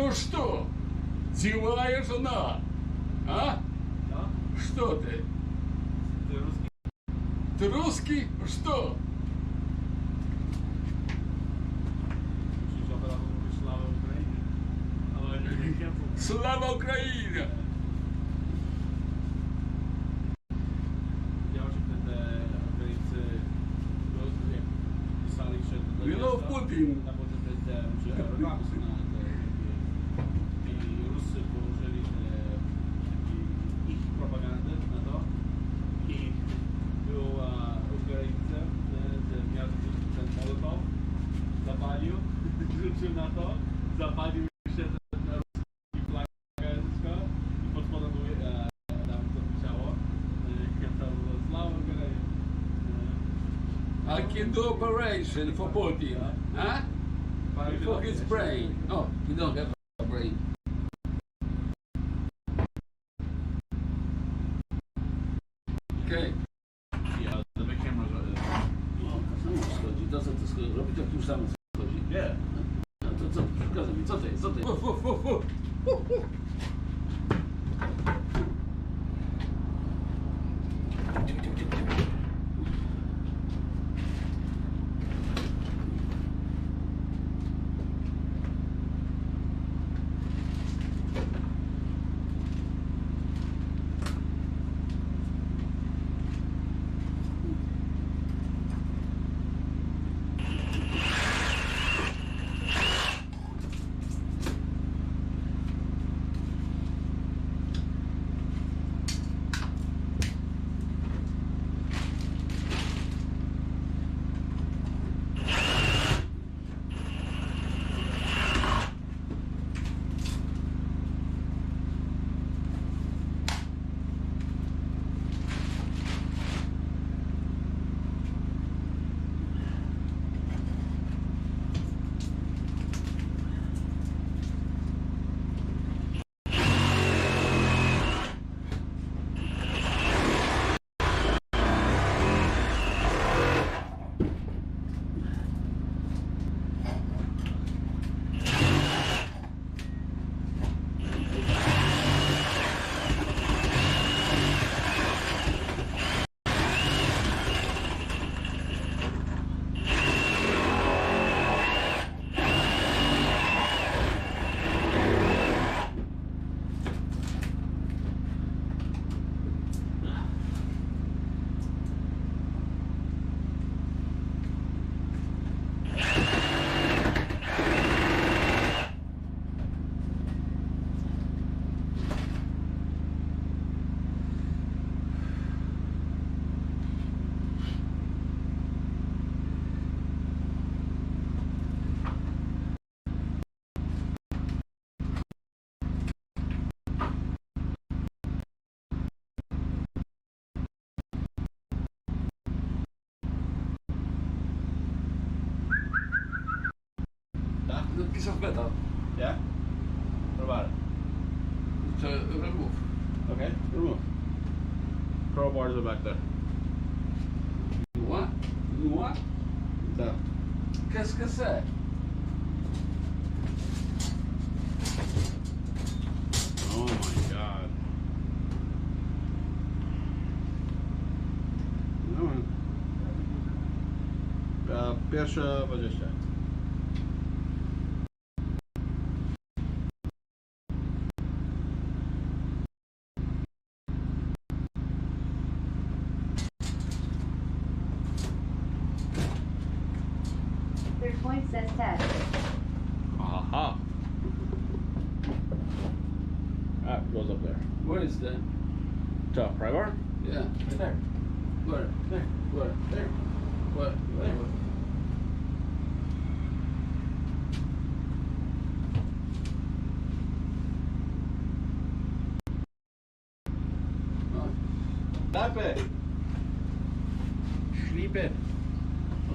Ну что, делая жена? А? Да? Что ты? Ты русский? Ты русский? Что? Слава Україні. Але не кепу. Слава Україні! Ja oczywiście te Ukraińcy pisali się do Wielo Putin. na potem prezydent, że Eurowamsy na te i Rusy położyli ich propagandę na to i był Ukraińcy, miał ten Mołotow, zapalił, rzucił na to, zapalił się na ruski flag i pod spodem był tam co pisało. I can do operation for Putin. Huh? For his brain. Oh, you don't have a brain. Okay. Yeah, the big camera O, to samo schodzi. To co ty schodzi? Robi to już samo schodzi. Yeah. No to co? Przeszkadza mi. Co to jest? Co to jest? The piece of metal. Yeah? What about it? To remove. Okay, remove. Crowbars are back there. What? What? So, Qu'est-ce que c'est? oh my god. No. Pierwsze 20. Their point says test. Aha. Ah, goes up there. Where is the? Top, right bar? Yeah. Right there. Where? There. Where? There. Where? There. Tap it. Sleep it.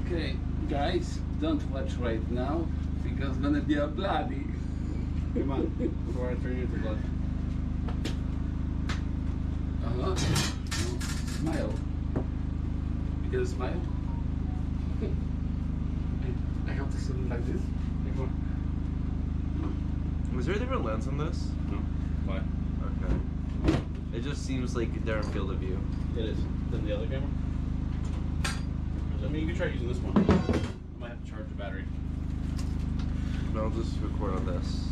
Okay, guys, don't watch right now because gonna be a bloody. Come on. Before I turn you into blood. No, smile. You get a smile? I have to sit like this. Take one. Is there a different lens on this? No. Why? Okay. It just seems like they're in field of view. It is. Then the other camera? I mean, you can try using this one. I might have to charge the battery. No, I'll just record on this.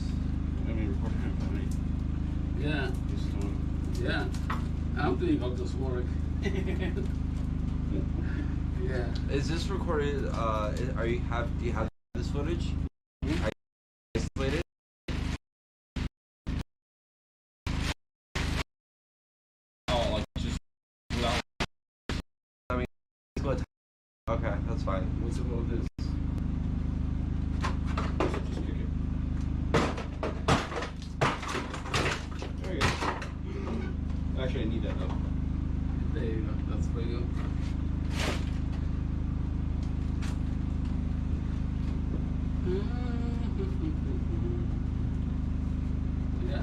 I mean, record him. I mean, Yeah, this is one. yeah. I don't think it'll just work. Yeah. Is this recorded? Do you have this footage? Hmm? Isolated? Oh, like just without. I mean, okay, that's fine. What's about this? Just kick it. There you go. Actually, I need that though. There you go. That's for you. Yeah.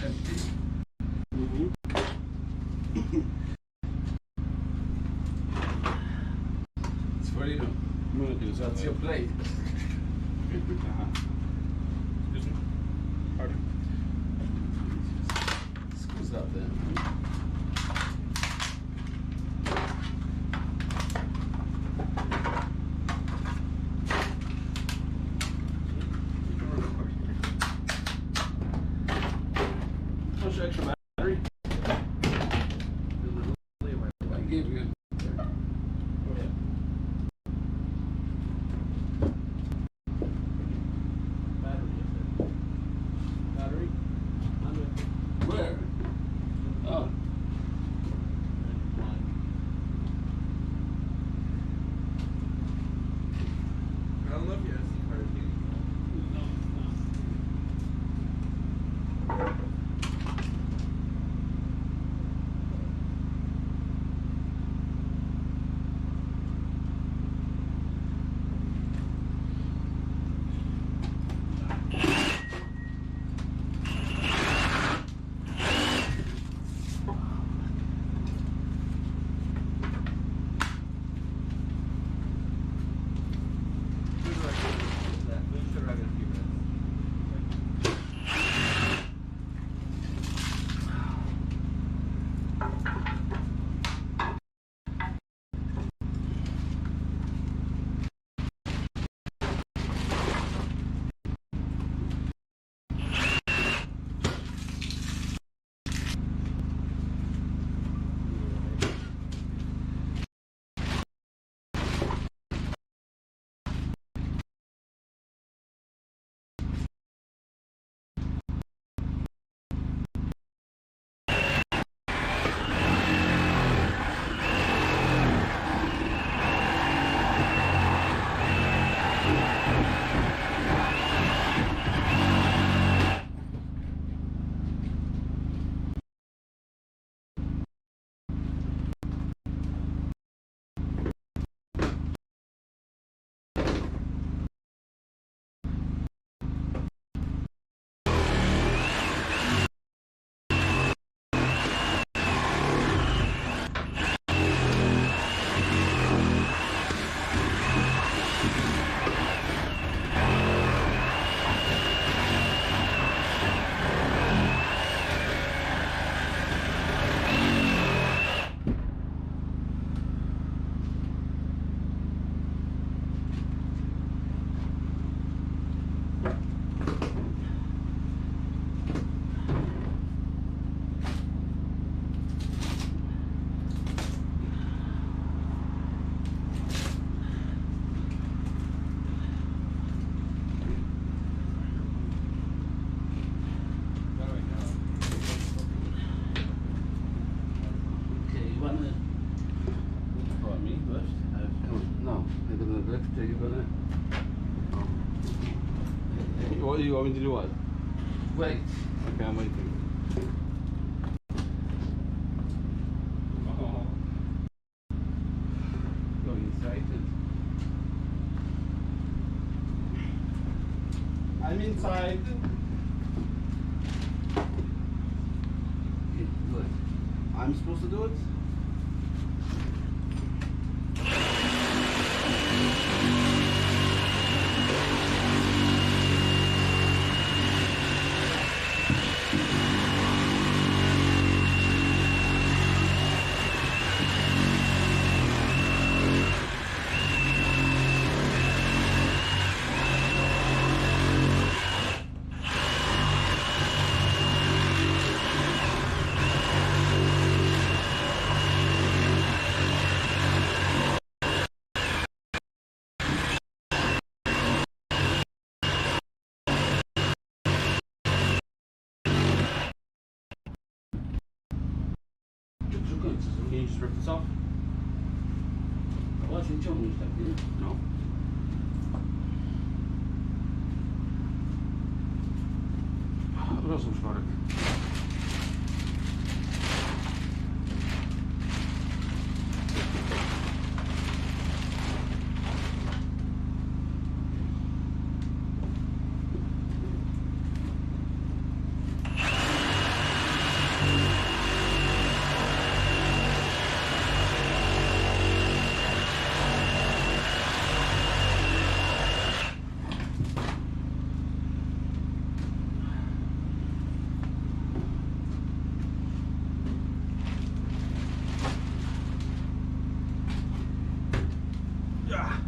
Empty. It's for you. I'm gonna do this. That's your plate. Excuse me. Pardon. Squeeze that there. How much extra battery? I gave you. Oh, yeah. Battery? Where? Oh. I don't know if you have SD card. Okay, you wanna? What, me? Lift? No, you're gonna lift. You're gonna. What, you want me to do what? Wait. Okay, I'm waiting. Oh. Go inside. I'm inside. Okay, good. I'm supposed to do it? końcu. Can you just rip this off? Łatwiej ciągnąć tak, nie? No. Rozłóż worek.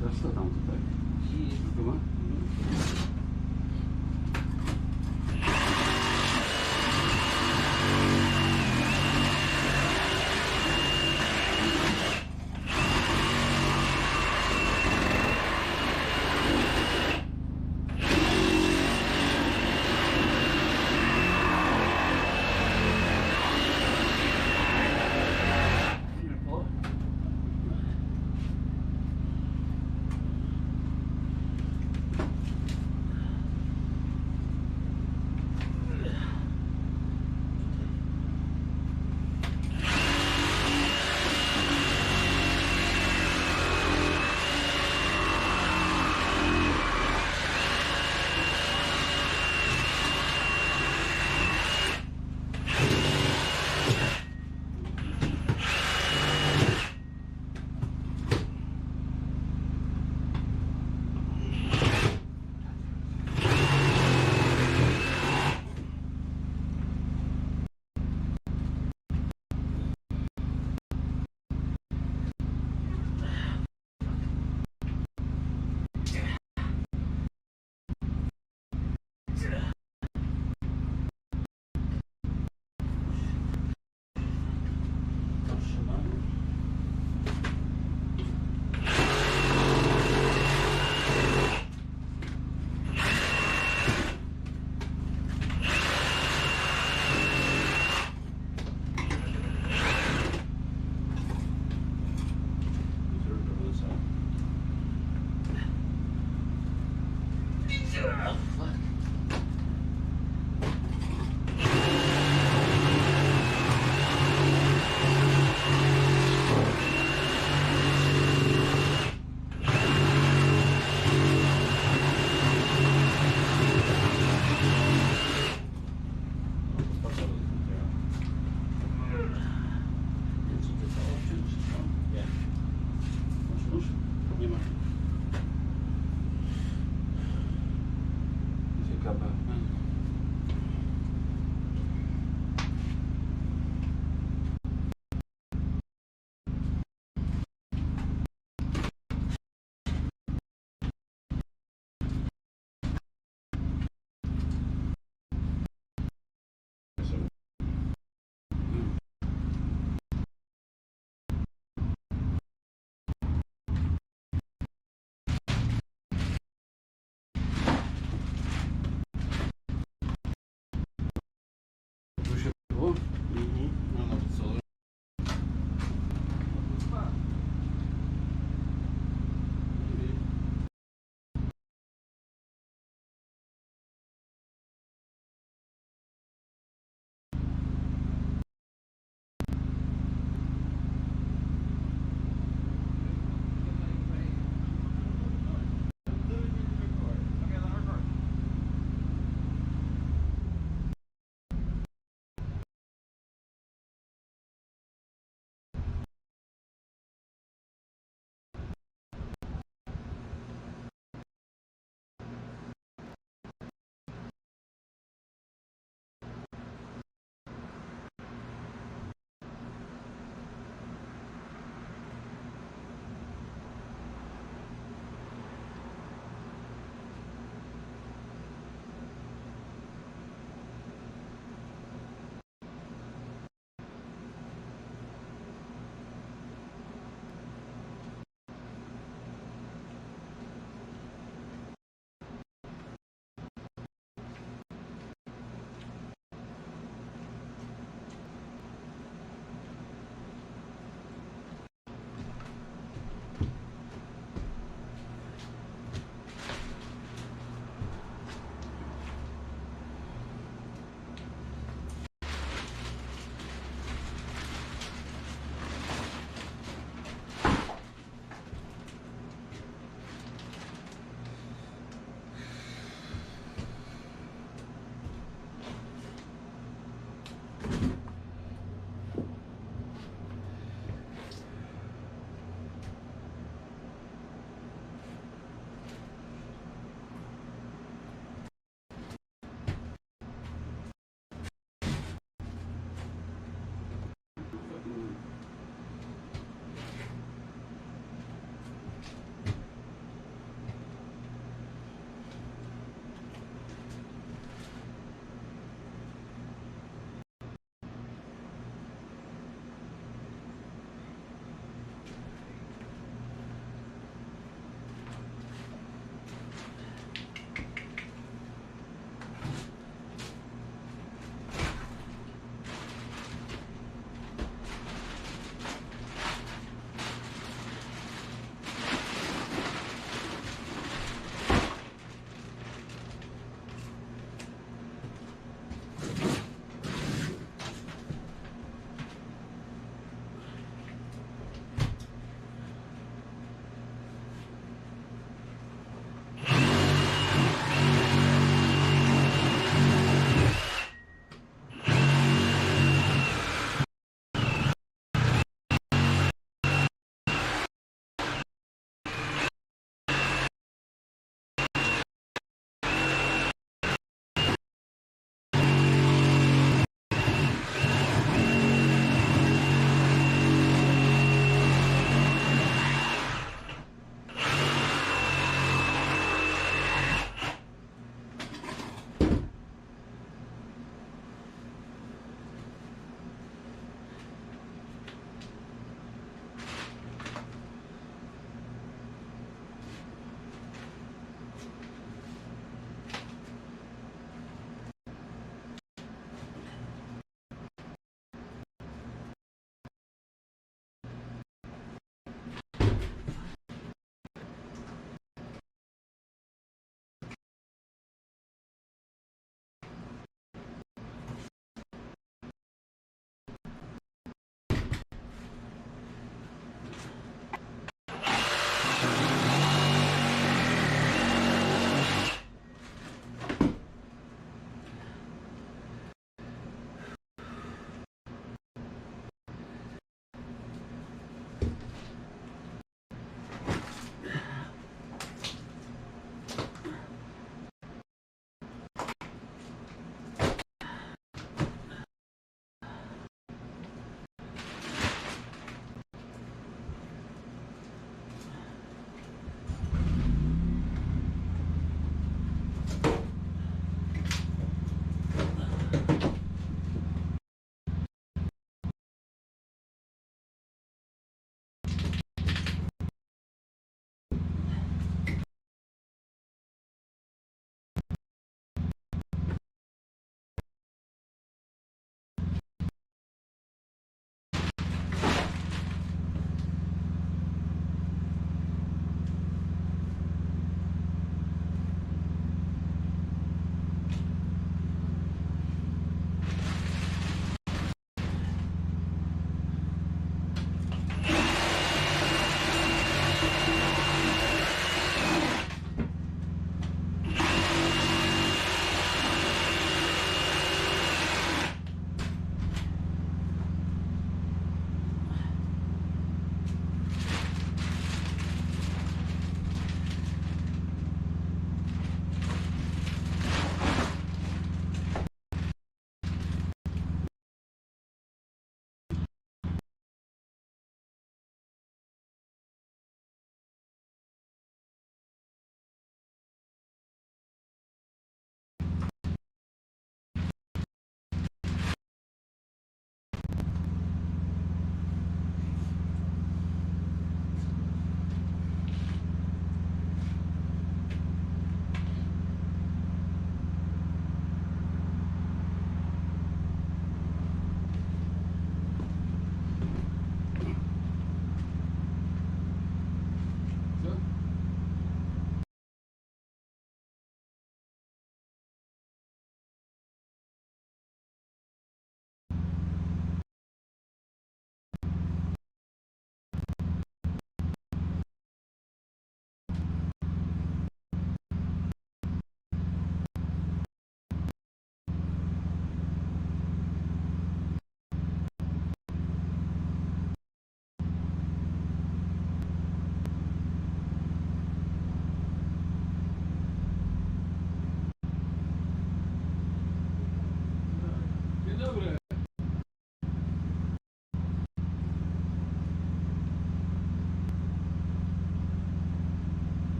Teraz to tam tutaj. Chyba?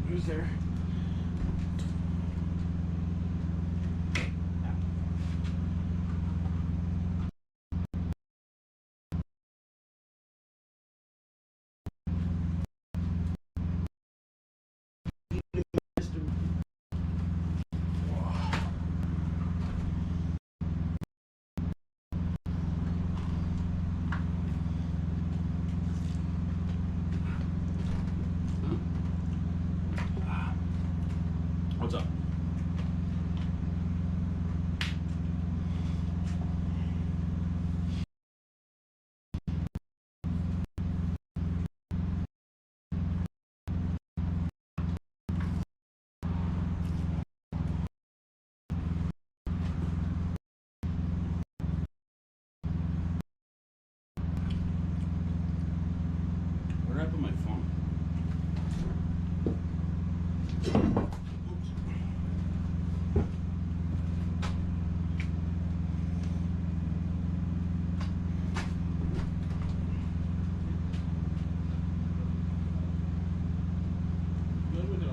Who's there? What's up? Where did I put my phone? Oops. Good with it.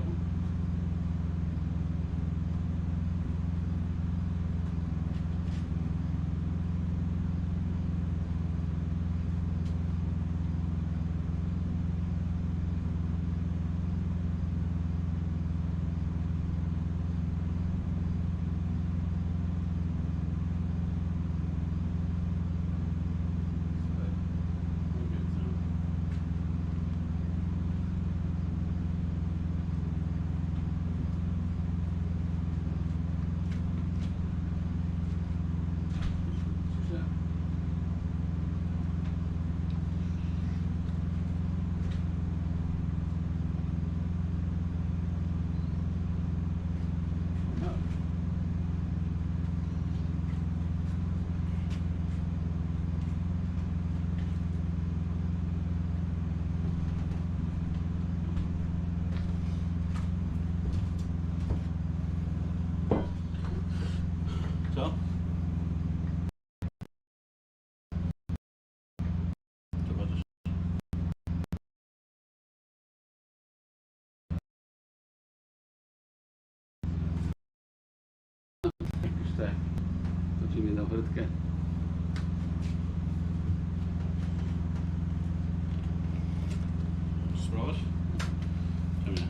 Co? Zobaczysz. Jakiś tak. To ci mi dał frytkę. Spróbować? Czemu nie?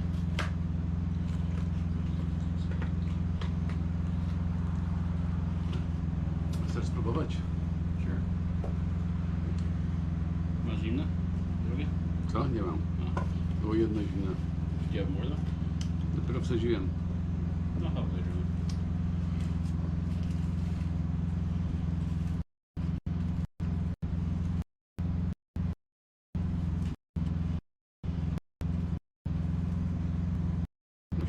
Chcesz spróbować? Sure. Masz zimne? Drugie? Co? Nie mam. No. Było jedno zimne. Do you have more though? Dopiero wsadziłem. No, have later.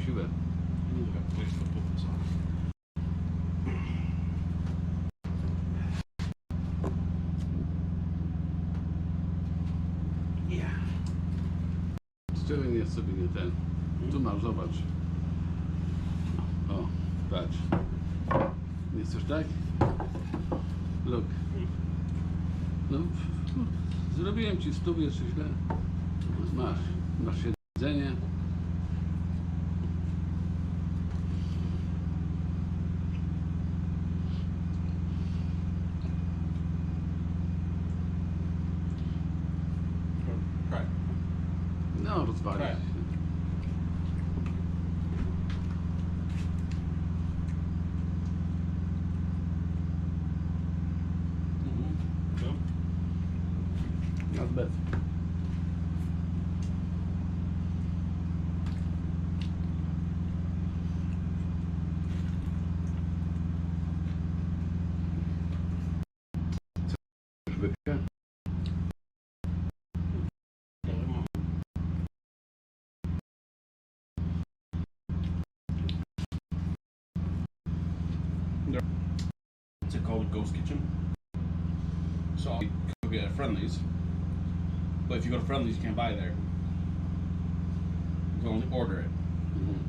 Siłę. You need to have a place to put this on. Yeah. Szczelnie jest sobie nie ten. Tu masz, zobacz. O, patrz. Nie chcesz tak? Look. No, zrobiłem ci stół, jeszcze źle. Masz siedzenie. Right. No, rozwali Tak. się. So? Not bad. Chcesz łyżkę? What's it called? Ghost Kitchen. So you cook it at Friendly's, but if you go to Friendly's, you can't buy there. You can only order it. Mhm.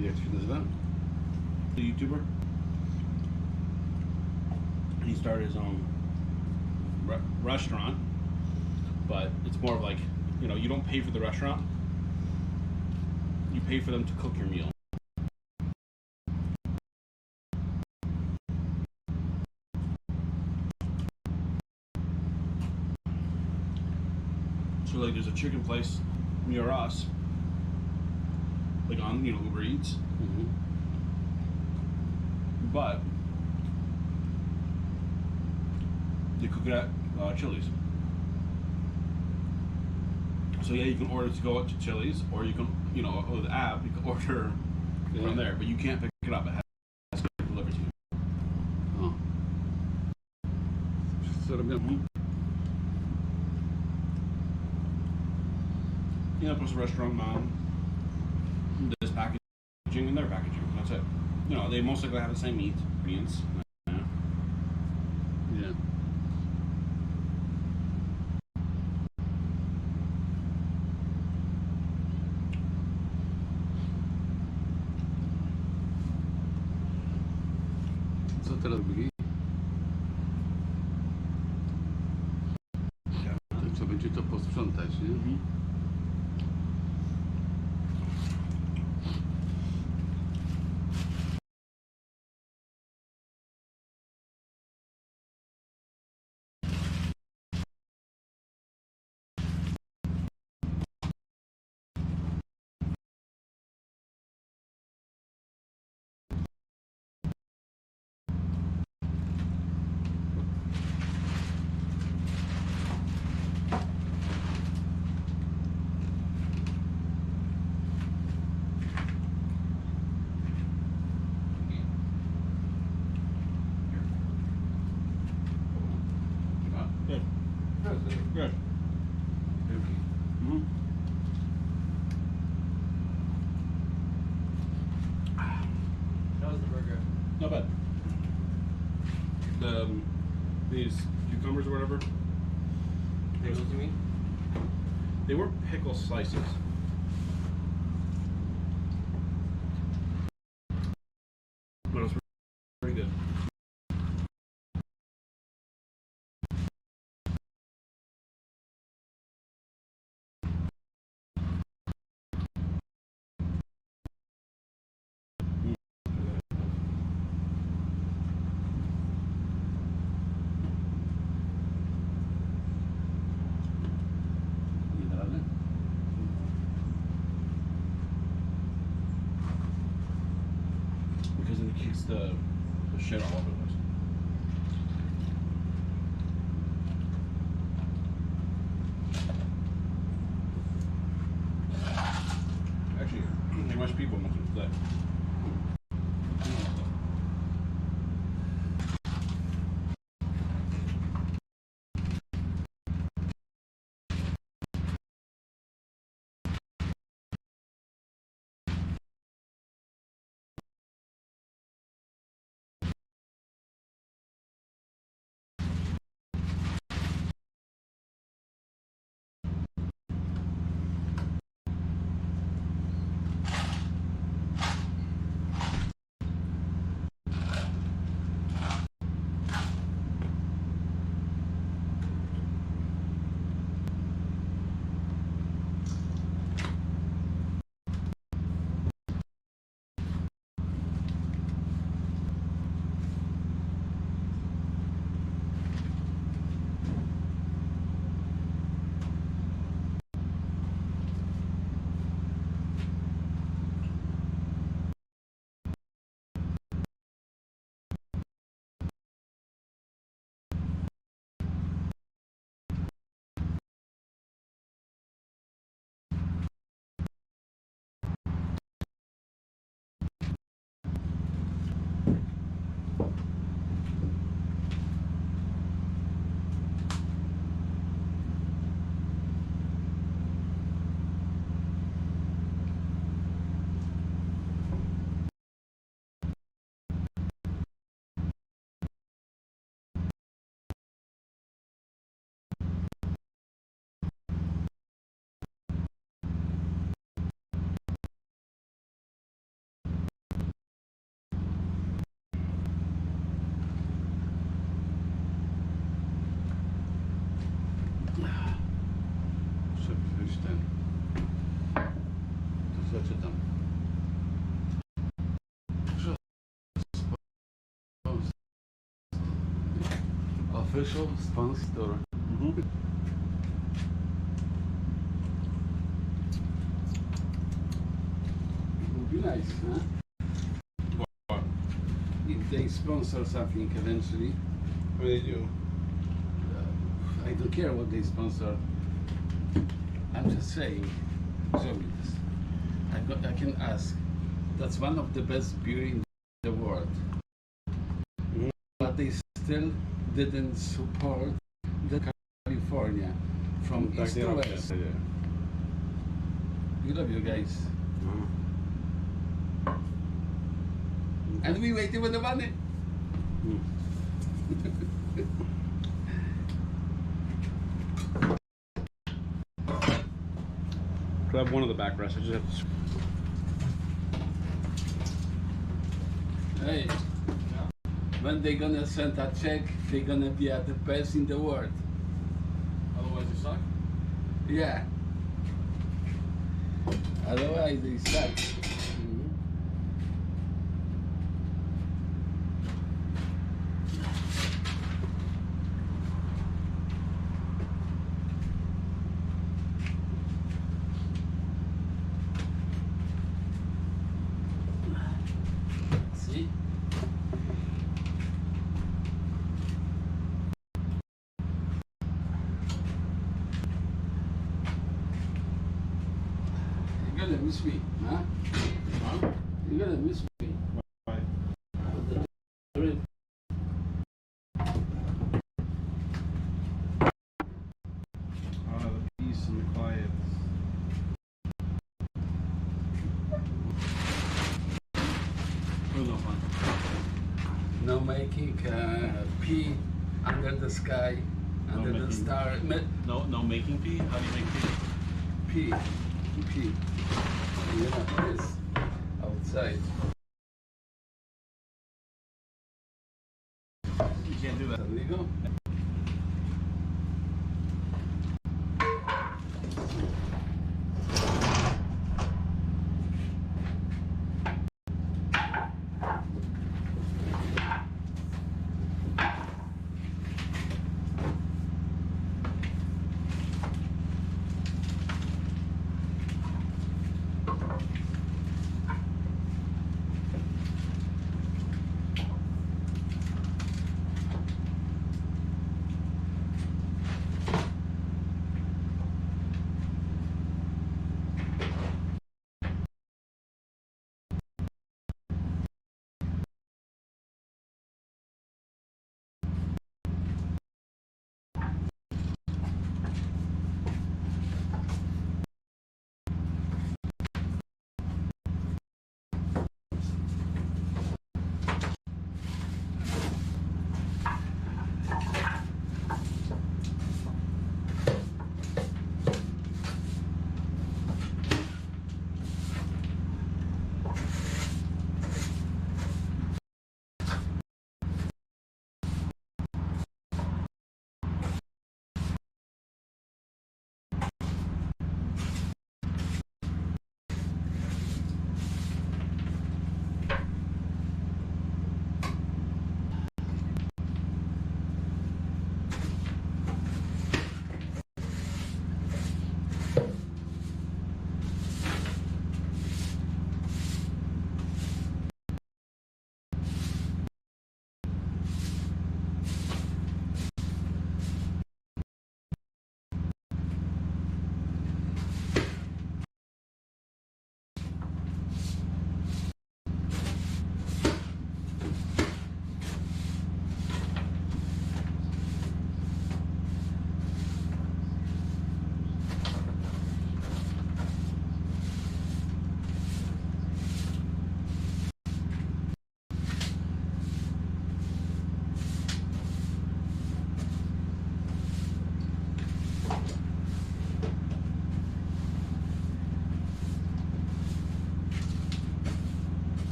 Jak to się nazywa? The YouTuber. He started his own restaurant, but it's more of like, you know, you don't pay for the restaurant, you pay for them to cook your meal. So like there's a chicken place near us, like on, you know, Uber Eats, Mhm. but they cook it at Chili's. So yeah, you can order to go to Chili's, or you can, you know, with the app, you can order from there, but you can't pick it up. It has to be delivered to you. O. Co robią? You know, plus the restaurant mom, this packaging and their packaging. That's it. You know, they most likely have the same meat, ingredients. Nie. Co teraz robili? To co, będzie to posprzątać, nie? Mhm. Good. Good. Mm-hmm. That was the burger. Not bad. These cucumbers or whatever, Pickles, you mean? they were pickle slices. But it was pretty good. Nie da rady? Because it kicks the shit all over the place. Actually, there must be people most of that. official sponsor. Mhm. It would be nice, huh? What? If they sponsor something eventually. What do they do? I don't care what they sponsor. I'm just saying. Show me this. I can ask. That's one of the best beer in the world. Mhm. But they still didn't support the California from Tak east to nie west. robię. We love you guys. Mhm. And we waiting for the money. Mm. I have one of the backrests. I just have to. Hey, when they gonna send a check, they gonna be at the best in the world. Otherwise, you suck. Yeah. Otherwise, they suck. See? You're gonna miss me, huh? Huh? You're gonna miss me. Why? The drip. The peace and the quiet. No fun. No making pee under the sky, No under the making- star. No making pee? How do you make pee? Pee. You know, this outside. You can't do that. Illegal?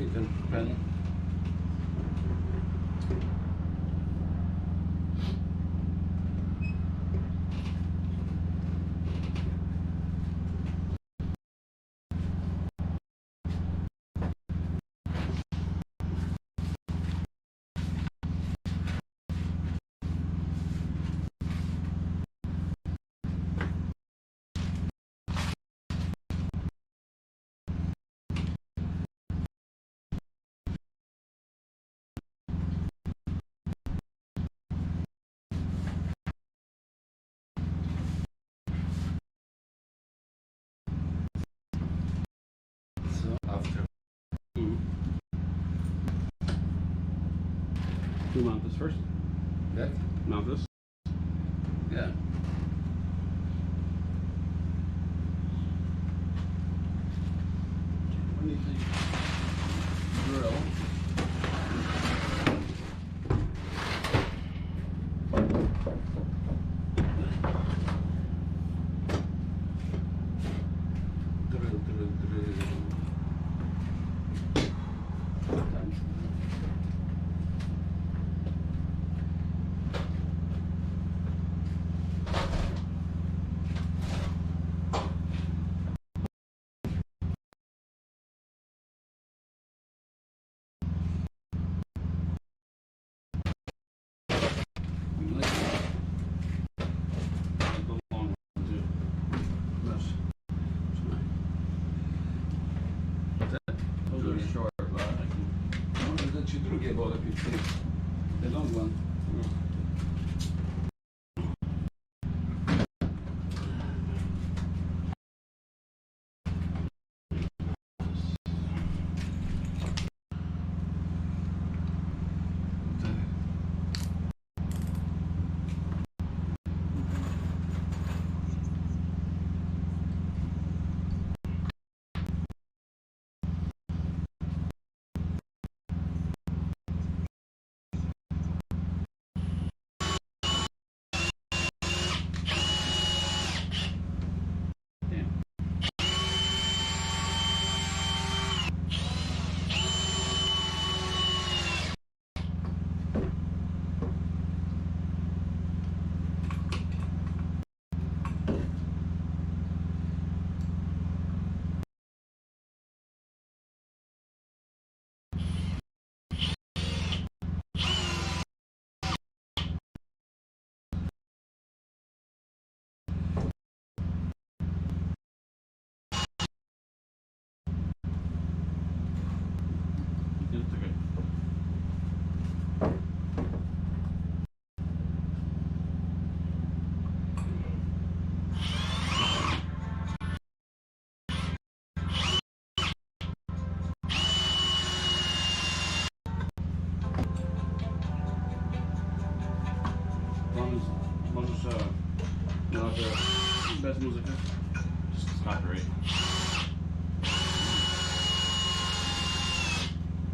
even pen. So after You mount this first. that, Mount this. yeah. We need the drill. Drill. Times. The long one too. Masz. Those are short, but I can. Może dać ci drugie, bo lepiej ty. The long one. Damn. It's okay. Możesz na razie bez muzyki. Just copyright.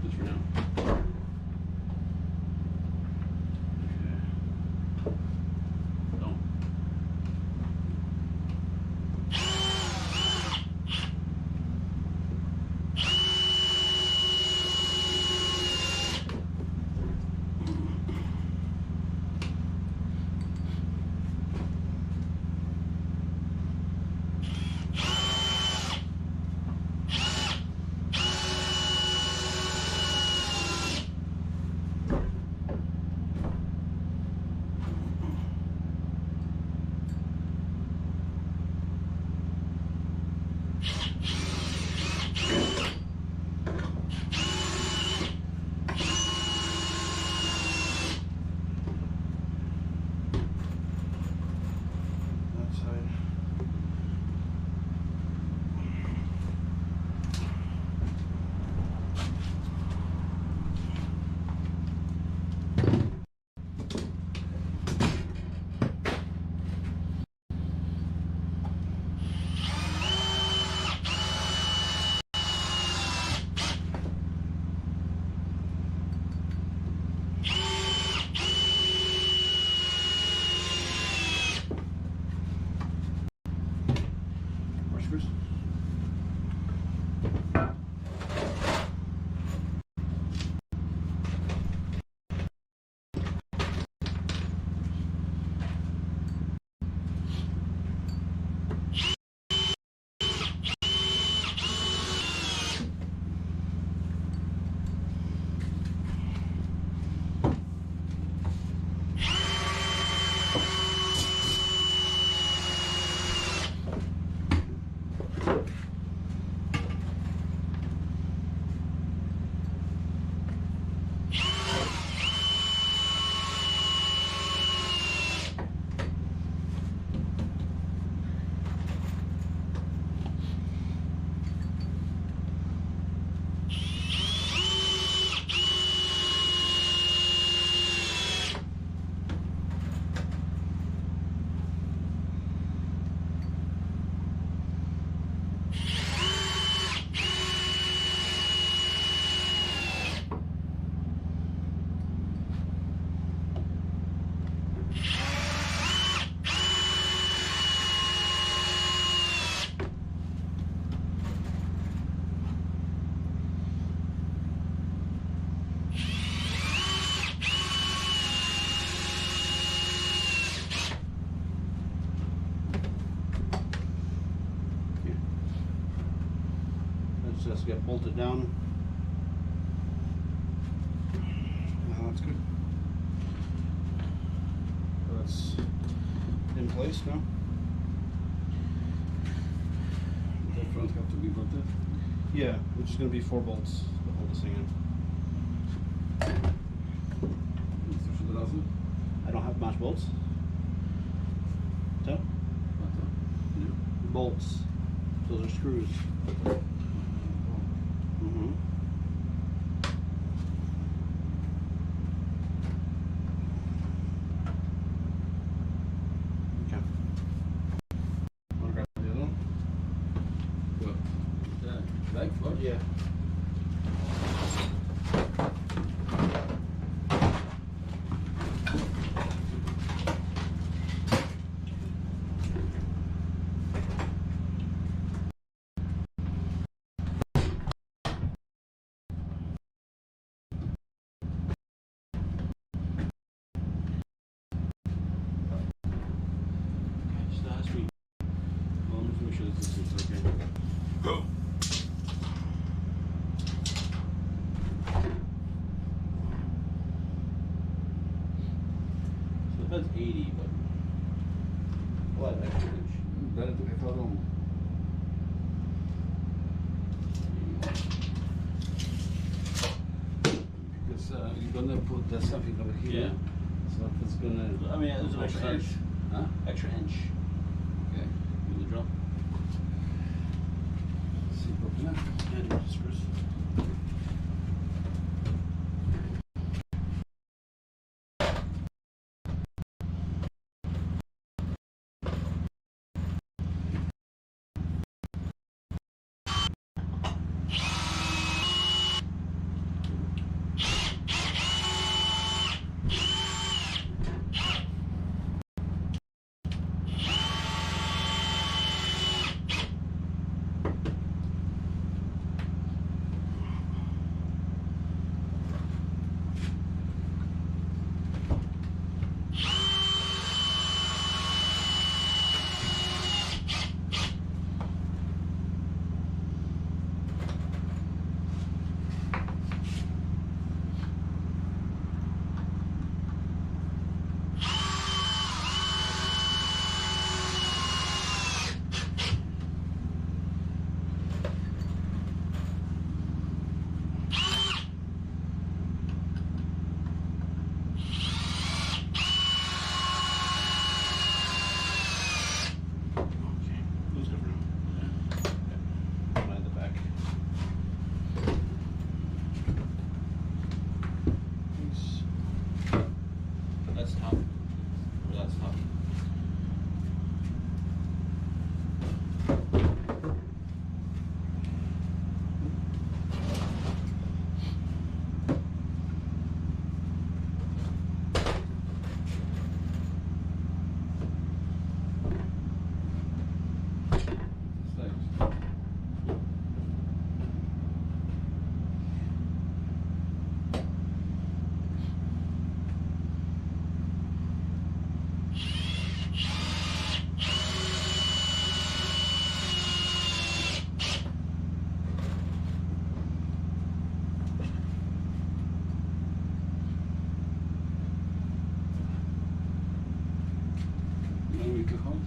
Just for now. Okay. Don't. get bolted down. That's good. So that's in place now. The front have to be bolted. Yeah, which is going to be 4 bolts to hold this thing in. Chcesz od razu? I don't have match bolts. So, A to? Nie. bolts. Those are screws. Mm-hmm. Okay. Want to grab the other one? What? Like what? Yeah. Just ask me. Well, let me make sure this is okay. Go! So the bed's 80, but a lot of extra inch. Dale tu jefa do domu. Because you're gonna put something over here. Yeah. So it's gonna. I mean, there's an extra inch. Huh? Extra inch Okay. in the drum. See, popina? And screws. Okay, who's different now? Mind the back. Nice. That's top. Or that's top. Stajesz. No we can hold.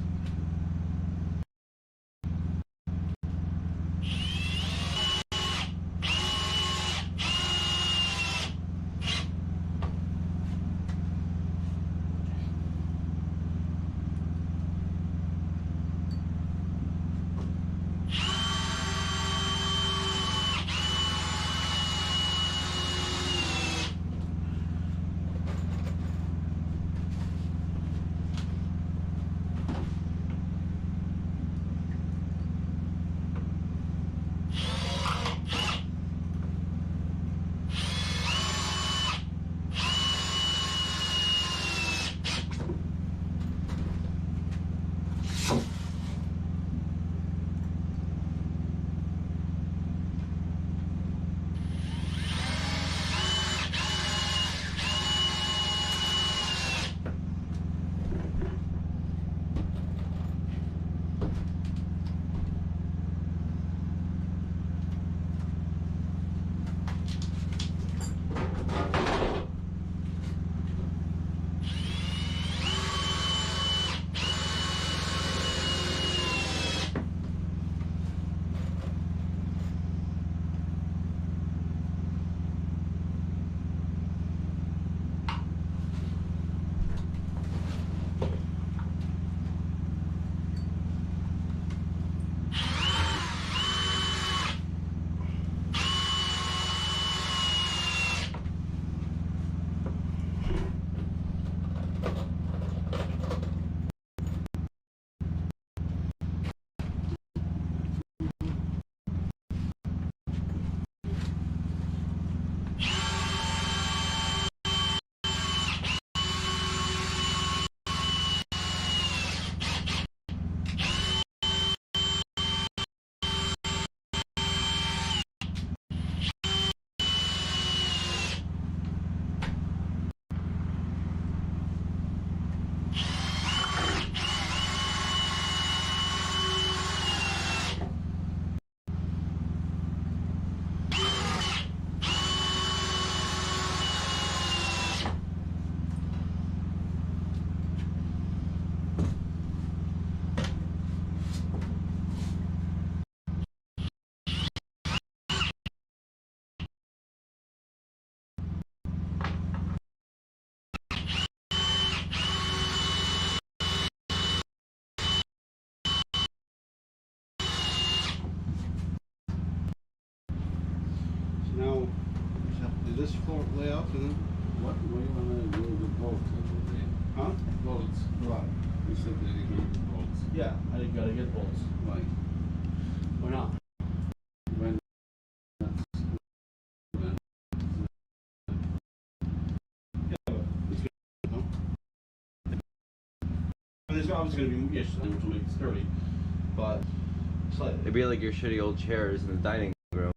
this floor layout and then What do you want to do the bolts? huh? Bolts. Right. You said that you need the bolts. Yeah, I gotta get bolts. Why? Why not? When Yeah, but it's good. No? And it's obviously gonna be which will make it sturdy, but slightly. It'd be like your shitty old chairs in the dining room.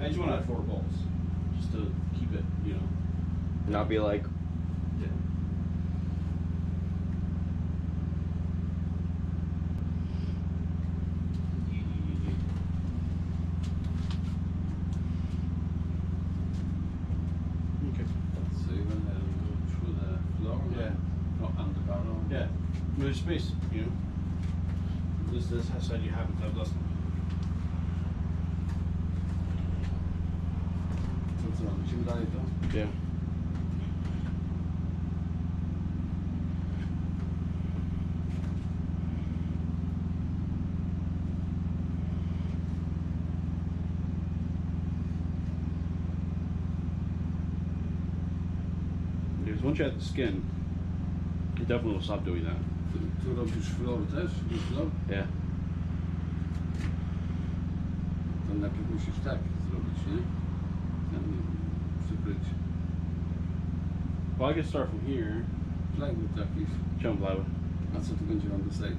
I just want to add 4 bolts, just to keep it, you know. Not be like, Yeah. Okay. so you're gonna go through the floor? Yeah. Not on the barrel? Yeah. There's space, you know. This has said you happen to have less. To co, lecimy dalej to? Yeah. Because once you add the skin, you definitely will stop doing that. Tu robisz floor też? Floor? Yeah. To najpierw musisz tak zrobić, nie? Tam przykryć. Well, I can start from here. Plywood jakiś. Jump plywood. A co tu będzie on the side?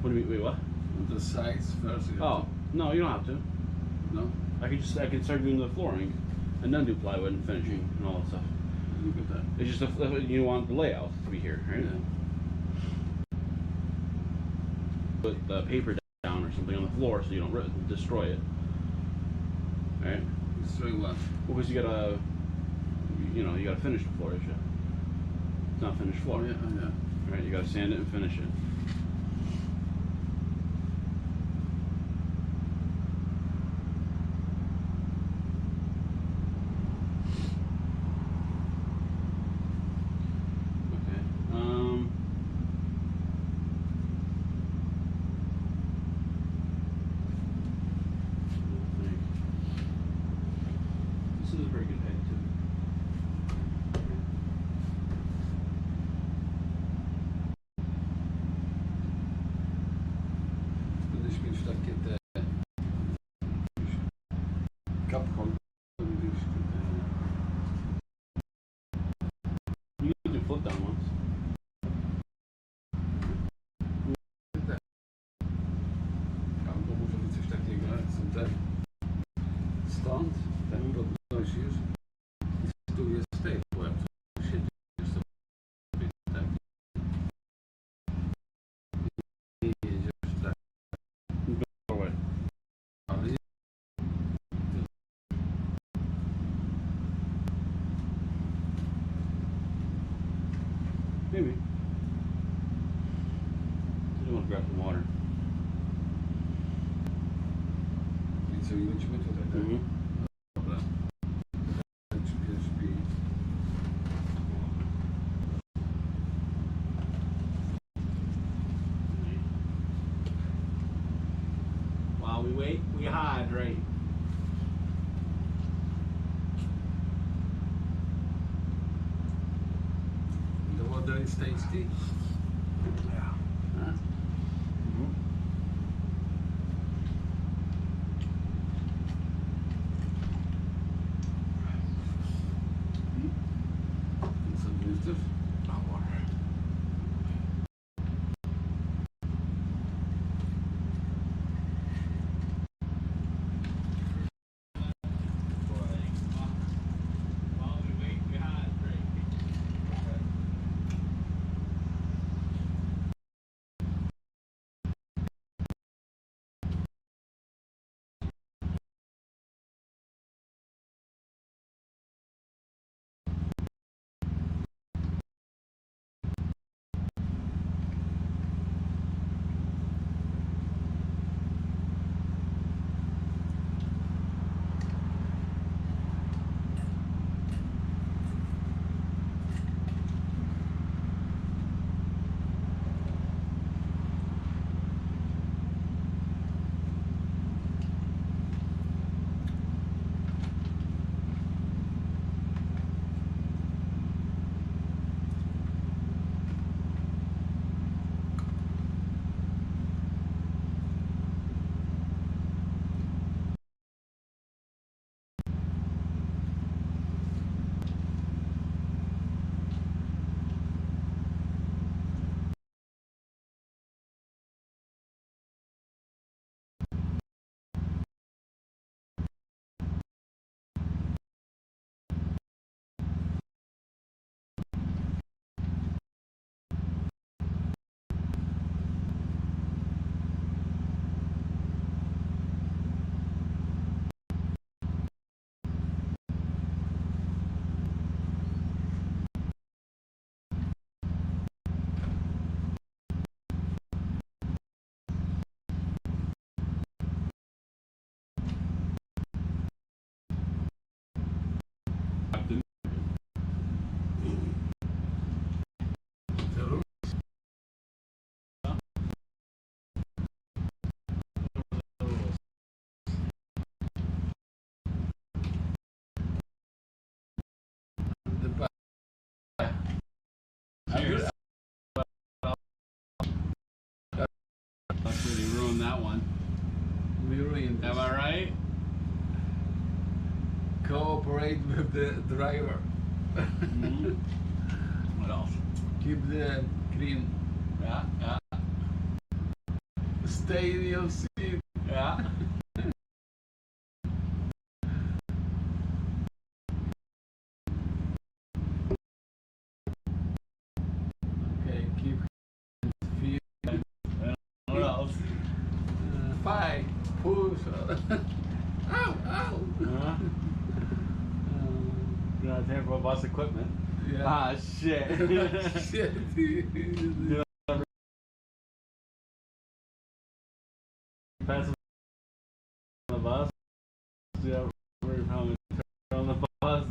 What do you mean? Wait, what? On the sides first? You have Oh, no, you don't have to. to- No? I could start doing the flooring, and then do plywood and finishing and all that stuff. Look at that. It's just you want the layout to be here, right? Yeah. Put the paper down or something on the floor so you don't destroy it. All right? Destroy what? Well, because you gotta finish the floor, issue. It's not finished floor. Oh, yeah, oh, yeah. Right? You gotta sand it and finish it. Okay. This is a very good head too. Będziesz mieć takie te... cup holder. Gdzieś tutaj. You can do flip down ones. Albo może być coś takiego, jak są te... Stąd, tak podnosisz. I tu jest tape, jak siedzisz sobie tak. I jedziesz tak. Doorway. Ale Maybe. I do want to grab some water. i co, i lecimy tutaj, tak? Mm-hmm. Dobra. Śpi. While we wait, we hydrate. The water is tasty. Yeah. Huh? Mm-hmm. It's administrative. Hot water. While we wait, we hydrate. The room. The back. Cheers. Actually, you ruined that one. We ruined this. Am I right? Cooperate with the driver. Mm-hmm. What else? Keep the clean. Yeah, yeah, Stay in your seat. yeah. Okay, keep feet. What else? Fight. Push. Ow! Ow! Huh? You're not taking for bus equipment. Yeah. Ah, shit. Shit. You ever pass on the bus? Do you ever come on the bus?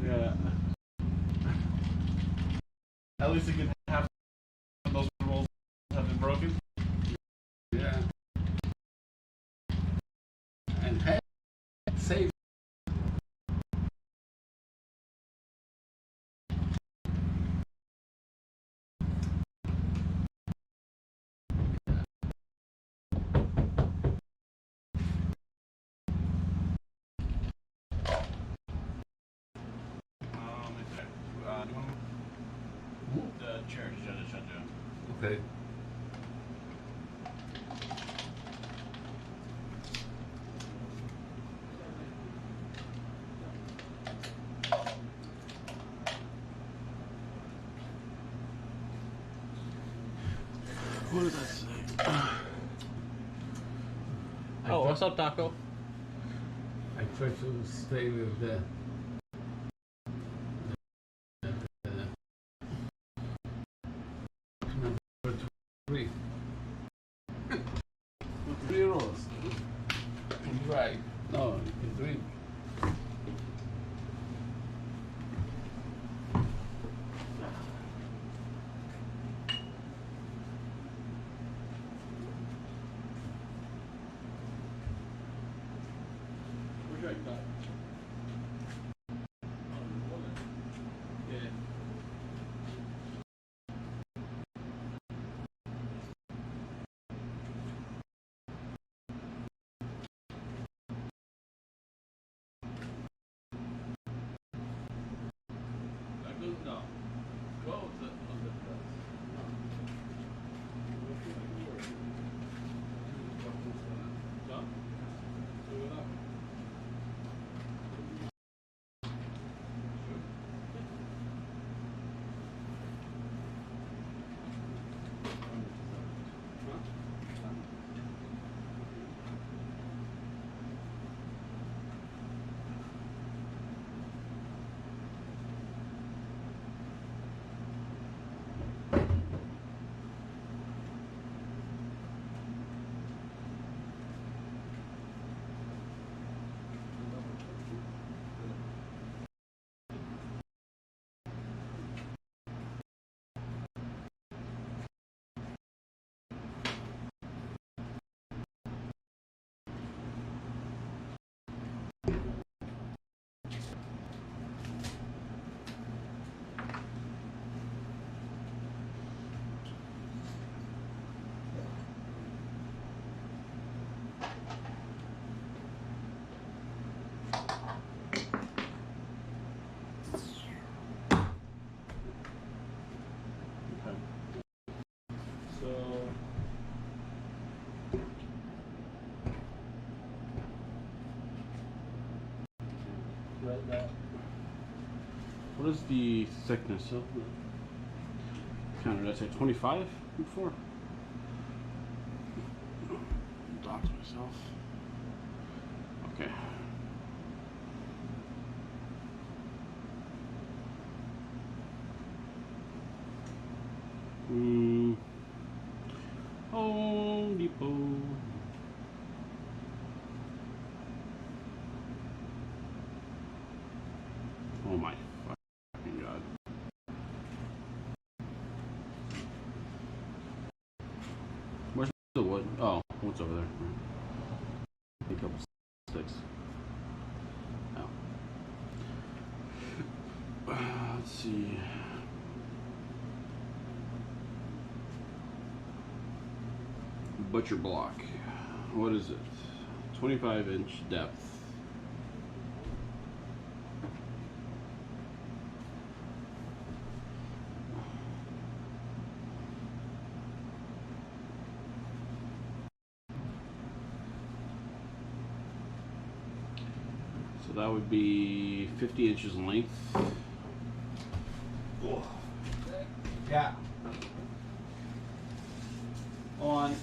Yeah. At least you can have those rules have been broken. Yeah. And hey, safe. The church just shut down. Okay. What does that say? Oh, what's up, Taco? I try to stay with the number 3. 3 rules. You drive. No, you can drink. Where's your gun? Yeah. No. Go on the press. John? Do it up. Okay. So that. What is the thickness of the counter? Did I say 25 before? Dox myself. Okay. Home Depot. what's over there. A couple sticks. Oh. Let's see. Butcher block. What is it? 25-inch depth. So that would be 50 inches in length. Oh. Yeah. On.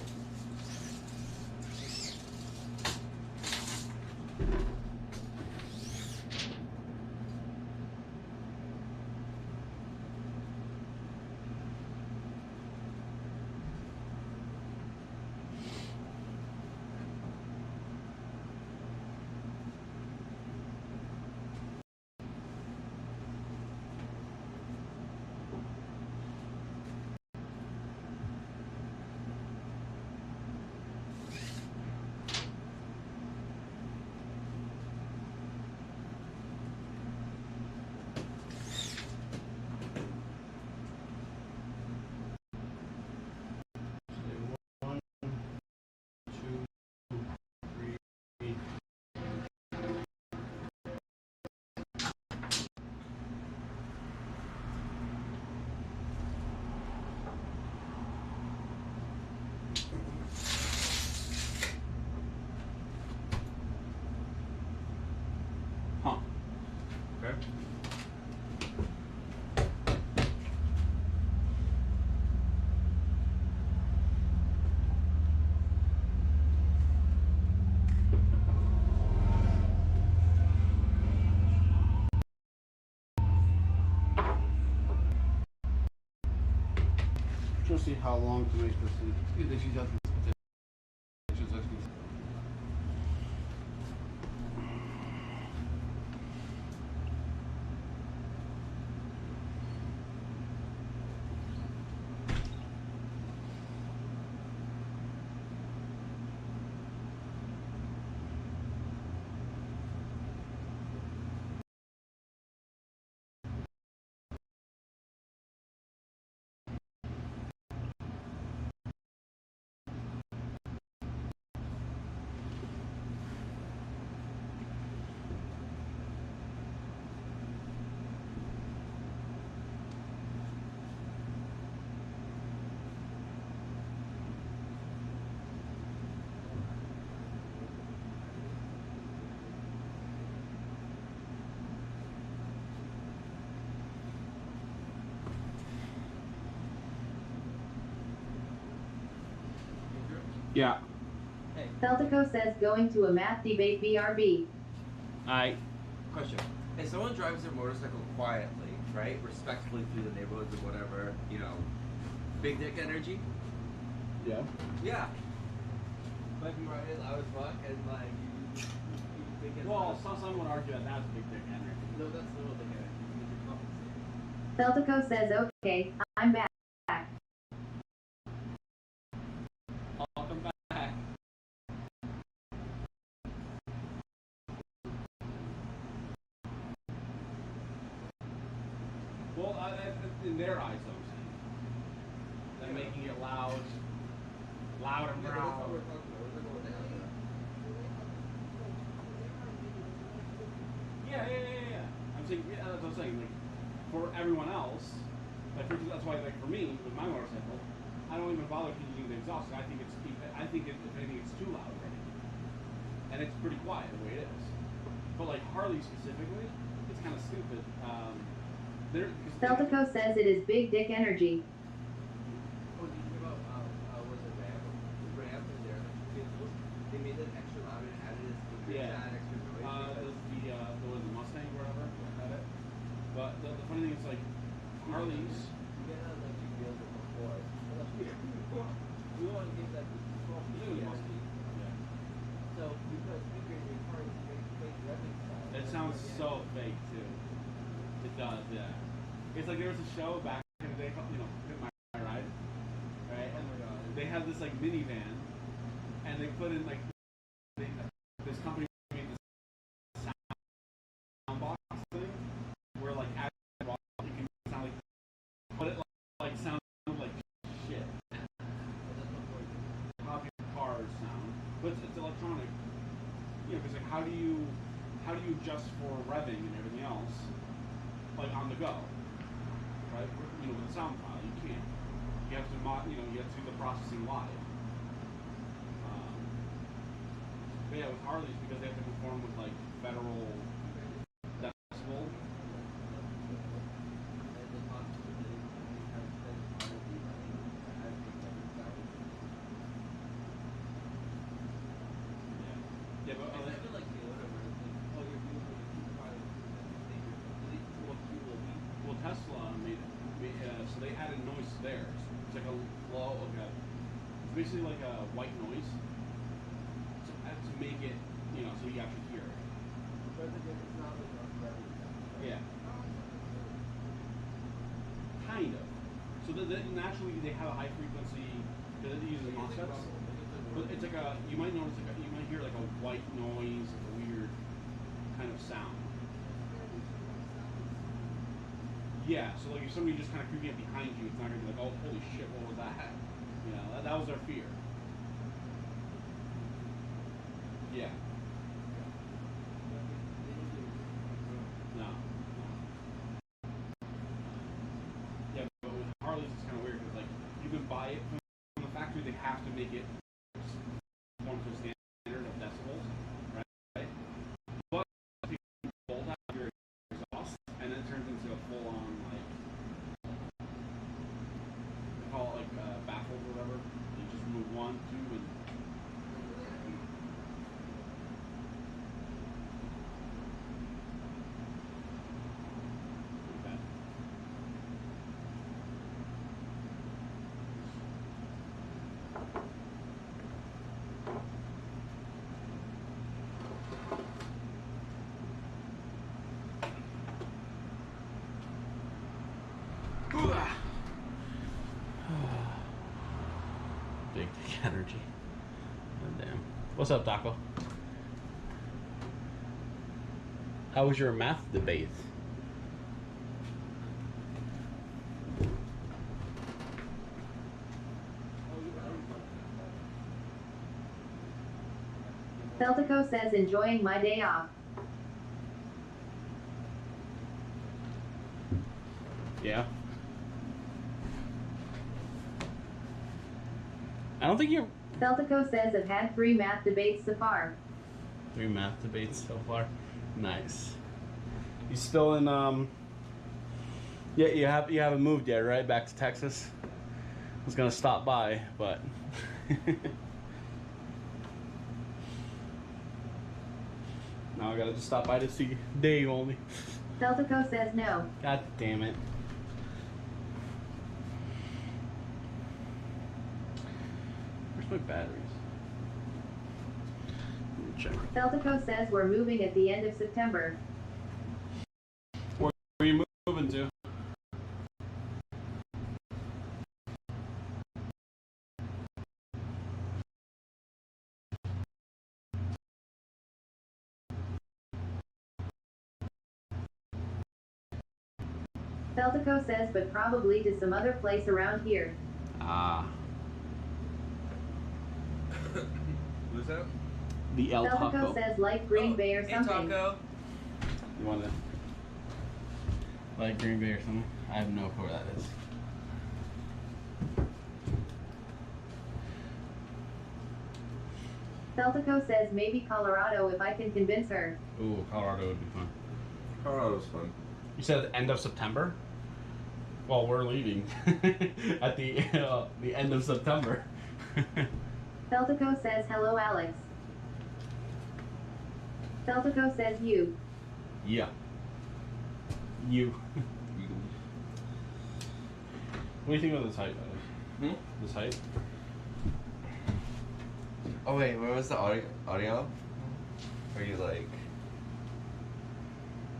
Huh. Okay. Trying to see how long to make this thing. Yeah. Hey, Celtico says going to a math debate BRB. I. question. If someone drives their motorcycle quietly, right, respectfully through the neighborhoods or whatever, you know, big dick energy? Yeah. Yeah. Might be riding loud as fuck and like you think it's Well, some would argue that that's big dick energy. no, that's little dick energy because you're compensating. Celtico says okay, I'm back. Welcome back. Well, in their eyes, though, I'm saying. They're making it loud and Yeah, but that's proud. what we're talking about. We're talking about the hell. Yeah. I'm saying, yeah, that's what I'm saying. Like, for everyone else, like, that's why, like, for me, with my motorcycle, I don't even bother changing the exhaust. I think if anything, it's too loud already. And it's pretty quiet the way it is. But, like, Harley specifically, it's kind of stupid. Celtico says it is big dick energy. Oh, did you hear about was it Ram? Ram and their electric vehicles? They made it extra loud and added this Yeah. extra noise. The Mustang or whatever had it. But the funny thing is, like, Harleys. You get an electric vehicle before. We want to give that the 12 Yeah. energy. Yeah. So you put a speaker in your car and you make fake revving sound. It sounds so fake too. It does, yeah. It's like there was a show back in the day called, Hit My Ride, right? And they had this like minivan, and they put in like this company made this sound box thing where like as you can sound like, but it like sounds like shit. How cars sound, but it's electronic. You know, because like how do you adjust for revving and everything else, like on the go, right? You know, with a sound file, you can't. You have to you have to do the processing live. But yeah, with Harleys, because they have to conform with like federal decibel. Yeah, but well, Tesla made so they added noise to theirs. It's like a low, it's basically like a white noise to make it, you know, so you actually hear it. Yeah. Kind of. So naturally they have a high frequency because it uses MOSFETs. But it's like you might notice you might hear like a white noise, like a weird kind of sound. Yeah, so like if somebody just kind of creeping up behind you, it's not gonna be like, oh, holy shit, what was that? You know, that was their fear. Yeah. No. Yeah, but with Harleys it's kind of weird because like you can buy it from the factory. They have to make it conform to a standard of decibels, right? But if you bolt out your exhaust and then it turns into a full-on like they call it like baffles or whatever. You just move 1, 2, and Big dick energy. Oh, damn. What's up, Taco? How was your math debate? Celtico says enjoying my day off. Yeah. I don't think you're... Celtico says I've had 3 math debates so far. 3 math debates so far. Nice. You still in yeah, you haven't moved yet, right? Back to Texas. I was gonna stop by, but now I gotta just stop by to see Dave only. Celtico says no. God damn it. Where's my batteries? Let me check. Celtico says we're moving at the end of September. Where are you moving to? Celtico says but probably to some other place around here. Ah. Who's that? The El Celtico Taco. says like Green Bay or Hey, something. Taco. You want to like Green Bay or something? I have no clue where that is. Celtico says maybe Colorado if I can convince her. Ooh, Colorado would be fun. Colorado's fun. You said end of September? Well, we're leaving at the end of September. Celtico says hello Alex. Celtico says you. Yeah. You. What do you think of this height, guys? This height? Oh wait, where was the audio? Are you like?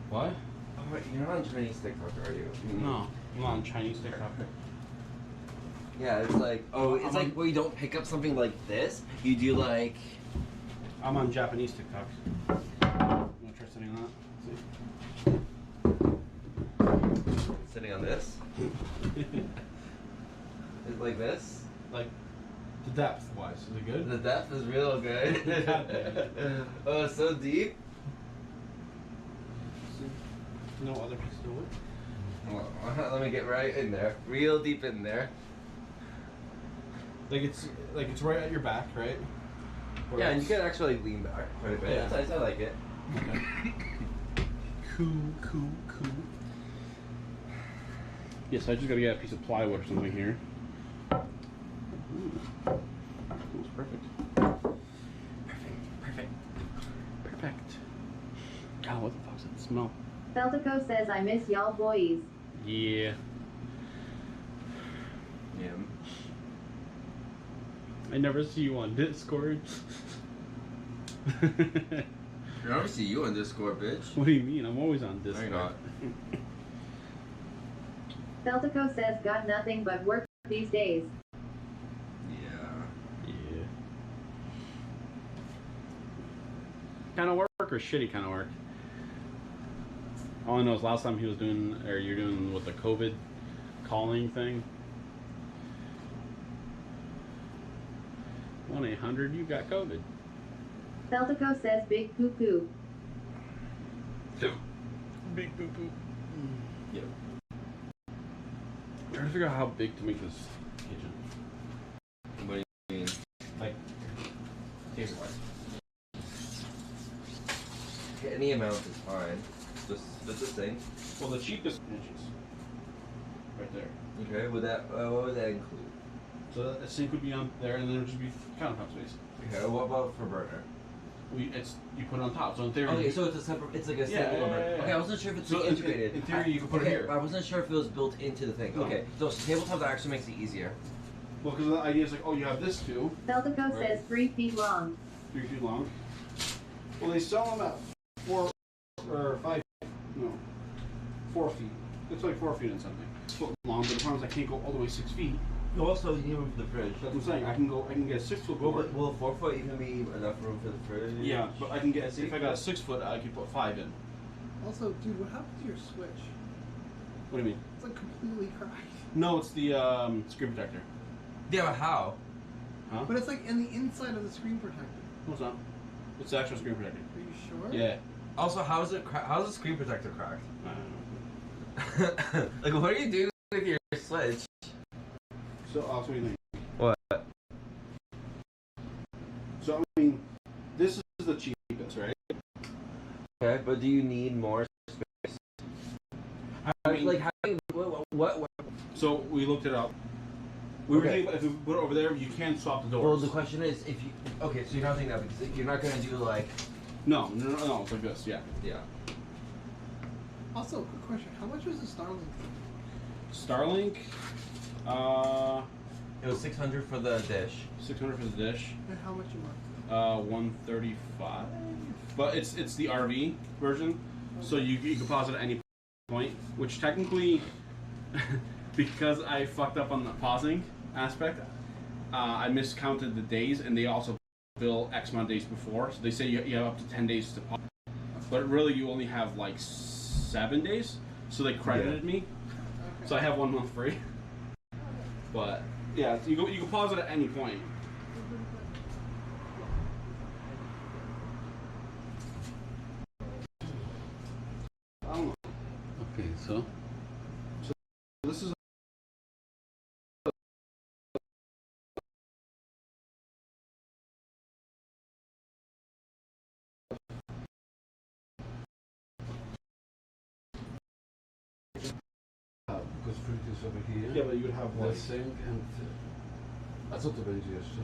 What? Oh wait, you're not on Chinese TikTok, are you? No, I'm not on Chinese TikTok. Yeah, it's like, oh, it's like where you don't pick up something like this. You do like. I'm on Japanese TikTok. You wanna try sitting on that? See? Sitting on this. It's like this. Like, the depth wise, is it good? The depth is real good. Oh, it's so deep. No other piece of wood. Well, let me get right in there, real deep in there. Like it's right at your back, right? Or Yeah, and you it's- can actually lean back quite a bit. Yeah. It's nice. I like it. Okay. Cool. Yes, I just gotta get a piece of plywood or something here. Ooh. That's perfect. Perfect. God, what the fuck's that smell? Feltico says, I miss y'all boys. Yeah. Yeah. I never see you on Discord. I never see you on Discord, bitch. What do you mean? I'm always on No, Discord. you're not. Feltico says, got nothing but work these days. Yeah. Yeah. Kind of work or shitty kind of work? All I know is last time he was doing, or you're doing with the COVID calling thing. 1-800, you got COVID. Feltico says, big poo-poo. Big poo poo. Yep. I'm trying to figure out how big to make this kitchen. What do you mean? Like, table wise. Any amount is fine. Just the thing. Well, the cheapest inches. Right there. Okay. Would that? What would that include? So the sink would be on there, and then there would just be countertop space. Okay. What about for burner? You put it on top. So in theory. Okay, so it's a separate. It's like a Yeah, separate yeah, burner. yeah, yeah. Okay, I wasn't sure if it's So like in integrated. theory, you could put it here. I wasn't sure if it was built into the thing. No. Okay, so tabletop that actually makes it easier. Well, because the idea is like, oh, you have this too, Feltico Right. says 3 feet long. 3 feet long. Well, they sell them at 4 or 5. No, 4 feet. It's like 4 feet and something. Foot long, but the problem is I can't go all the way 6 feet. Also, you need room for the fridge. That's what I'm saying. I can get a 6 foot board. Will 4 foot even be enough room for the fridge? Yeah, but I can get. If I got a 6 foot, I could put 5 in. Also, dude, what happened to your Switch? What do you mean? It's like completely cracked. No, it's the screen protector. Yeah, but how? Huh? But it's like in the inside of the screen protector. No, it's not. It's the actual screen protector. Are you sure? Yeah. Also, how is it? How is the screen protector cracked? I don't know. Like, what are you doing with your Switch? So, what do you think? What? So, I mean, this is the cheapest, right? Okay, but do you need more space? I mean, Like, how do you, what? So we looked it up. We were Okay. thinking if we put it over there, you can swap the doors. Well, the question is, if you okay, so you're not thinking that because you're not gonna do like No, it's like this, yeah. yeah. Also, quick question: how much was the Starlink? Starlink, It was 600 for the dish. 600 for the dish, And how much you marked? 135. But it's the RV version, so you can pause it at any point. Which technically, because I fucked up on the pausing aspect, I miscounted the days, and they also bill X amount of days before. So they say you have up to 10 days to pause, but really you only have like 7 days. So they credited me, so I have 1 month free. But yeah, you can pause it at any point. I don't know. Okay, so this is Because fruit is over here. yeah, but you would have The like sink and... A co to będzie jeszcze?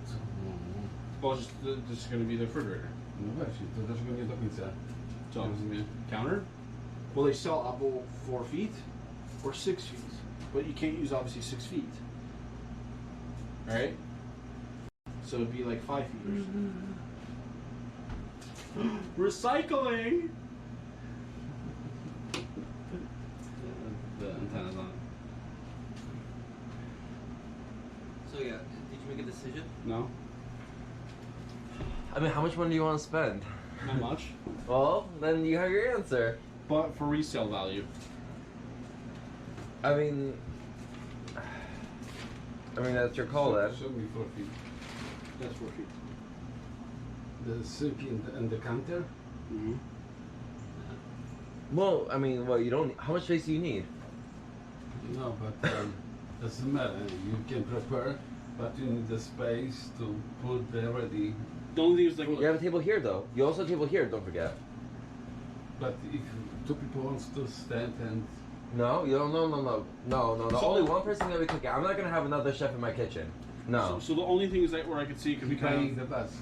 Co? well, this is going to be the refrigerator. No właśnie, to dlaczego nie do końca? So Rozumiem. counter. Well, they sell Apple 4 feet or 6 feet, but you can't use obviously 6 feet. All right. So it'd be like 5 feet. Or something. Recycling. The antenna's on. So yeah, did you make a decision? No, I mean, how much money do you want to spend? not much. Well, then you have your answer. But for resale value, I mean, that's your call then. Show me 4 feet. that's 4 feet. The sink and the counter? Mm-hmm. Well, I mean, you don't. How much space do you need? No, but doesn't matter. You can prepare, but you need the space to put the ready. The only thing is like, You have a table here, though. You also have a table here. Don't forget. But if 2 people wants to stand and No, you don't. No. So- Only one person gonna be cooking. I'm not gonna have another chef in my kitchen. No. so the only thing is that where I could see could be kind paying of. the bus.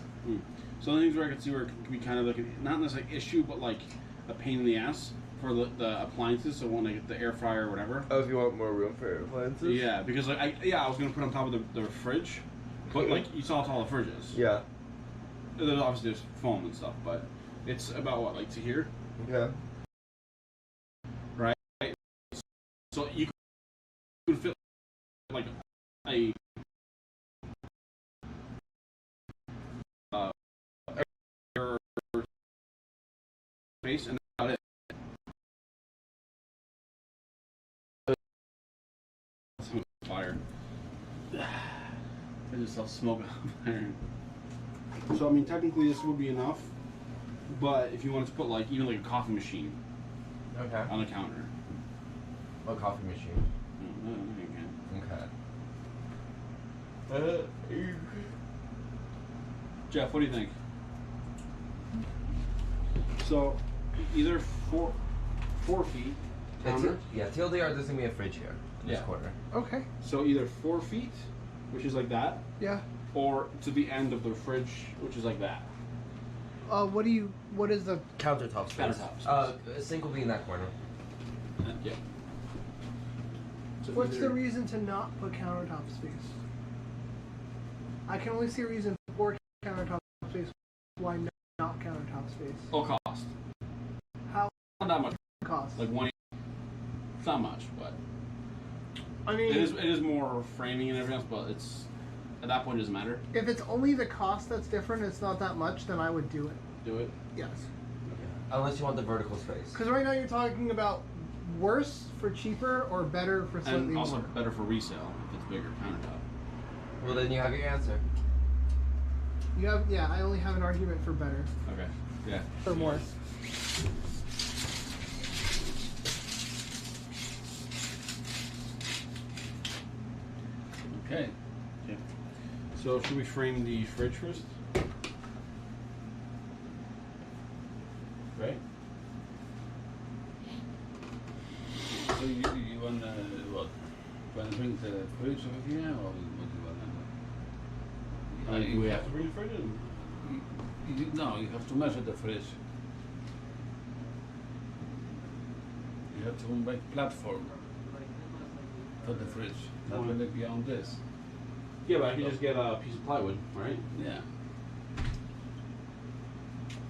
So the things where I could see where it could be kind of like not necessarily issue, but like a pain in the ass for the appliances. So when I get the air fryer or whatever. Oh, if you want more room for appliances. Yeah, because like I was gonna put on top of the fridge, but like you saw how tall the fridge is. Yeah. There's obviously there's foam and stuff, but it's about what, like to here, Okay. right? So you could fit like a air space and that's about it. Fire. I just saw smoke on fire. So I mean, technically this would be enough, but if you wanted to put like even like a coffee machine Okay. on the counter, A coffee machine. no, you can. Okay. Jeff, what do you think? So either 4 feet counter. Yeah, TLDR doesn't be a fridge here in this Yeah. corner. Okay. So either 4 feet, which is like that, Yeah. or to the end of the fridge, which is like that. What is the Countertop space. Countertop space. A sink will be in that corner. Yeah. So what's either- the reason to not put countertop space? I can only see a reason for countertop space. Why not countertop space? Oh, cost. How Not that much. cost? Like one. It's not much, but I mean, it is more framing and everything else. But it's at that point it doesn't matter. if it's only the cost that's different, it's not that much, then I would do it. Do it. Yes. Unless you want the vertical space. Because right now you're talking about worse for cheaper or better for slightly And also more. better for resale if it's bigger countertop. Well, then you have your answer. You have, yeah. I only have an argument for better, Okay. Yeah. for more. Okay. Okay. So should we frame the fridge first? Right. So you wanna what? Wanna bring the fridge over here, or what do you wanna do? Do we have to bring the fridge in? No, you have to measure the fridge. You have to make platform for the fridge. Not gonna be on this. Yeah, but I can just get a piece of plywood, right? Yeah.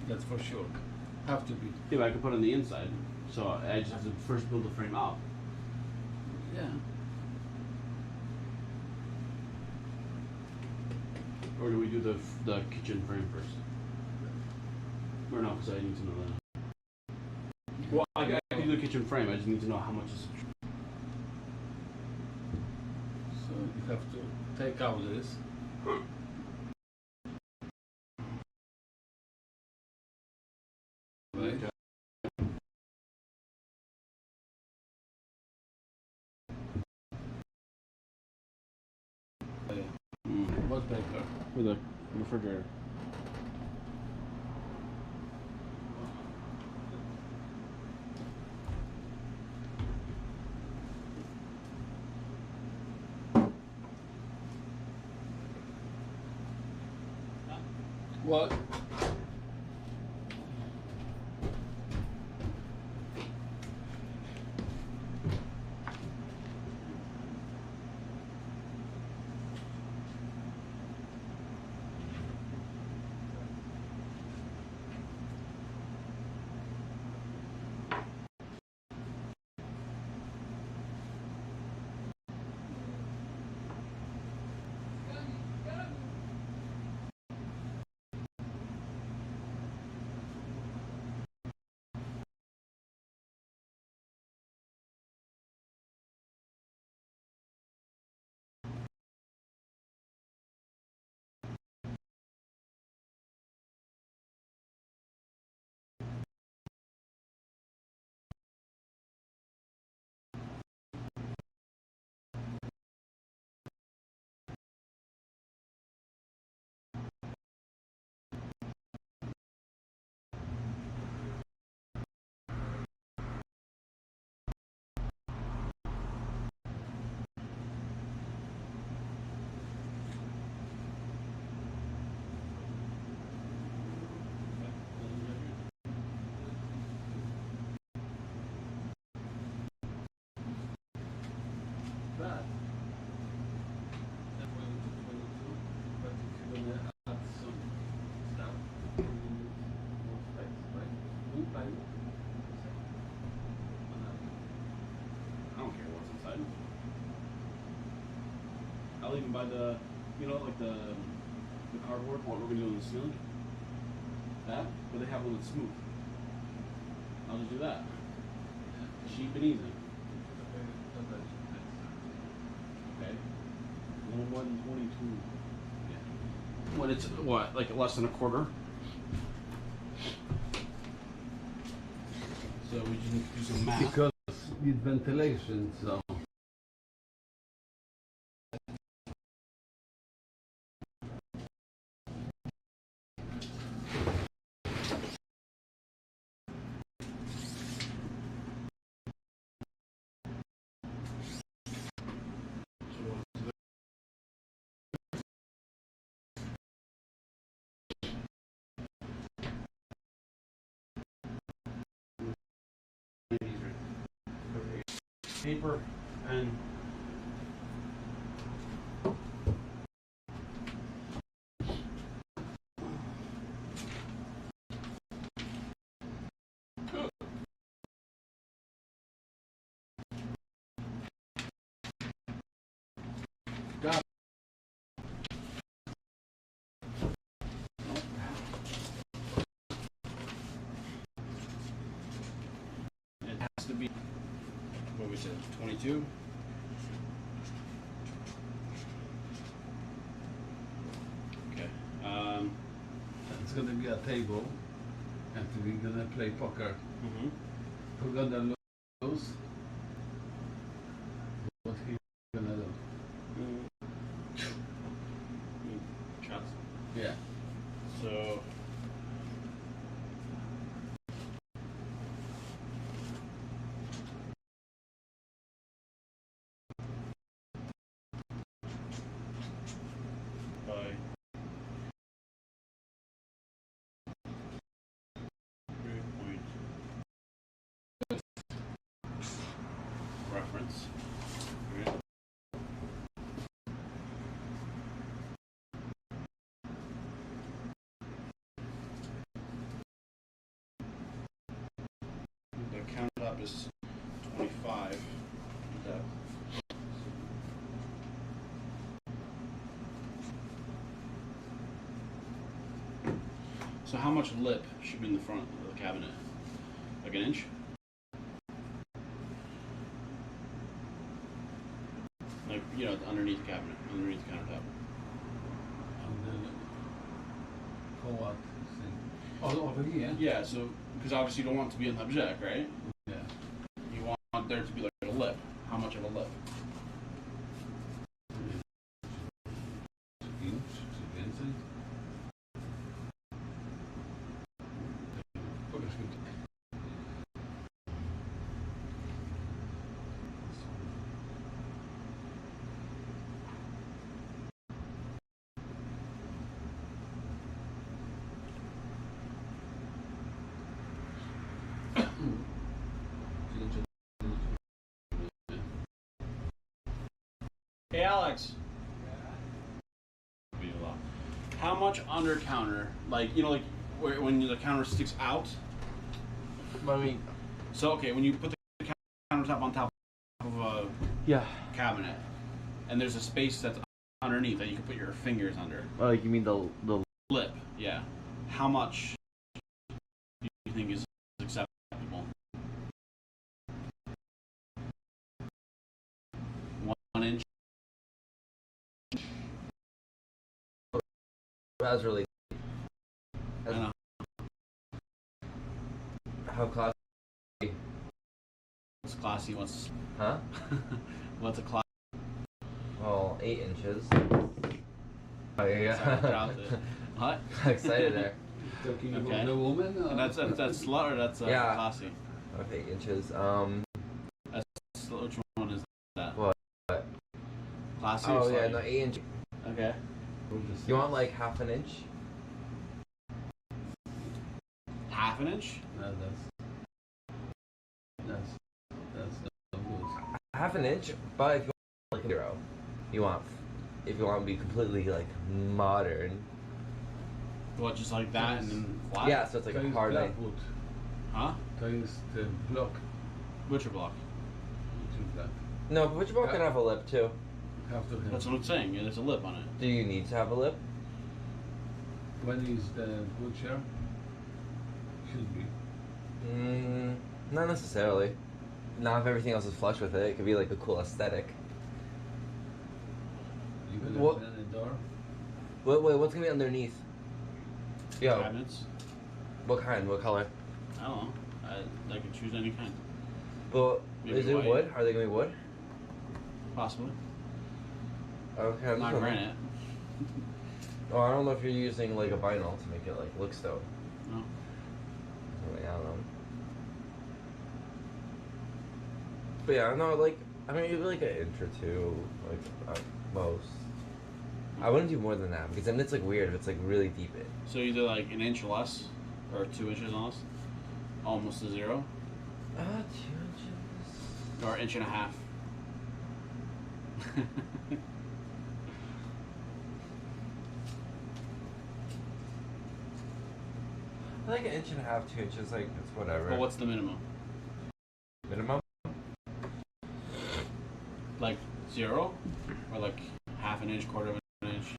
That's for sure. Have to be. Yeah, but I can put it on the inside. So I just have to first build the frame up. Yeah. Or do we do the kitchen frame first? Or no, because I need to know that. Well, I can do the kitchen frame. I just need to know how much is. So you have to take out this. Right? What paper? For the refrigerator. What? buy the, you know, like the cardboard, what we're gonna do on the ceiling. That, but they have one that's smooth. I'll just do that. Cheap and easy. Okay. A little more than 22. When it's what, like less than a quarter? So we just need to do some math. Because need ventilation, so. Paper and it has to be, what we said, 22. Okay. It's gonna be a table, and we're gonna play poker. Mm-hmm. Who's gonna lose? What he gonna do? Shots. Yeah. So. By 3 point reference. Right. The countertop is 25. Depth. So how much lip should be in the front of the cabinet? Like an inch? Like, you know, underneath the cabinet, underneath the countertop. And then for what thing? Oh, over here. Yeah, so, because obviously you don't want it to be an object, right? Yeah. You want there to be like a lip. How much of a lip? Inch, więcej. Pokaż mi. Hey, Alex. How much under counter? Like, you know, like when the counter sticks out? I mean, So, okay, when you put the countertop on top of a yeah. cabinet, and there's a space that's underneath that you can put your fingers under. Oh, you mean the Lip, yeah. How much do you think is acceptable? 1 inch? that's really I don't know. how classy, What's classy? What's huh? what's a class? Well, 8 inches. Oh Sorry, yeah. dropped it. What? Excited there. Talking Okay. about the woman? Or? And that's slut or that's Yeah. classy? Okay, 8 inches. Which one is that? What? Classy or Oh yeah, slutty? no, 8 inch. Okay. You want like half an inch? Half an inch? No, that's no good. Half an inch, but if you want like 0, if you want to be completely like modern. What, just like that and then flat? Yeah, so it's like To a jest hard plaput. Huh? To jest blok. Butcher block. Czy tak? No, but your boat can have a lip too. Have to have. That's what I'm saying. Yeah, there's a lip on it. Do you need to have a lip? When is the butcher? Should be. Not necessarily. Not if everything else is flush with it. It could be like a cool aesthetic. You gonna What- open the door? Wait, what's gonna be underneath? Yo, Cabinets. what kind? What color? I don't know. I can choose any kind. Well, Maybe is it white. wood? Are they gonna be wood? Possibly. Okay, I'm Not just wondering. granite. Oh, I don't know if you're using like a vinyl to make it like look stone. No. I don't know. But yeah, no, like I mean, maybe like an inch or two, like most. I wouldn't do more than that because then it's like weird if it's like really deep in. So either like an inch less, or 2 inches less, almost to 0, 2 inches. or 1.5 inches. I like 1.5 inches, 2 inches, like it's whatever. But what's the minimum? Minimum? Like 0, or like half an inch, quarter of an inch?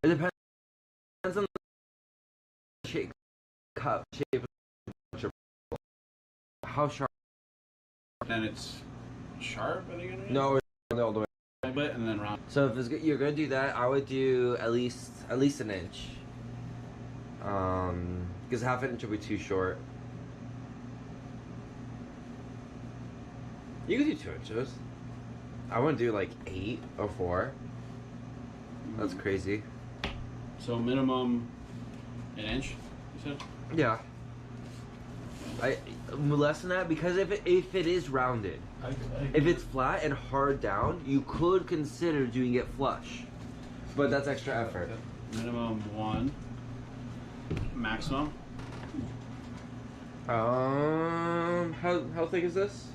It depends on the shape, cup, shape of your how sharp. Then it's sharp at the end. No, it's all the way. Bit and then round. So if it's, you're gonna do that, I would do at least an inch. Because half an inch would be too short. You could do 2 inches. I wouldn't do like 8 or 4. That's crazy. So minimum an inch, you said? Yeah. Less than that because if it is rounded, if it's flat and hard down, you could consider doing it flush, but that's extra effort. Minimum 1. Maximum. How thick is this?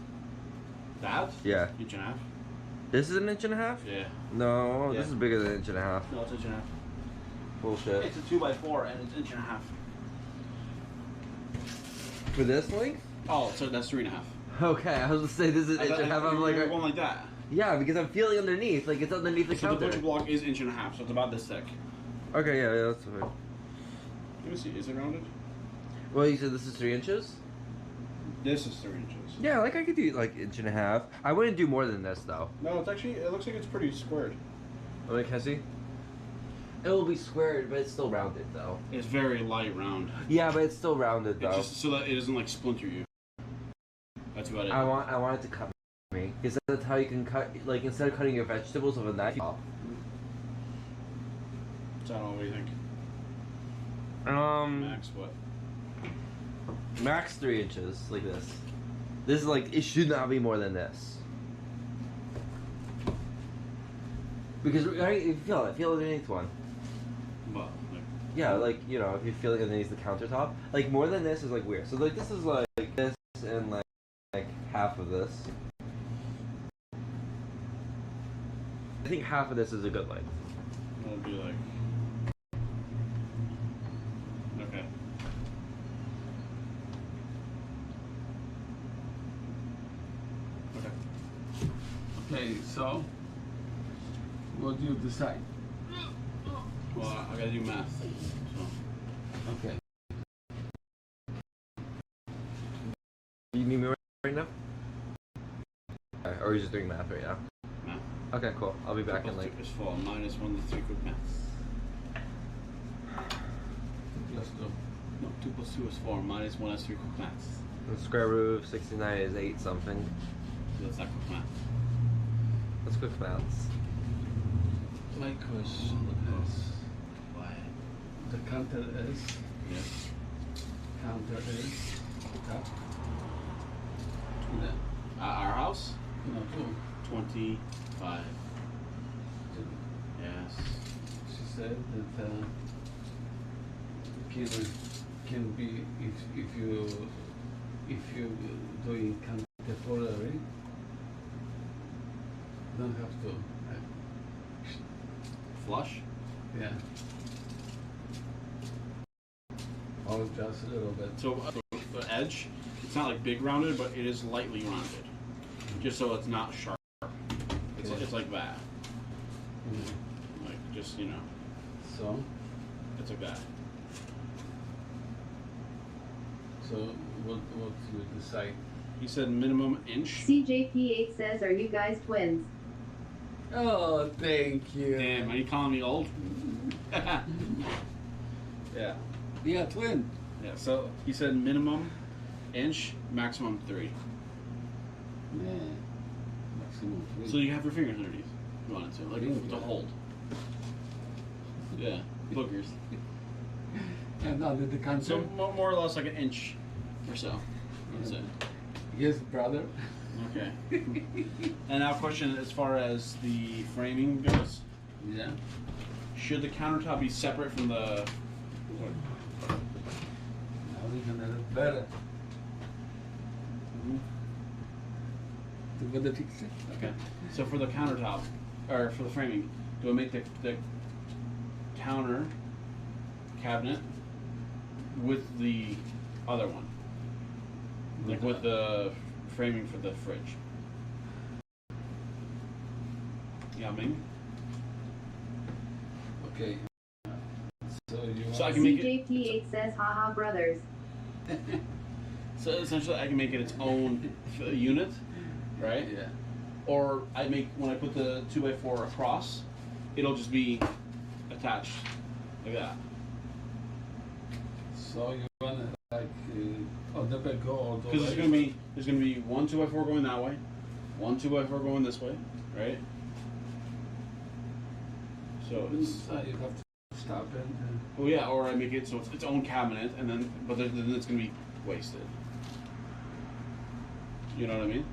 That? Yeah. 1.5 inches. This is 1.5 inches? Yeah. No, Yeah. this is bigger than 1.5 inches. No, it's 1.5 inches. Bullshit. It's a 2x4 and it's 1.5 inches. For this length? Oh, so that's 3.5. Okay, I was gonna say this is 1.5 inches. I'm like, one like that. yeah, because I'm feeling underneath, like it's underneath the So the counter. butcher block is 1.5 inches, so it's about this thick. Okay, yeah, that's fine. Let me see, is it rounded? Well, you said this is 3 inches? This is 3 inches. Yeah, like I could do like 1.5 inches. I wouldn't do more than this though. No, it's actually, it looks like it's pretty squared. Like, can I see? It will be squared, but it's still rounded though. It's very light round. Yeah, but it's still rounded though. It's just so that it doesn't like splinter you. That's about it. I want it to cut me because that's how you can cut. Like instead of cutting your vegetables with a knife. So I don't know, what do you think? Max what? Max 3 inches, like this. This is like it should not be more than this. Because right, you feel it. Feel underneath one. What? Like, Yeah, like you know, if you feel it underneath the countertop, like more than this is like weird. So like this is like this and like half of this. I think half of this is a good length. it'll be like. Okay. Okay. Okay, so what do you decide? Well, I gotta do math. So. Okay. You need me right now? Okay, or are you just doing math right now? Math. Okay, cool. I'll be back in like. Is 4 minus 1 to 3 quick maths. Let's go. No, 2 plus 2 is 4 minus 1 is 3 quick maths. The square root of 69 is 8 something. So that's not quick math. That's quick maths. My question is, the counter is, Yes. counter is, top, the, Our house? no, 25. two. Yes. She said that can be if you doing contemporary, don't have to Flush? yeah, or just a little bit. So, edge? It's not like big rounded, but it is lightly rounded, just so it's not sharp. It's like that. Like just So, it's like that. so what you decide? He said minimum inch. CJP8 says, are you guys twins? Oh, thank you. Damn, are you calling me old? Yeah. Yeah, twin. Yeah. So he said minimum inch, maximum 3. Man, maximum 3. So you have your fingers underneath. If you wanted to, like to hold. Yeah, boogers. And now the So cancer. more or less like an inch or so. That's it. Yes, brother. Okay. And now, question as far as the framing goes: Yeah. should the countertop be separate from the? Now we can have it better. To the fix it. Okay. So for the countertop, or for the framing, do I make the counter cabinet with the other one, like with the framing for the fridge? Yeah, I mean. Okay. So you So I want can make it. CJP8 says, haha, brothers. So essentially, I can make it its own unit, right? Yeah. Or I make when I put the 2x4 across, it'll just be attached like that. So you want like on the back or the Because there's gonna be one 2x4 going that way, one 2x4 going this way, right? So it's you have to stop and well, yeah. Or I make it so it's its own cabinet, and then then it's gonna be wasted. You know what I mean?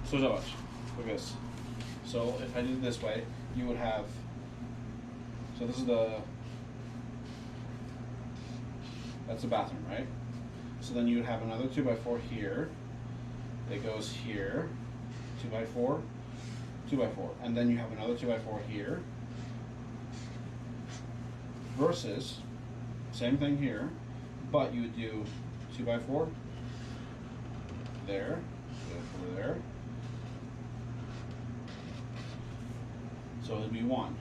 So watch. Look at this. So if I did it this way, you would have. So this is that's the bathroom, right? So then you would have another 2x4 here. That goes here, 2x4, 2x4, and then you have another 2x4 here. Versus, same thing here, but you would do 2x4 there, 2x4 there. So it'd be 1.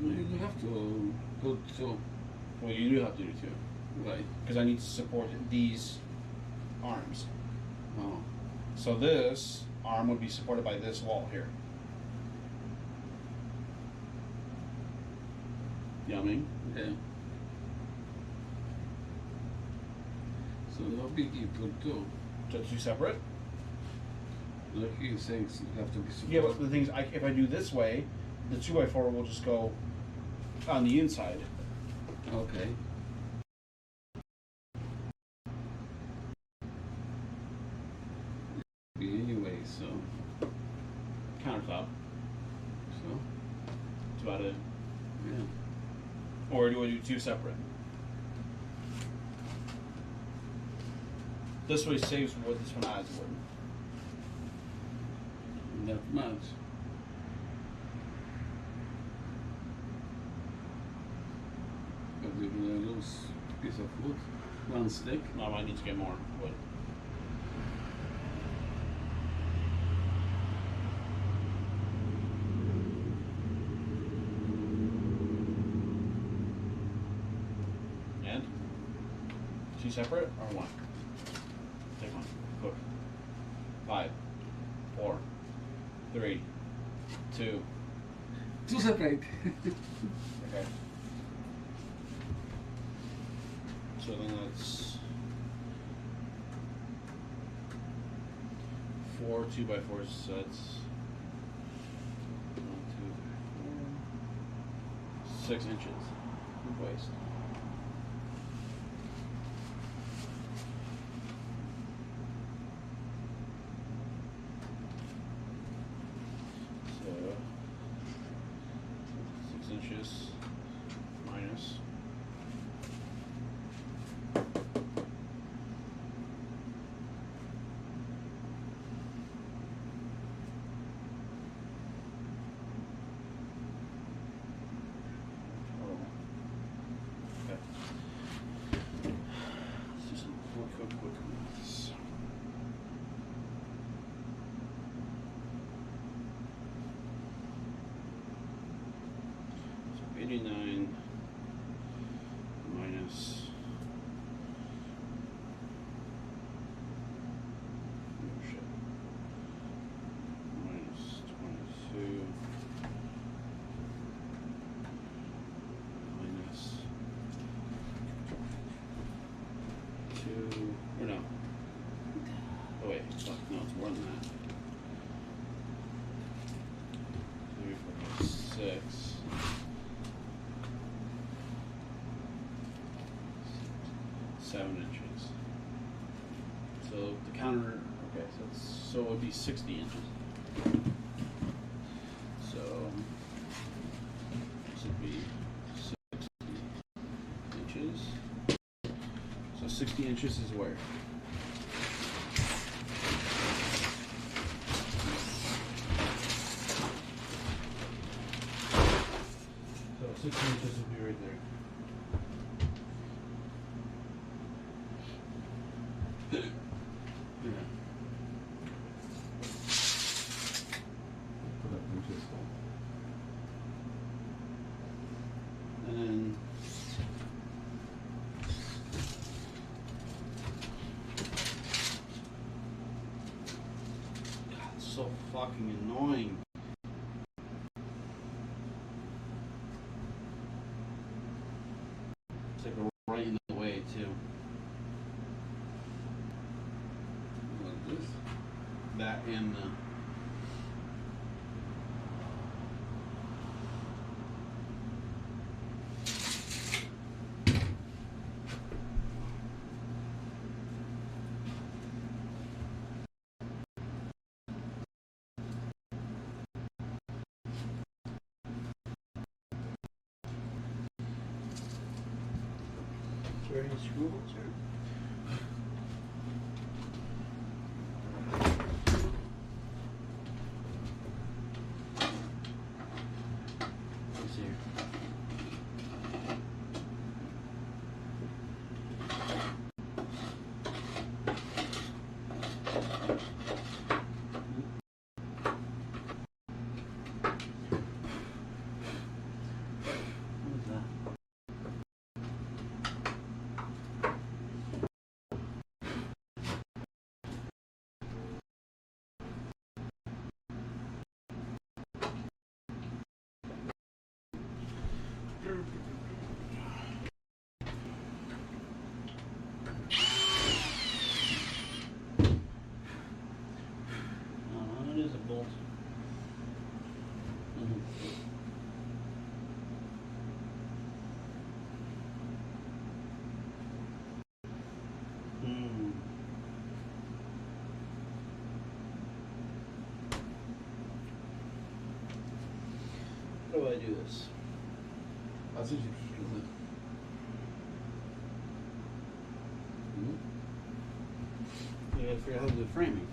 you have to go to Well, you do have to do 2, right. because I need to support these arms. Oh. So this arm would be supported by this wall here. You know what I mean? Okay. So no big equal too. So 2 separate. Like you saying, you have to be supported. Yeah, but the thing is, if I do this way, the 2x4 will just go on the inside. Okay. Anyway, so Countertop. so That's about it. yeah. Or do I do 2 separate? This way saves wood, this one adds wood. Not much. But we're gonna lose piece of wood, one stick. No, I might need to get more wood. And? 2 separate or 1? Take 1. Cook. 5, 4, 3, 2. Two separate. Okay. So then that's 4 2x4s. So that's 1, 2, 4, 6 inches of waste. So 6 inches minus. Okay. Let's do some quick maths. 89 minus. Oh shit. Minus 22. Minus 2. Or no. Oh wait, fuck, no, it's more than that. 3, 4, 5, 6. 7 inches. So the counter, okay, so it would be 60 inches. So this would be 60 inches. So 60 inches is where? So 60 inches would be right there. Yeah. Put up inches. And then God, it's so fucking annoying. It's like right in the way too. Like this. That and Is there any screw holes here? let's see here. What is that? It is a bolt. Mm. How do I do this? That's easy, isn't it? You gotta figure out how to do the framing.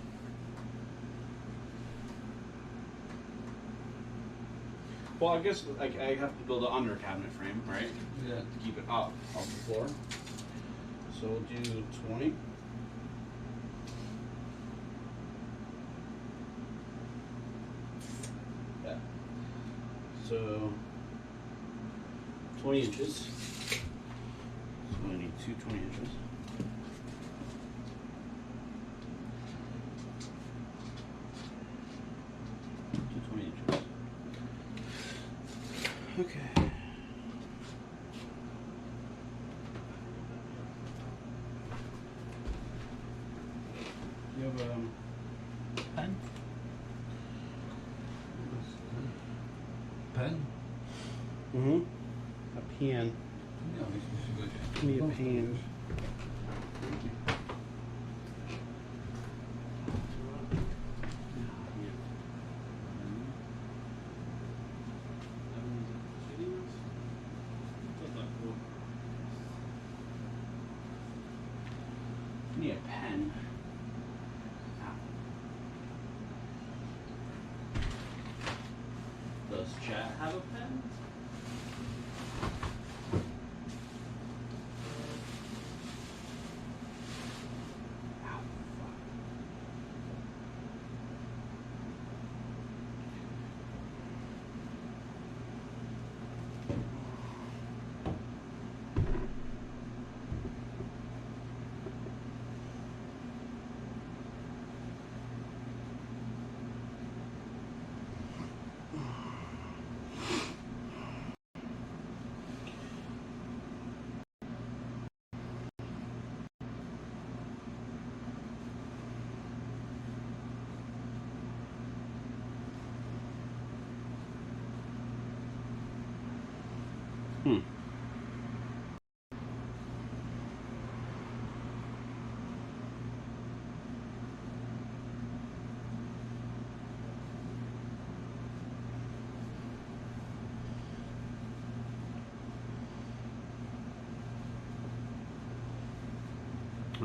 Well, I guess like I have to build an under cabinet frame, right? Yeah. To keep it up off the floor. So we'll do 20. Yeah. So 20 inches. So I need two 20 inches. Two 20 inches. Okay. You have pen? Pen? Mm-hmm. A pen. Yeah, this is Give me a pen. Give me a pen. Does chat have a pen? Ow, fuck.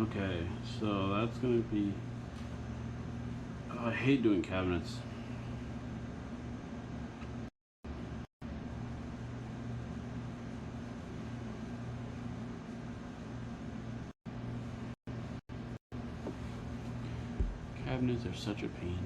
Okay, so that's gonna be. Oh, I hate doing cabinets. Cabinets are such a pain.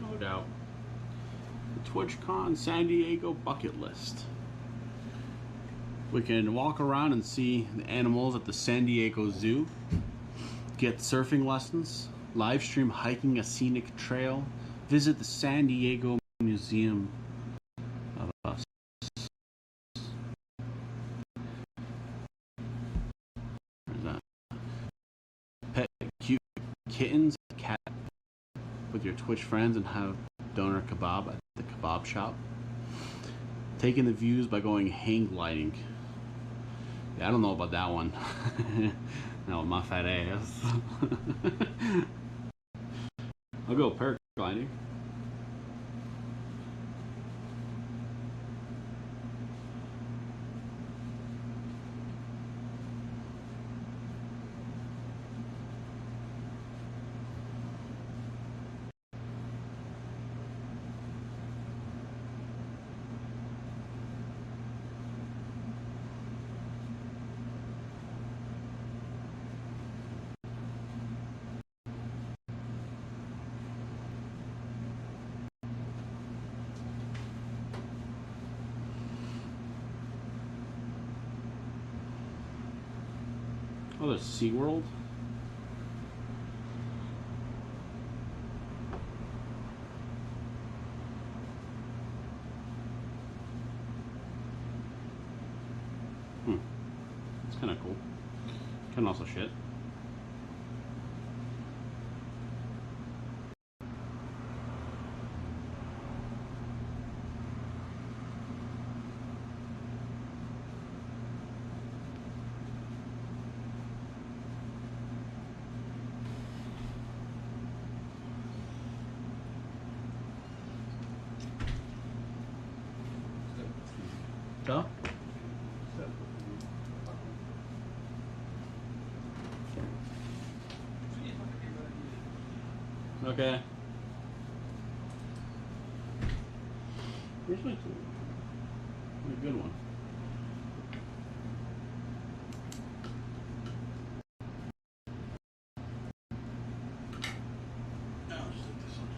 No doubt. The TwitchCon San Diego bucket list. We can walk around and see the animals at the San Diego Zoo, get surfing lessons, live stream hiking a scenic trail, visit the San Diego Museum of Us. Where's that? Pet cute kittens, cat with your Twitch friends and have doner kebab at the kebab shop. Taking the views by going hang gliding. Yeah, I don't know about that one. No, my fat ass. I'll go paragliding. Oh, there's SeaWorld. It's kind of cool. Kind of also shit. Co? Okay. Where's my tool? A good one. No, I'll just take this one.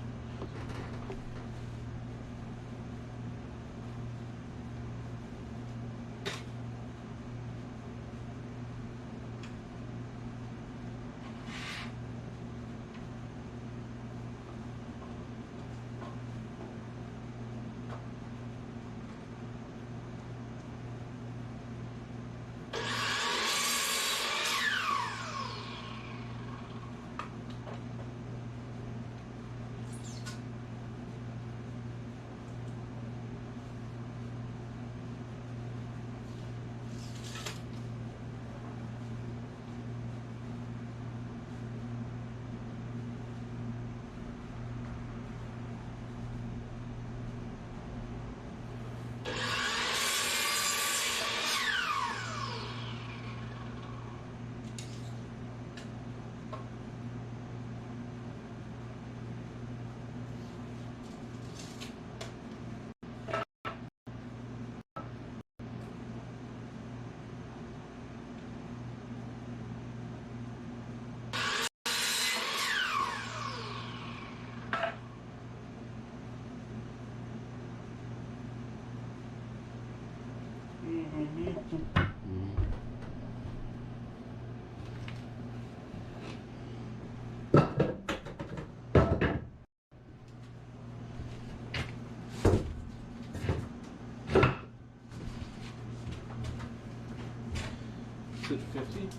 Is it 50?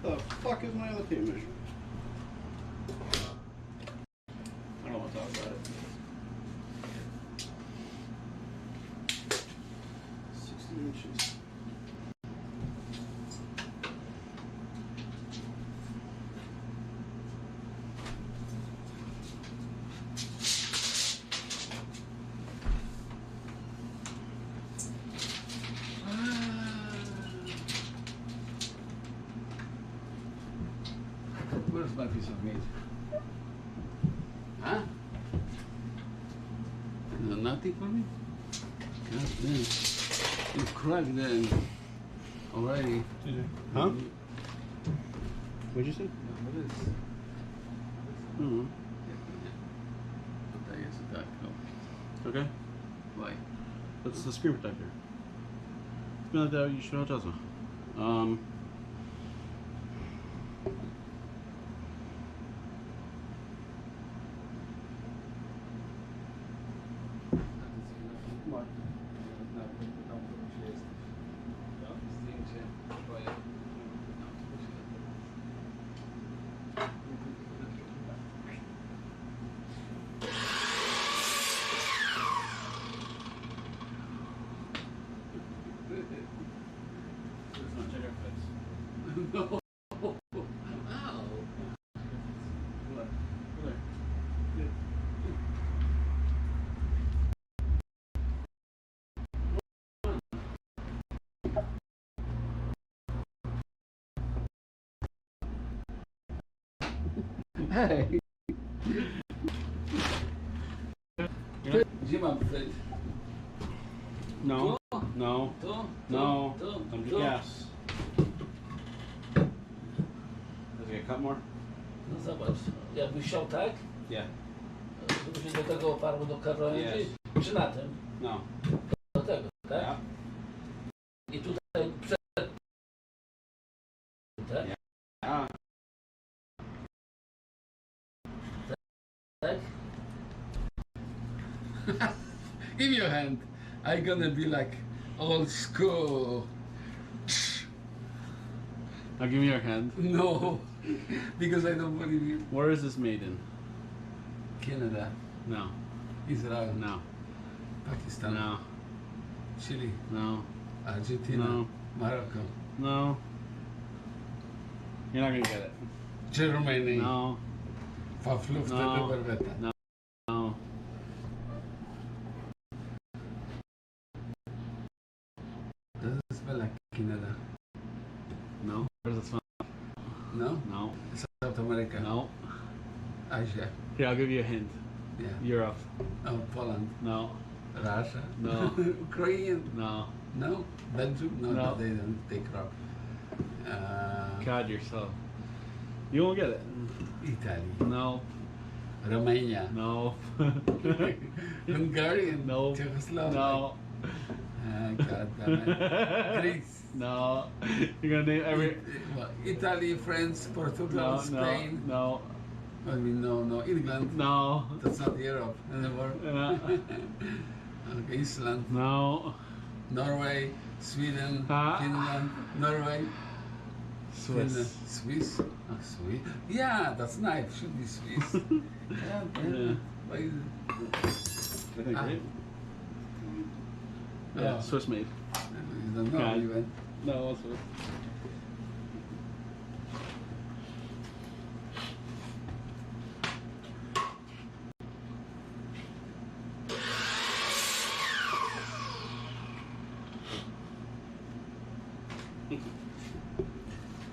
The fuck is my other tape measure? I don't want to talk about it. 16 inches. Where's my piece of meat? Huh? No, nothing for me? God damn. You cracked them already. Huh? What'd you say? What is? Mm-hmm. What is that? No. Okay. Why? That's the screen protector. No, that you should know it. No. Ow. Hey. Jim, I'm afraid. No. No. No. I'm just yes. Does it get cut more? No zobacz, jakbyś chciał tak, Yeah. to by się do tego oparło do krawędzi, czy na tym, No. do tego, tak? Yeah. I tutaj przed, tak? Yeah. Tak? Give me your hand. I'm gonna be like old school. Now give me your hand. No, because I don't believe you. Where is this made in? Canada, No. Israel, No. Pakistan, No. Chile, No. Argentina, No. Morocco, No. You're not gonna get it. Germany. No. Verfluchte No. Überwetter. No. No. Does it smell like Canada? No. Where's it smell? No? No. South America? No. Asia? Here, I'll give you a hint. Yeah. Europe. Oh, Poland? No. Russia? No. Ukraine? No. No? Belgium? No, No. they don't take rock. God, yourself. You won't get it. Italy? No. Romania? No. Hungarian? No. Czechoslovak? No. God damn it. Greece? No. You're gonna name every. Well, Italy, France, Portugal, No. Spain. No. I mean, no, England. No. That's not Europe anymore. No. Okay, Iceland, No. Norway, Sweden, Ah. Finland, Norway, Finland, Swiss. Swiss. Oh, Swiss. Yeah, that's nice. Should be Swiss. Yeah, Yeah. Why is it? I think Ah. right. Yeah, Oh. Swiss made. You don't know God. even. No, Swiss.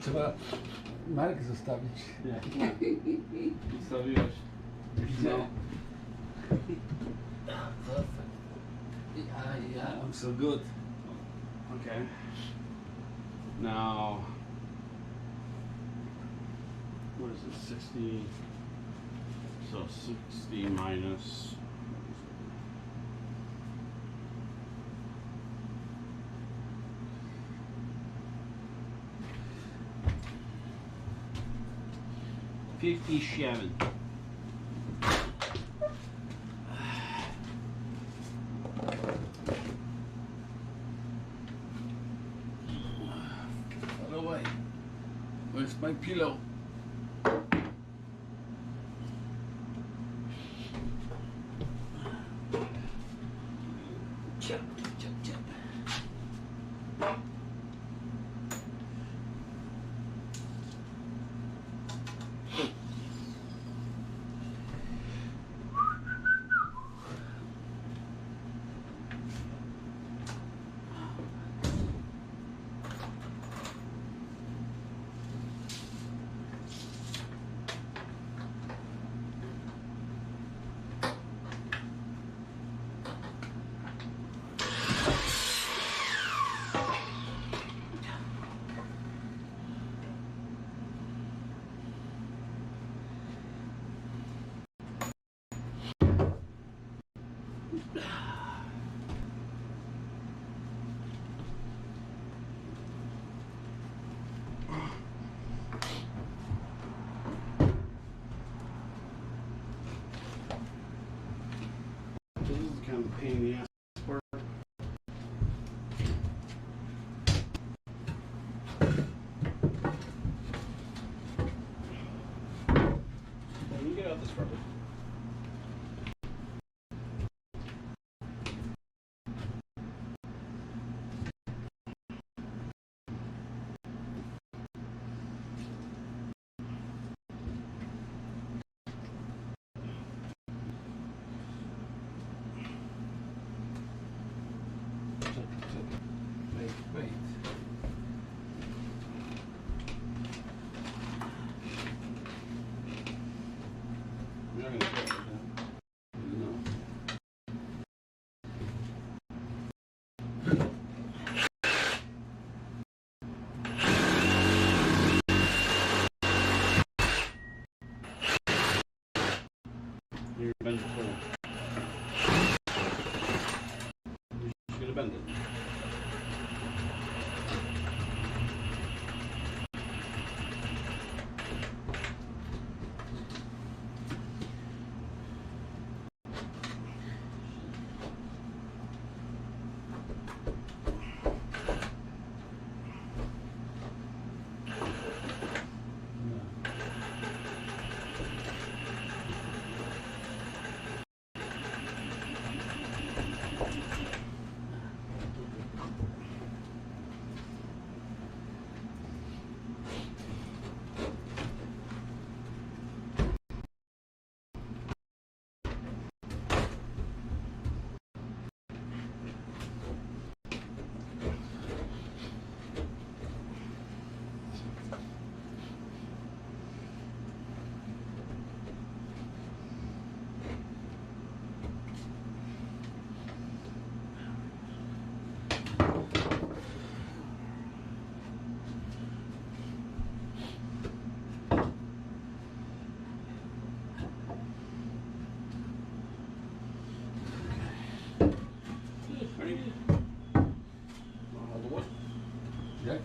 Trzeba Marek zostawić. Nie. Zostawiłeś. Gdzie? No. Perfect. Yeah, I'm so good. Okay. Now, what is this? 60. So 60 minus. 57. By the way, where's my pillow? Chop, chop, chop. This is kind of a pain in the ass part. Let me get out this rubber. Wait, wait. We're not gonna get it now. No. You're bend it forward. You're just gonna bend it. Ready? Hold the wood. Jack?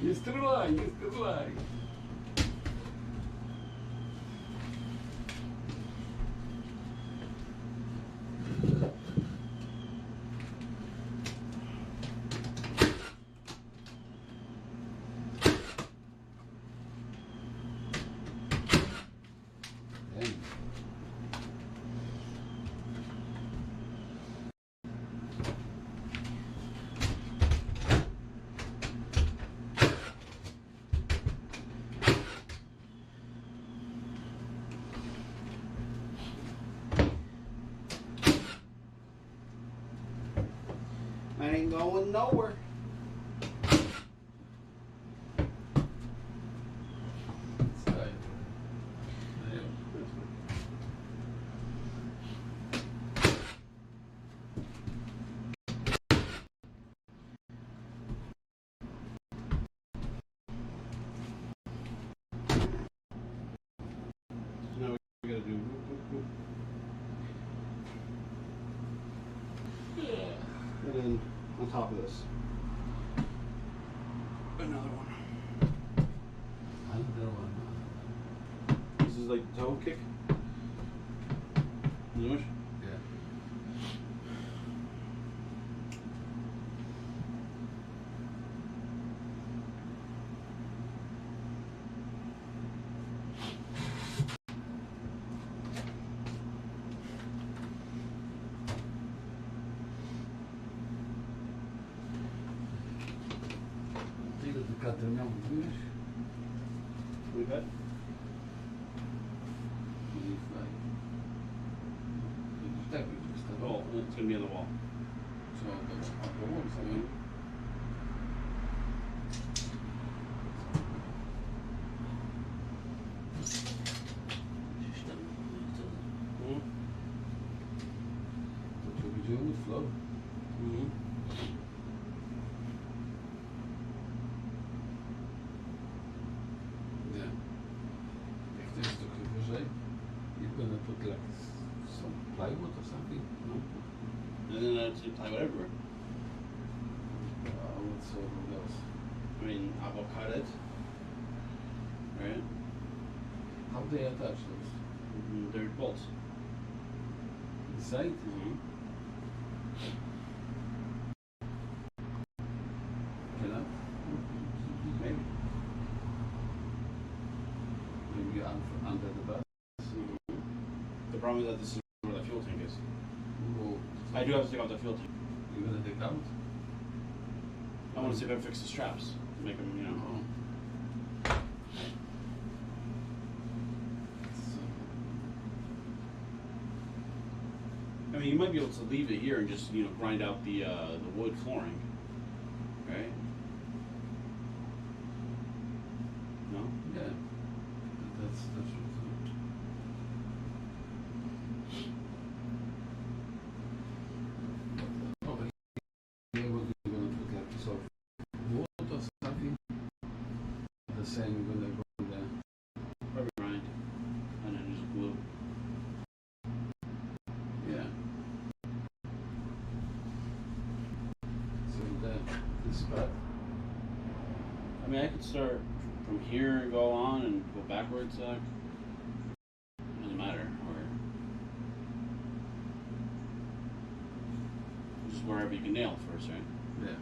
Не стреляй, не стреляй. I ain't going nowhere. top of this. Another one. Another one. This is like the toe kick. Newish. Yeah. Tyle do kadry miał, mówiłeś? We bet. 25. Tak będzie wystawało. Oh, it's gonna be on the wall. Co to? A połącz sobie. Gdzieś tam. To co widziałem? Flow? Nie. Jak to jest trochę wyżej, you're gonna put like some plywood or something? No? And then it's plywood everywhere. What else? I mean, avocado it. Right? How they attach those? They're bolts. Inside? Cannot? Maybe. Maybe under the bus? The problem is that this is where the fuel tank is. Whoa. I do have to take out the fuel tank. You're gonna dig out? I want to see if I can fix the straps. Make them, you know. Oh. I mean, you might be able to leave it here and just, you know, grind out the wood flooring, right? No? Yeah. That's what over here we're gonna put like piece of wood or something. The same we're gonna go there. Probably grind, and then just glue. Yeah. So this part. I mean, I could start from here and go on and go backwards, doesn't matter, or just wherever you can nail first, right? Yeah.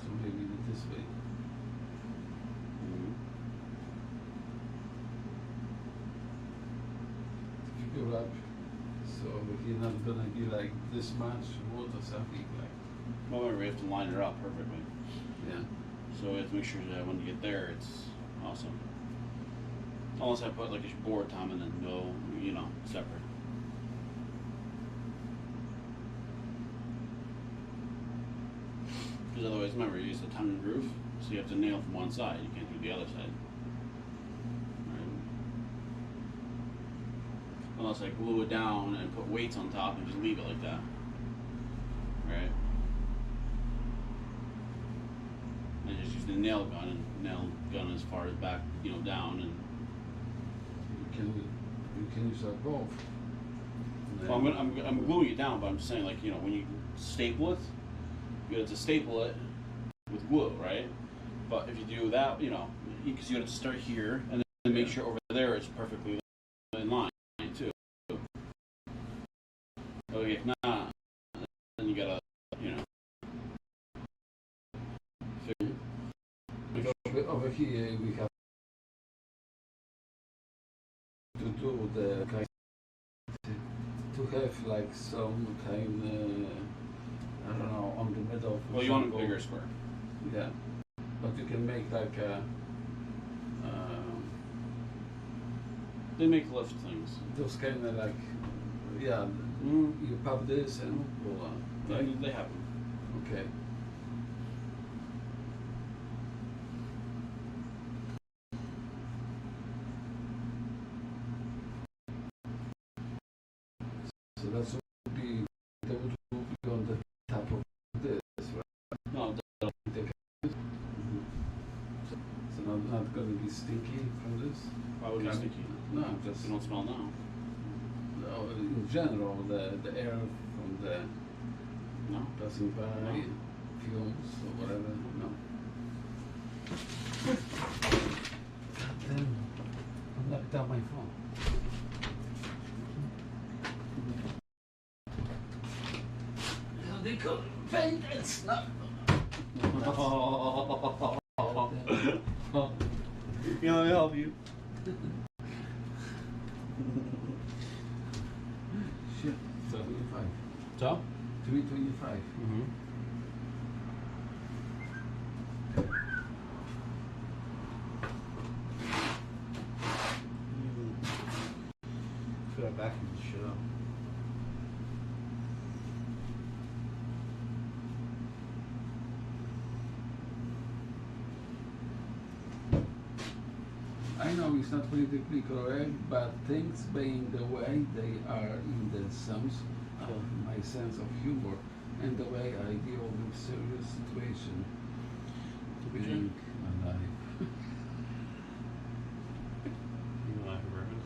So maybe this way. To figure out. So over here not gonna be like this much wood or something like. Well, remember, we have to line it up perfectly. Yeah. So we have to make sure that when you get there, it's awesome. Unless I put like a board time and then go, you know, separate. Because otherwise, remember, you use the tongue roof, so you have to nail from one side. You can't do the other side. Right? Unless I glue it down and put weights on top and just leave it like that. Right? And just use the nail gun and nail gun as far as back, you know, down and. You can use that both. Well, I'm gluing it down, but I'm just saying, like, you know, when you staple it, you have to staple it with glue, right? But if you do that, you know, because you have to start here and then make sure over there it's perfectly in line too. Okay, if not, then you gotta, you know. Over here we have to do the kind to have like some kind I don't know on the middle. Well, you want a bigger square. Yeah, but you can make like a. They make lift things. Those kind of like, yeah. You pop this and voila. Yeah, Right? they have them. Okay. So that's would be that would be on the top of this, right? No, So not going to be sticky from this. why would it be sticky? No, just You don't smell now. no. in general, the air from the passing by, fumes or whatever. No. Then I knocked out my phone. They could paint and snuff. You know, help you. Shit, 325. Co? 325. Should have vacuumed this shit up. I know it's not politically correct, but things being the way they are in the sense of my sense of humor and the way I deal with serious situation being alive. You know, like a bourbon.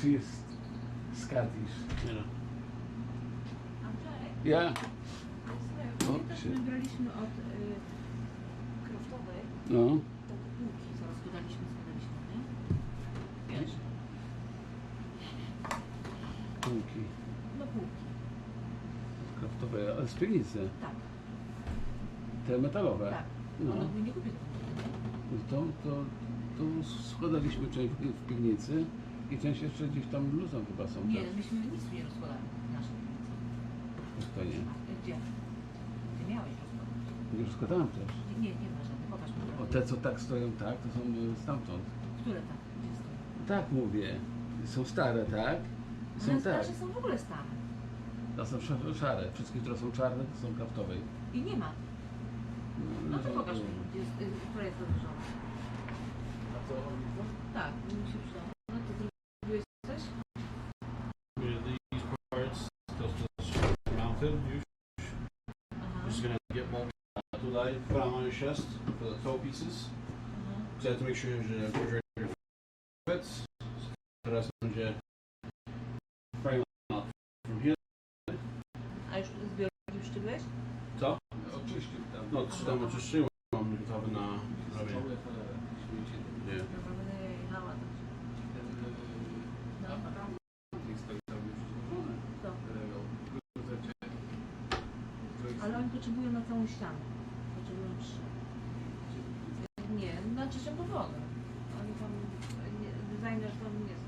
She's Scottish. You know. Andrzej, Yeah. słuchaj, pamiętasz, shit. my braliśmy od kraftowej No. takie półki, co składaliśmy, nie? Wiesz? Półki. No półki, Kraftowe, ale z piwnicy. tak, Te metalowe. tak. No. One nie kupię tego. To składaliśmy część w piwnicy i część jeszcze gdzieś tam luzem chyba są. Nie, tak? myśmy nic nie rozkładali w naszej piwnicy. To nie. Gdzie? Ty miałeś rozkładać. Nie rozkładałem też. Nie ma żadnych, pokaż mi. O, te co tak stoją tak, to są stamtąd. Które tak? Gdzie stoją? Tak mówię. Są stare, tak? Są One tak. starsze są w ogóle stare. To są szare. Wszystkie, które są czarne, to są kraftowe. I nie ma. No to pokaż mi, gdzie jest, która jest rozłożona. A to Tak, mi się przydało. No to zrobiłeś coś? These parts, those mounted. You Aha. just gonna get one tutaj, put them on your chest for the toe pieces. Aha. So you have to make sure your refrigerator fits. Teraz będzie frame up from here. A już zbiorniki przyszczyłeś? Co? oczyścił tam. No, czy tam oczyszczyłem, mam gotowy na robienie. Całe cholera, śmieci. Nie. Ja będę jechała tak. A tam gdzieś stoi tam już złożone. Co? Klozecie. Ale oni potrzebują na całą ścianę. Potrzebują 3. Nie, na czyszczą wodę. Oni tam, designer tam nie są.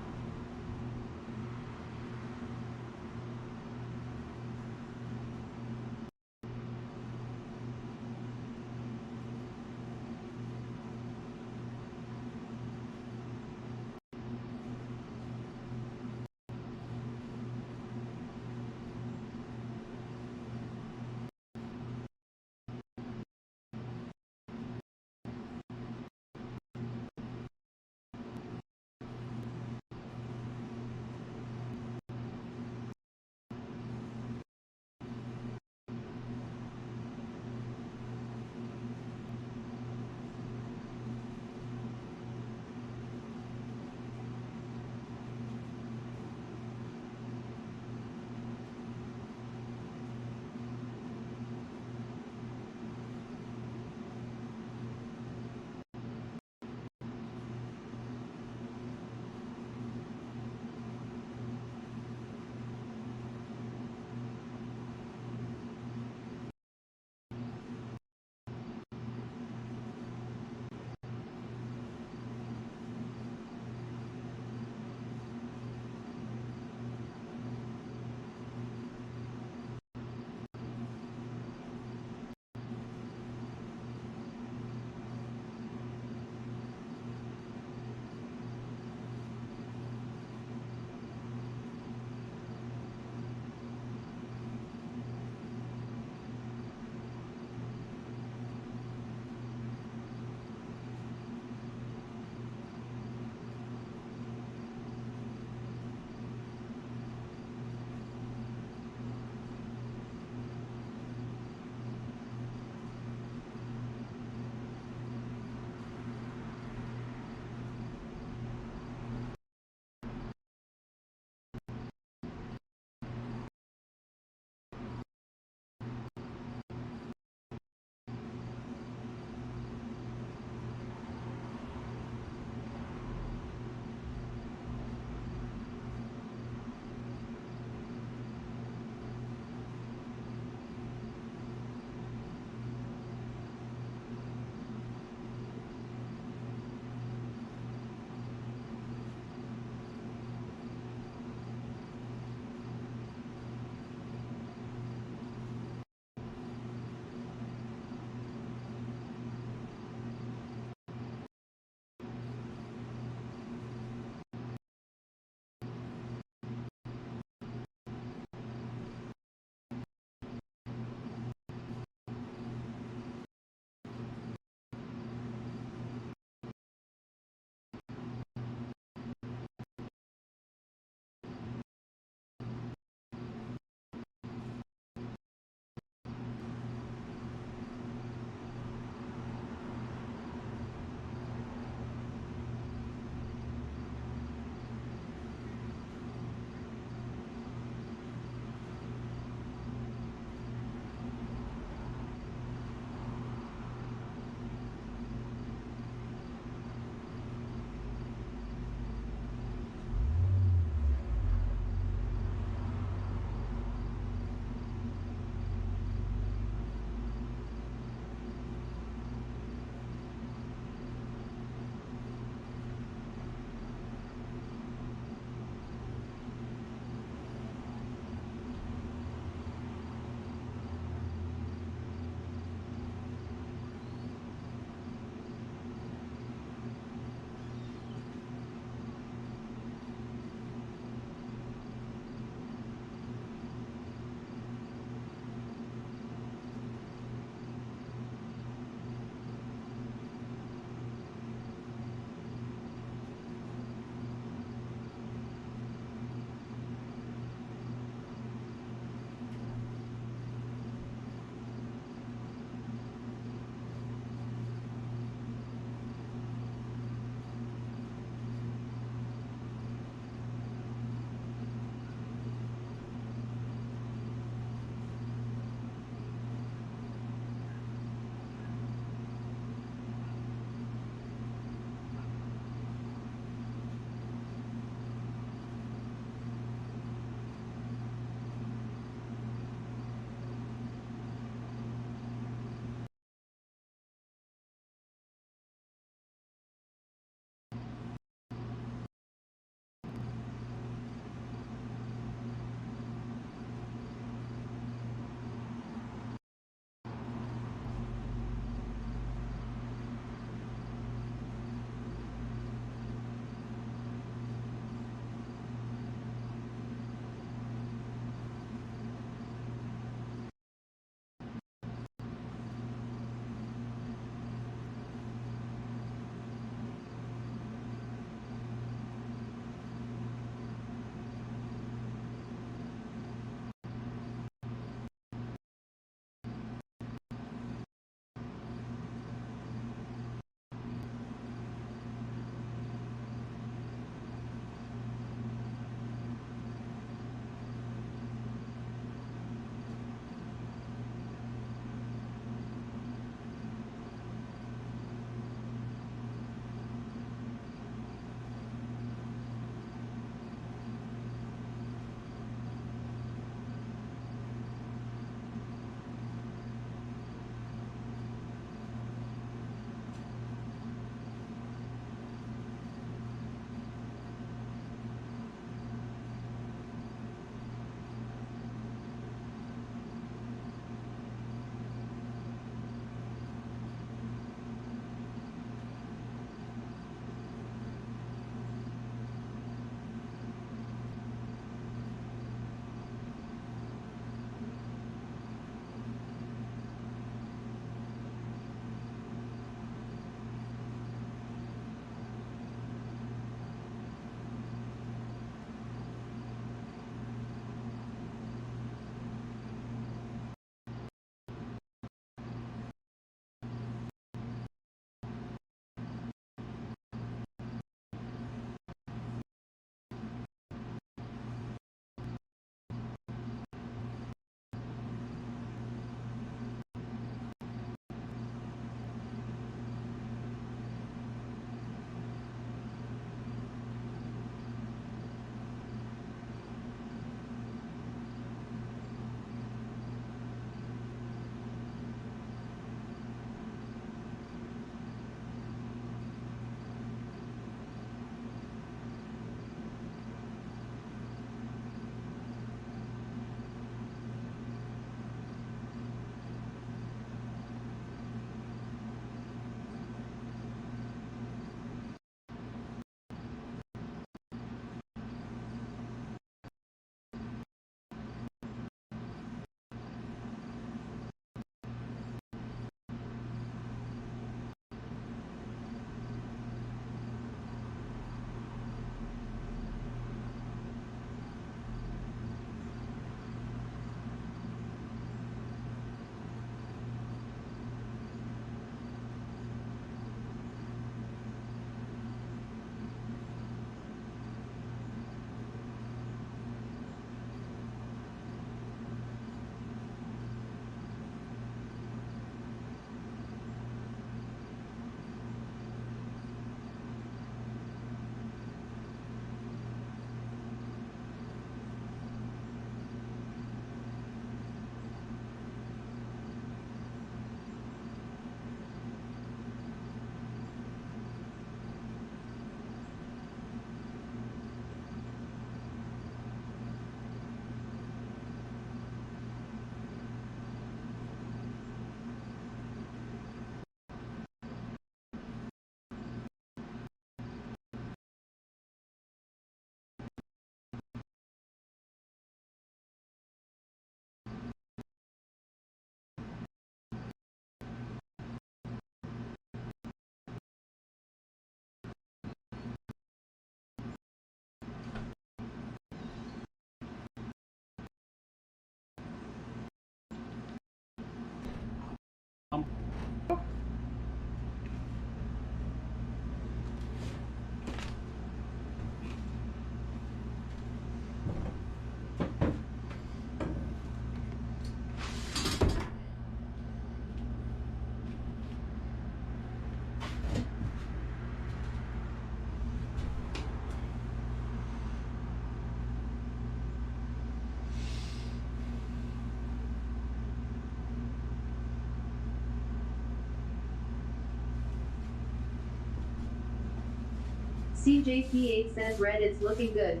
CJP8 says red, it's looking good.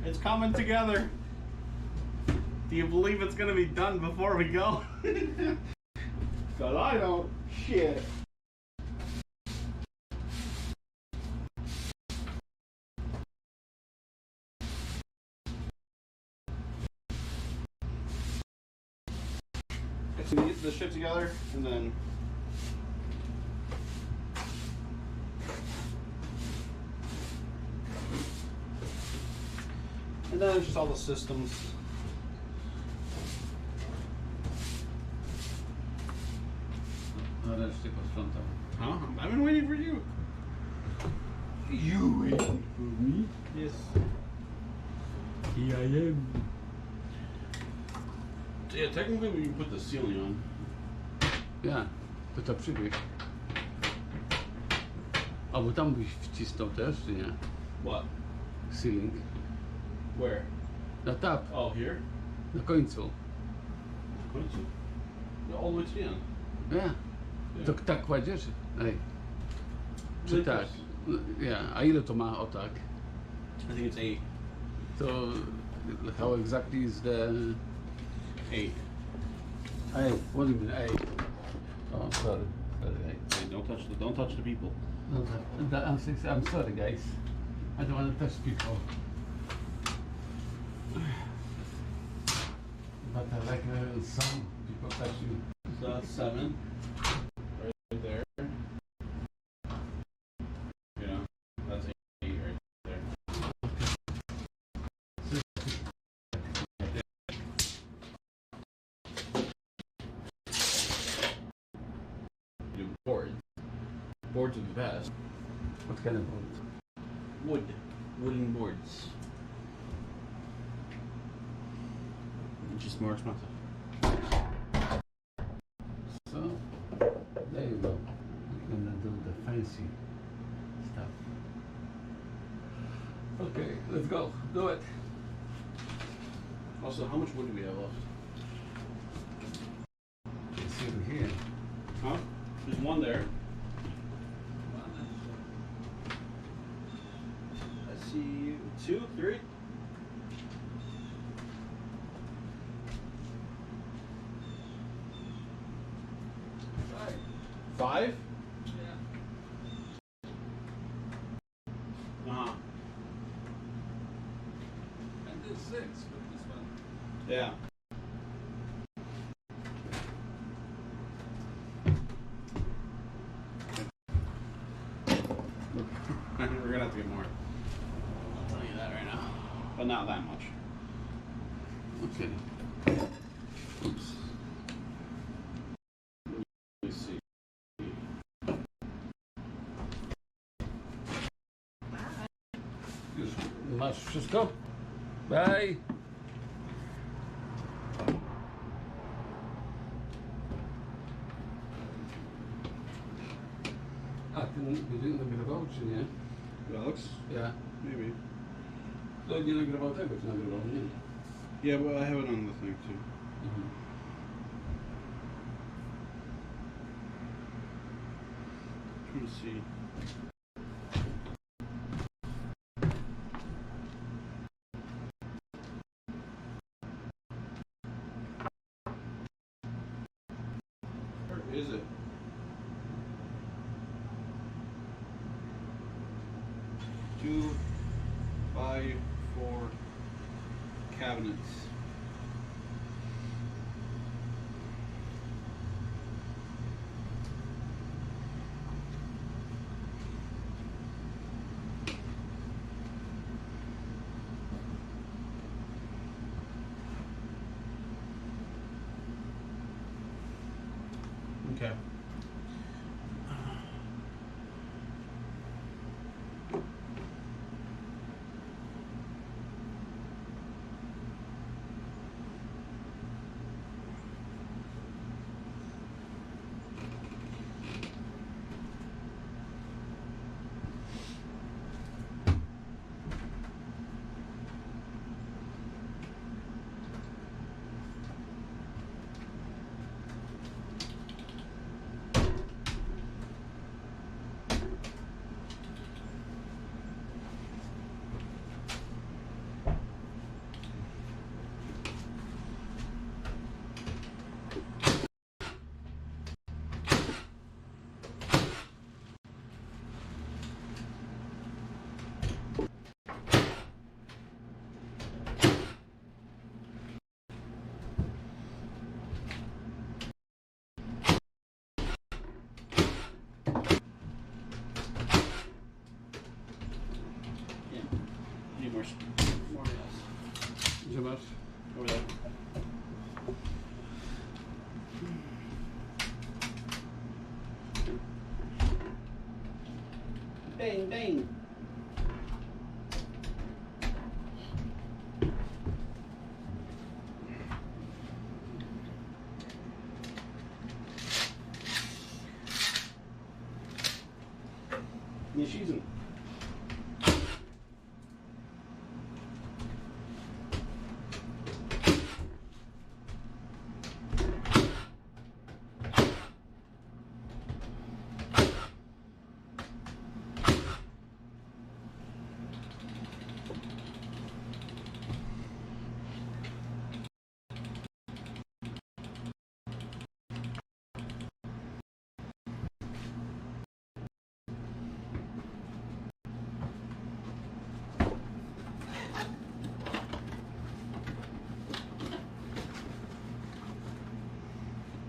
It's coming together. Do you believe it's gonna be done before we go? Cause I don't. Shit. So we get this shit together and then. And then it's just all the systems. No, reszcie posprzątam. Huh? I've been waiting for you. You waiting for me? Yes. Here I am. Yeah, technically we can put the ceiling on. Ja, to przybieg. A bo tam byś wcisnął też, czy nie? What? Ceiling. Where? Na tap, Oh, here? na końcu. All the way to the end. Ja. To tak kładziesz? Ej. Czy Like tak? this. Ja. A ile to ma o tak? I think it's 8. To how exactly is the 8. Hey, what do you mean? Hey. Oh, sorry. Sorry, hey. Hey, don't touch the people. No, I'm sorry, guys. I don't want to touch people. But I like some people touch you. So that's 7. Right there. Yeah, that's 8 right there. Do boards. Boards would be best. What kind of board? Wood. Wooden boards. Just more expensive. So, there you go. We're gonna do the fancy stuff. Okay, let's go. Do it. Also, how much wood do we have left? Let's see over here. Huh? There's one there. I see 2, 3. Five? Yeah. Uh-huh. I did 6 with this one. Yeah. We're gonna have to get more. I'll tell you that right now. But not that much. Okay. Oops. Let me see. Już masz wszystko? Bye. A ty nagrywał, czy nie? Alex? Ja. Maybe. To nie nagrywał tego, czy nagrywał, nie? Yeah, but I have it on the thing too. Trying to see. Where is it? Two by 4 cabinets. Okay. need more nails. Gdzie masz? Over there. Dang, dang. Nie siedzą.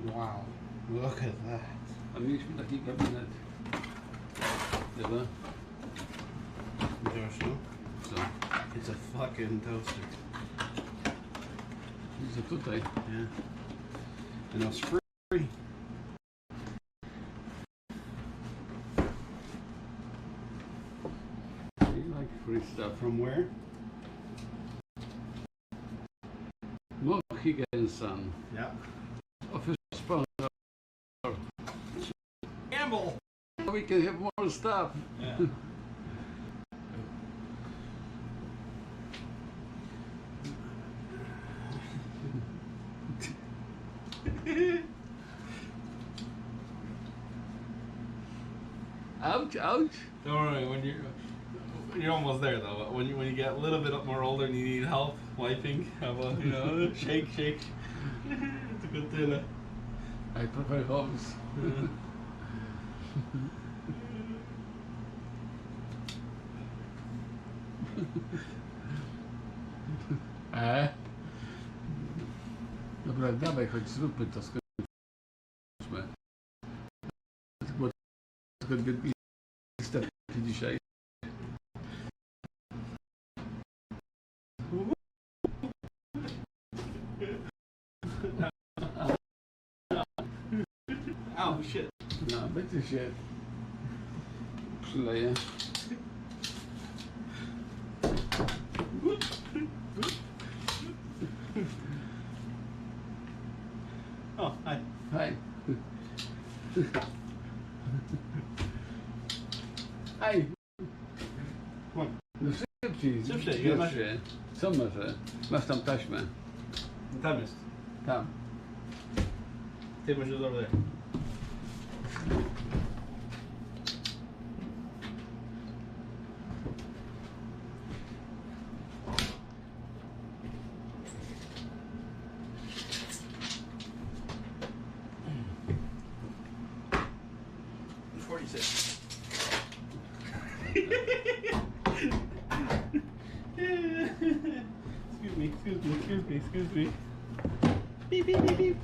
Wow, look at that. A mieliśmy taki gabinet. Chyba. Josh, no? Co? It's a fucking toaster. Widzę tutaj. Yeah. And it's free. You like free stuff. From where? Mohegan Sun. Yeah. Official sponsor. Gamble! We can have more stuff. Yeah. Ouch, ouch. Don't worry, when you're almost there though. When you get a little bit more older and you need help wiping, have a shake. It's a good thing. I prefer homes. Dobra, dawaj, choć zróbmy to, skończmy. Było tylko dwie listewki dzisiaj. Oh shit. No, będzie się przyleje. Oh, hi. Hej. Hej. Come on. No szybciej. Szybciej, ja masz- się. Co może? Masz tam taśmę. Tam jest. Tam. Table is over there. Excuse me. Beep, beep, beep, beep.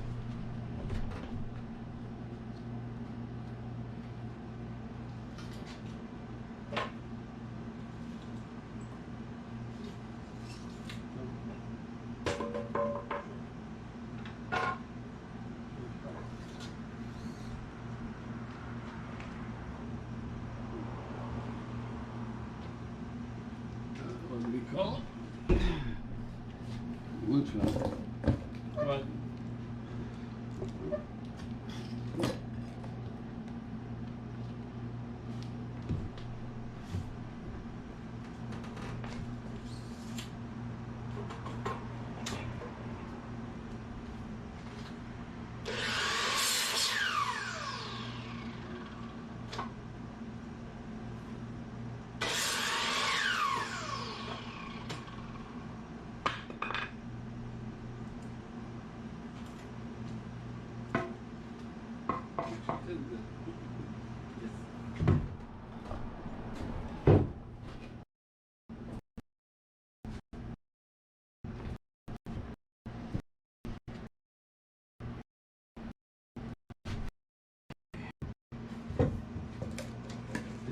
What do we call it? Which one? Come on.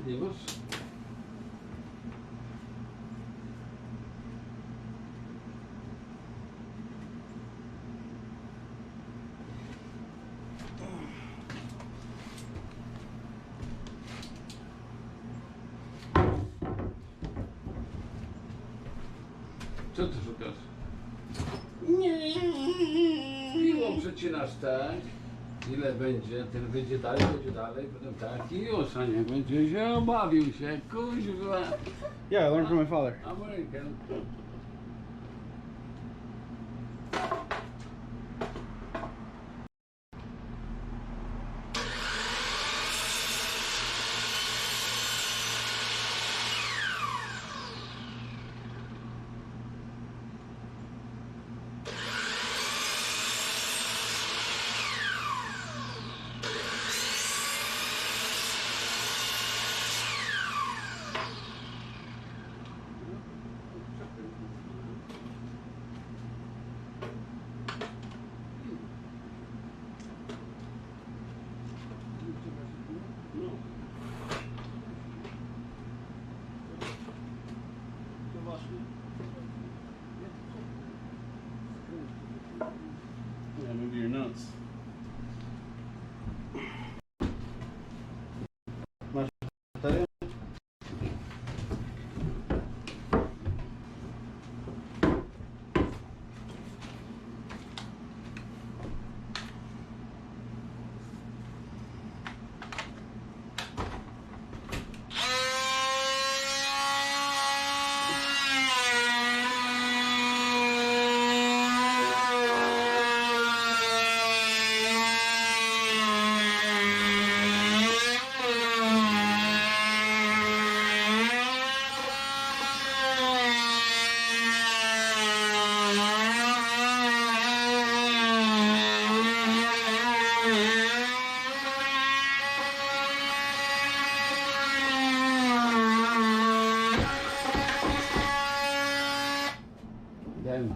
Nie masz? Co ty szukasz? Nie. Piłą przecinasz tak. Ile będzie? Ten będzie dalej, potem tak i już, a nie będzie się obawił się, kuźwa. Yeah, I learned from my father. American. Yeah, maybe you're nuts. Masz baterię?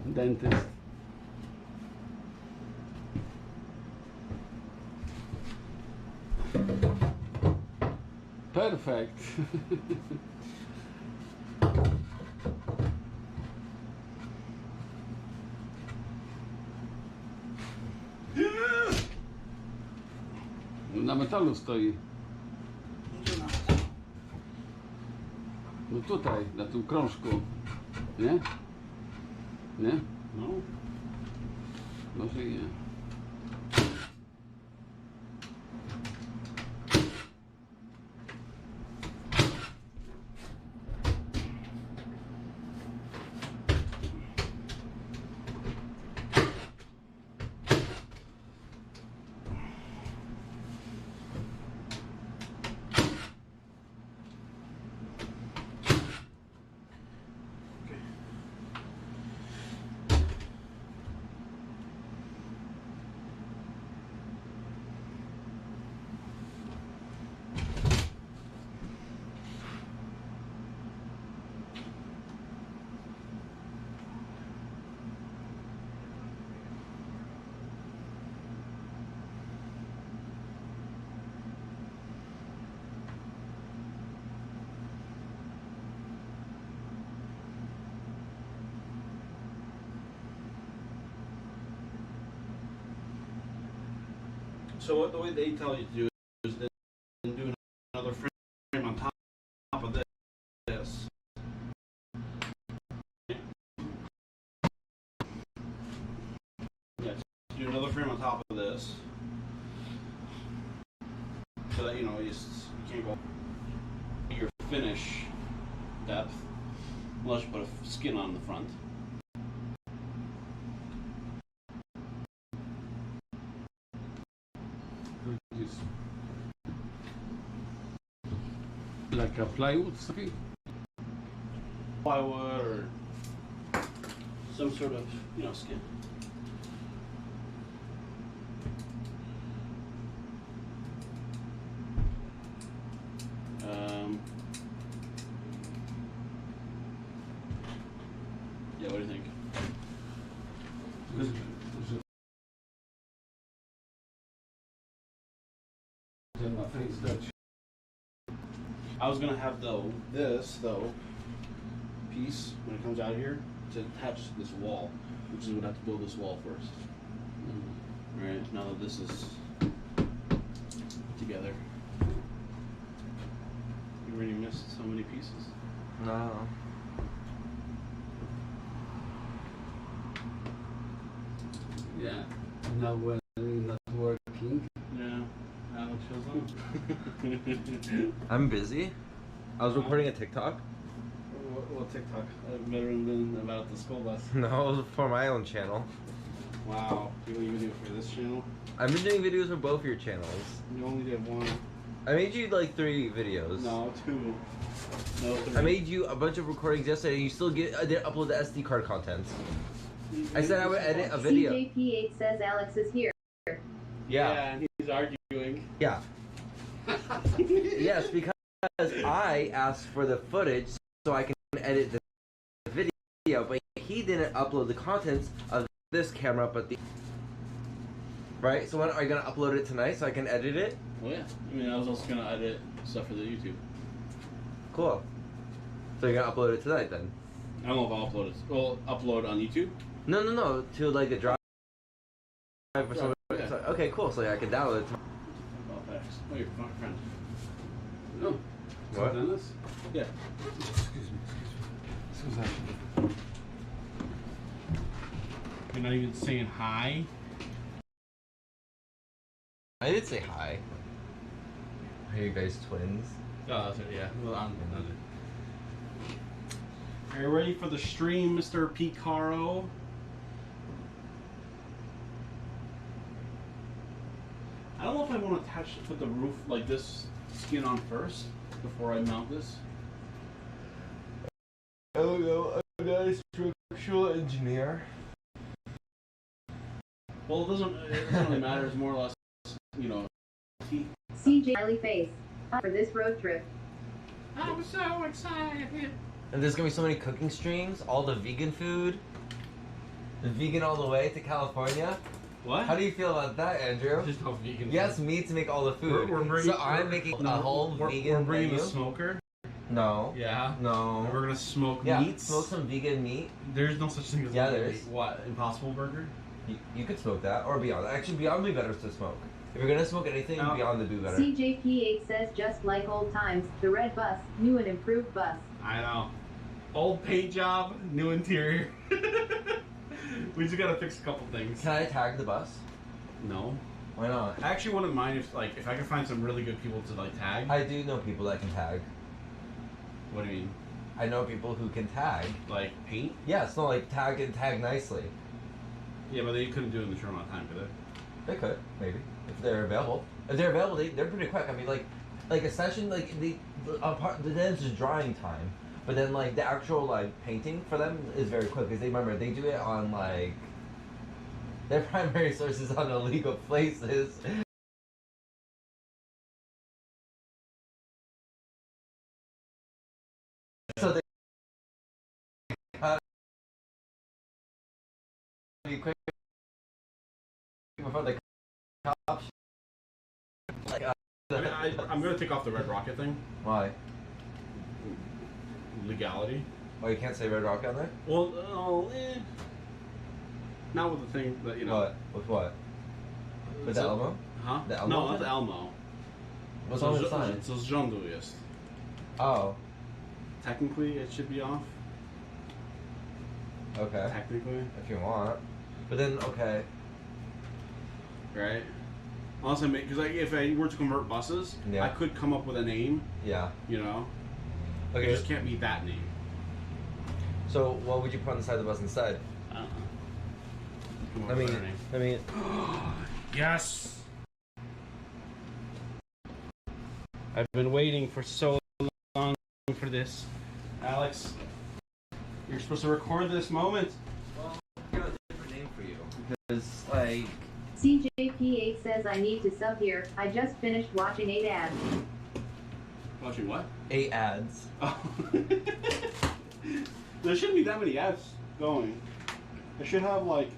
Dentist. Perfect. Na metalu stoi. No tutaj, na tym krążku. Nie? Nie? No. Może i nie. So what the way they tell you to do is then do another frame on top of this. Yeah, do another frame on top of this. So that you know you can't go your finish depth unless you put a skin on the front. Like a plywood something? Plywood or some sort of, you know, skin. Yeah, what do you think? I was gonna have this piece when it comes out here to attach to this wall, which is we'd have to build this wall first. Right now that this is together, you already missed so many pieces. No. now when not working. Yeah. Alex shows up. I'm busy. I was recording a TikTok. What TikTok? Better than about the school bus. No, for my own channel. Wow. You don't even do it for this channel? I've been doing videos for both your channels. You only did one. I made you like 3 videos. No, 2. No, 3. I made you a bunch of recordings yesterday. You still didn't upload the SD card content. I said I would edit a video. CJP8 says Alex is here. Yeah, and he's arguing. Yeah. Yes, because I asked for the footage so I can edit the video, but he didn't upload the contents of this camera, but the... Right? So when are you going to upload it tonight so I can edit it? Well, yeah. I mean, I was also going to edit stuff for the YouTube. Cool. So you're going to upload it tonight then? I don't know if I'll upload it. Well, upload on YouTube? No. To like a drive or something. Okay. So, okay, cool. So yeah, I can download it. Oh, thanks. Oh, you're my friend. No. What? Dennis? Yeah. Excuse me. You're not even saying hi? I did say hi. Are you guys twins? Oh, that's it, yeah. Well, I'm Are you ready for the stream, Mr. Picaro? I don't know if I want to put the roof like this skin on first before I mount this. Oh no, I'm not a structural engineer. Well, it doesn't really matter. It's more or less, you know. CJ Smiley face. For this road trip. I'm so excited. And there's gonna be so many cooking streams, all the vegan food. The vegan all the way to California. What? How do you feel about that, Andrew? There's no vegan. Yes, me to make all the food. So I'm making a whole vegan We're bringing menu. the smoker. No. Yeah. No. And we're gonna smoke Yeah, meats. smoke some vegan meat. There's no such thing as Yeah, vegan there is. meat. What? Impossible Burger? You could smoke that, or Beyond. Actually, Beyond would be better to smoke. If you're gonna smoke anything, Oh. Beyond would be better. CJP8 says just like old times, the red bus, new and improved bus. I know. Old paint job, new interior. We just gotta fix a couple things. Can I tag the bus? No. Why not? I actually wouldn't mind if I could find some really good people to like tag. I do know people that can tag. What do you mean? I know people who can tag. Like paint? Yeah, it's not like tag and tag nicely. Yeah, but they couldn't do it in the short amount of time, could they? They could, maybe, if they're available. If they're available, they're pretty quick. I mean, like a session, like the then it's just drawing time, but then like the actual like painting for them is very quick because they do it on like their primary sources on illegal places. So they be quick before the cops. Like, I'm gonna take off the Red Rocket thing. why? Legality. Oh, you can't say Red Rocket on there? Well, not with the thing that you know. What? With what? With the Elmo? Huh? The Elmo No, thing? not the Elmo. What's on the sign? So rządu jest. Oh, Technically, it should be off. okay. Technically, If you want. But then, okay. right? Unless I make, because like if I were to convert buses, Yeah. I could come up with a name. Yeah. You know, it Okay. just can't be that name. So, what would you put on the side of the bus instead? I don't know. Come up I with mean, a name. I mean, Yes. I've been waiting for so long for this, Alex. You're supposed to record this moment. well, I have a different name for you. Because, like, CJP8 says I need to sub here. I just finished watching 8 ads. Watching what? 8 ads. Oh. There shouldn't be that many ads going. I should have like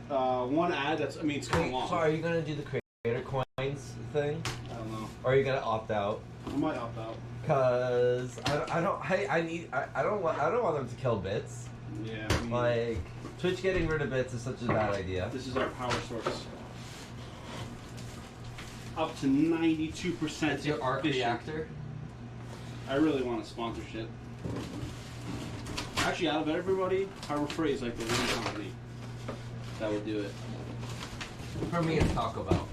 one ad that's. I mean, it's kind of long. So, are you gonna do the creator coins thing? I don't know. Or are you gonna opt out? I might opt out. Cause I don't want them to kill bits. Yeah. I mean, Like, Twitch getting rid of bits is such a bad idea. this is our power source. Up to 92%. It's your arc efficient. reactor. I really want a sponsorship. Actually, out of everybody, Harbor Freight is like the one company that would do it. For me, it's Taco Bell.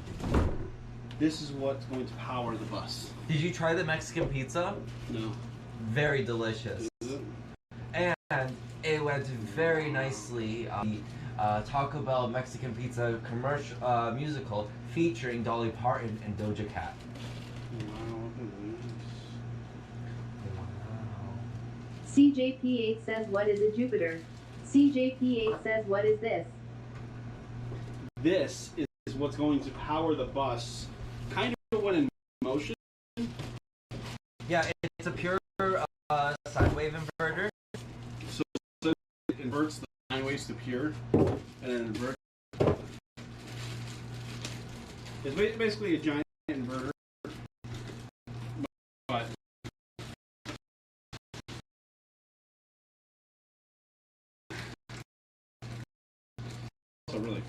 This is what's going to power the bus. Did you try the Mexican pizza? No. Very delicious. Is it? And it went very nicely. The Taco Bell Mexican pizza commercial musical featuring Dolly Parton and Doja Cat. CJP8 says, what is a Jupiter? CJP8 says, what is this? This is what's going to power the bus. Kind of went in motion. Yeah, it's a pure sine wave inverter. So it inverts the sine waves to pure, and then inverts. It's basically a giant inverter, but also really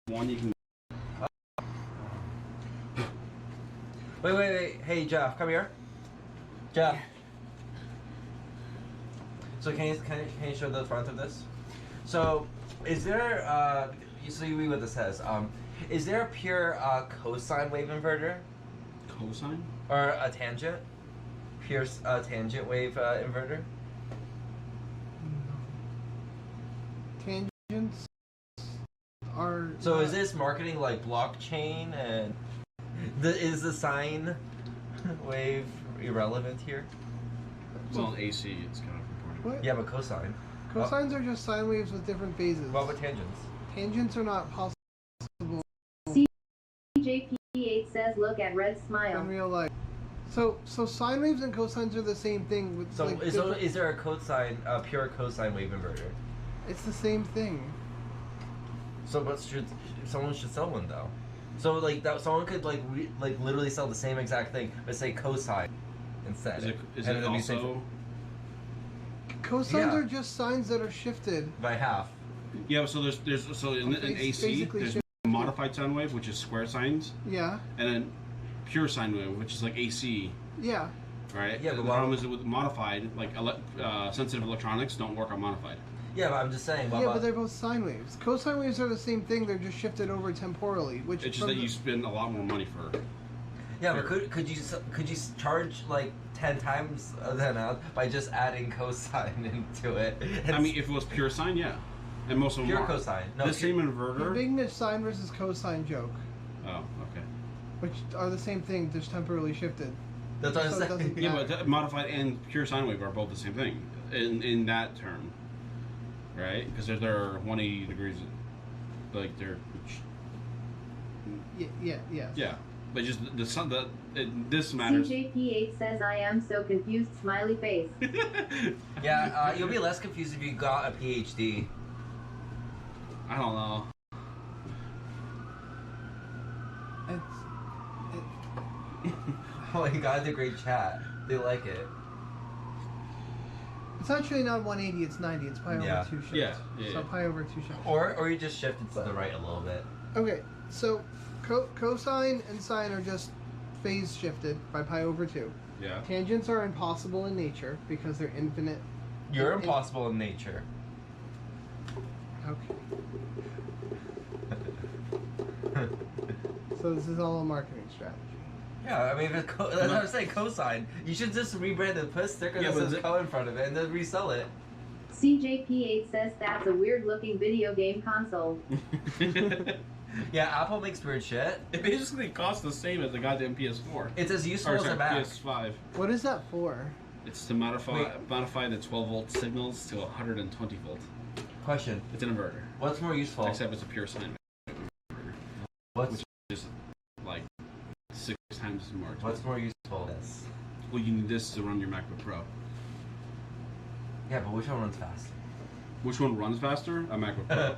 one you can. Wait. Hey, Jeff, come here. Jeff. So can you show the front of this? So, is there so you read what this says. Is there a pure cosine wave inverter Cosine? or a tangent? Pure tangent wave inverter? Tangents are. So is this marketing like blockchain and is the sine wave irrelevant here? Well, AC, it's kind of important. What? Yeah, but cosine. Cosines are just sine waves with different phases. What about tangents? Tangents are not possible CJP8 says, look at red in smile. real life. So sine waves and cosines are the same thing. With So like is there a pure cosine wave inverter? it's the same thing. So but someone should sell one though. So like that someone could like literally sell the same exact thing but say cosine instead. Is And it it'd be safe also? Cosines Yeah. are just sines that are shifted. by half? Yeah, so there's so in AC Basically there's shift- modified sine wave, which is square sines, Yeah. and then pure sine wave, which is like AC, Yeah. right? Yeah, the but problem is with modified, like sensitive electronics don't work on modified. Yeah, but I'm just saying. Yeah, but they're both sine waves. Cosine waves are the same thing. They're just shifted over temporally. Which It's just from that the- you spend a lot more money for. Yeah, but could you charge like 10 times the amount by just adding cosine into it? I mean, if it was pure sine, yeah, and most of them pure are. cosine. No, The same You're inverter. making a sine versus cosine joke, Oh, okay. which are the same thing, just temporarily shifted. That's what I'm So it saying. doesn't- Yeah, matter. but modified and pure sine wave are both the same thing in that term, right? Because they're 180 degrees, like they're Yes. yeah. But just this matters. CJP8 says, I am so confused, smiley face. Yeah, you'll be less confused if you got a PhD. I don't know. Oh, you got the great chat. They like it. It's actually not 180. It's 90. It's pi Yeah. over 2 shifts. Yeah, So yeah. pi over 2 shifts. Or you just shifted to the right a little bit. Okay. So cosine and sine are just phase shifted by pi over 2. Yeah. Tangents are impossible in nature because they're infinite. You're in- impossible in nature. Okay. So this is all a marketing strategy. Yeah, I mean, if it's that's what I'm saying, cosine. You should just rebrand it, put a sticker Yeah, that but says co in front of it, and then resell it. CJP8 says, that's a weird looking video game console. Yeah, Apple makes weird shit. It basically costs the same as the goddamn PS4. It's as useful Or as sorry, a Mac. PS5. What is that for? It's to modify the 12 volt signals to 120 volt. Question: It's an inverter, what's more useful? except it's a pure sine inverter, What's which is like 6 times more expensive. what's more useful? This. Well, you need this to run your MacBook Pro. Yeah, but which one runs faster? Which one runs faster? A MacBook Pro.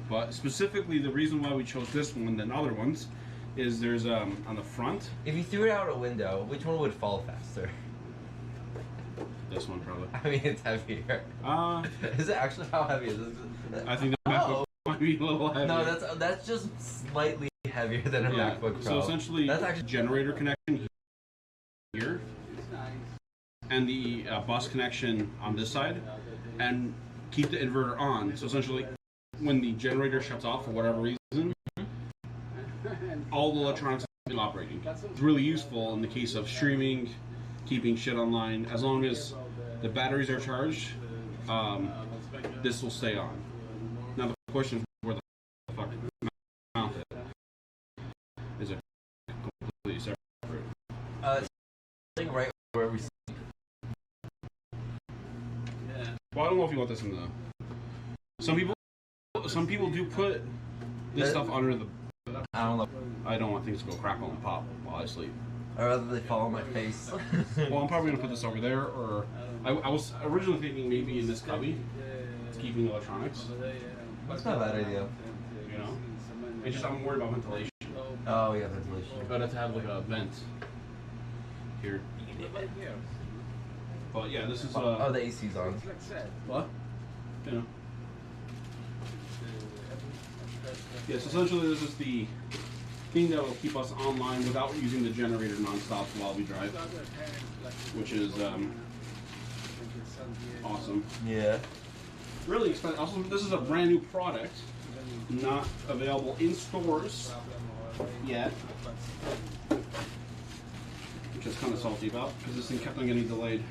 But specifically, the reason why we chose this one than other ones is there's on the front. If you threw it out a window, which one would fall faster? This one probably. I mean, it's heavier. Is it actually how heavy is this? I think the MacBook might be a little heavier. No, that's just slightly heavier than a MacBook Pro. So essentially, that's actually generator connection here, and the bus connection on this side, and keep the inverter on. So essentially, when the generator shuts off for whatever reason, all the electronics are operating. It's really useful in the case of streaming, keeping shit online. As long as the batteries are charged, this will stay on. Now the question is where the fuck mount it? Is it completely separate? It's right where we. Well, I don't know if you want this in the. Some people do put this stuff under the. I don't know. I don't want things to go crackle and pop while I sleep. I'd rather they fall on my face. Well, I'm probably gonna put this over there, or I was originally thinking maybe in this cubby, keeping electronics. That's not a bad idea. You know, it's just I'm worried about ventilation. Oh yeah, ventilation. I'd have to have like a vent here. But yeah, this is Oh, the AC's on. what? You know. Yes, essentially this is the thing that will keep us online without using the generator nonstop while we drive, which is awesome. Yeah. Really expensive. Also, this is a brand new product, not available in stores yet, which is kind of salty about because this thing kept on getting delayed.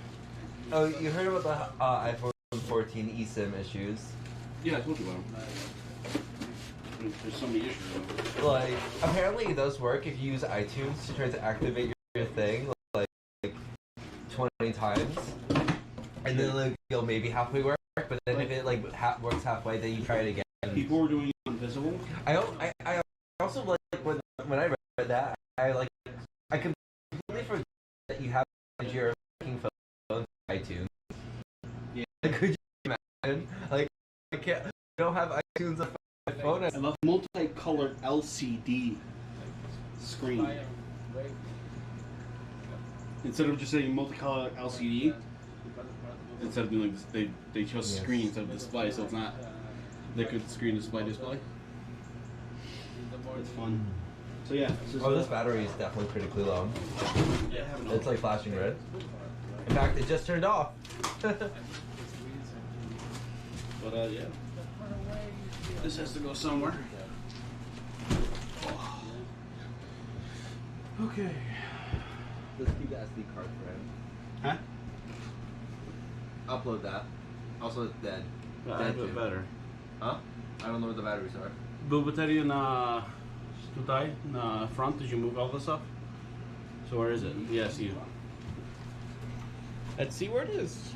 Oh, you heard about the iPhone 14 eSIM issues? Yeah, I told you about them. There's so many issues with them. Like, apparently it does work if you use iTunes to try to activate your thing, like 20 times, and then like, you'll maybe halfway work, but then if it like works halfway, then you try it again. People were doing it invisible. I also like when I read that, I completely forgot that you have your fucking phone iTunes. Yeah. Like, could you imagine? Like, I don't have iTunes on my phone. I love multicolored LCD screen. Instead of just saying multicolored LCD, instead of doing like this, they chose screen instead of display, so it's not liquid screen display. It's fun. So yeah. This battery is definitely critically low. It's like flashing red. In fact, it just turned off. But yeah. This has to go somewhere. Oh. Okay. Let's keep the SD card for him. Huh? Upload that. Also, it's dead. I have it better. Huh? I don't know where the batteries are. Był bateria na tutaj, na front. Did you move all this up? So where is it? Yeah, see. Let's see where it is.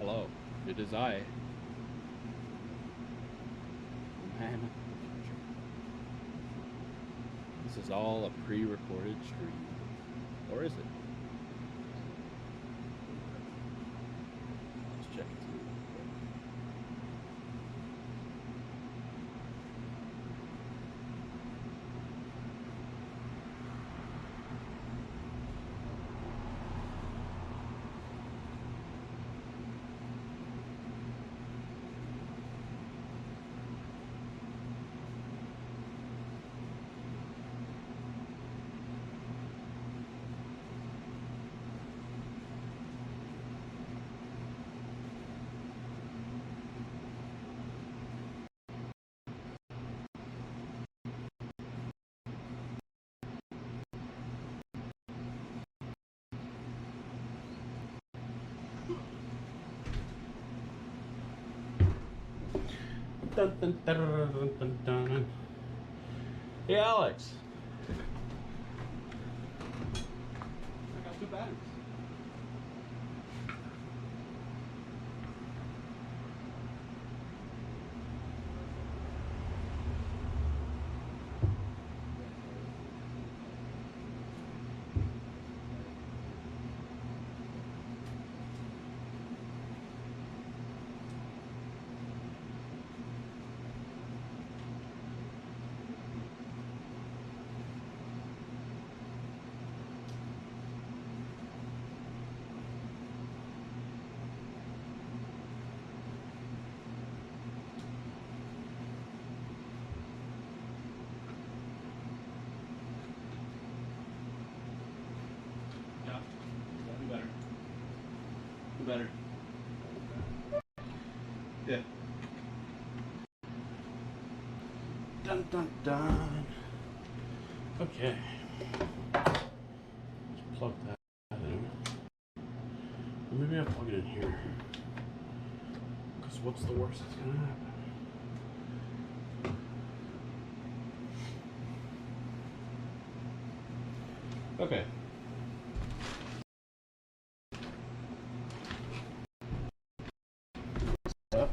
Hello, it is I. Man. This is all a pre-recorded stream. Or is it? Let's check it. Hey, Alex. I got 2 batteries. Better. Yeah. Dun dun dun. Okay. Let's plug that in. Or maybe I'll plug it in here. Because what's the worst that's gonna happen? Okay. Up.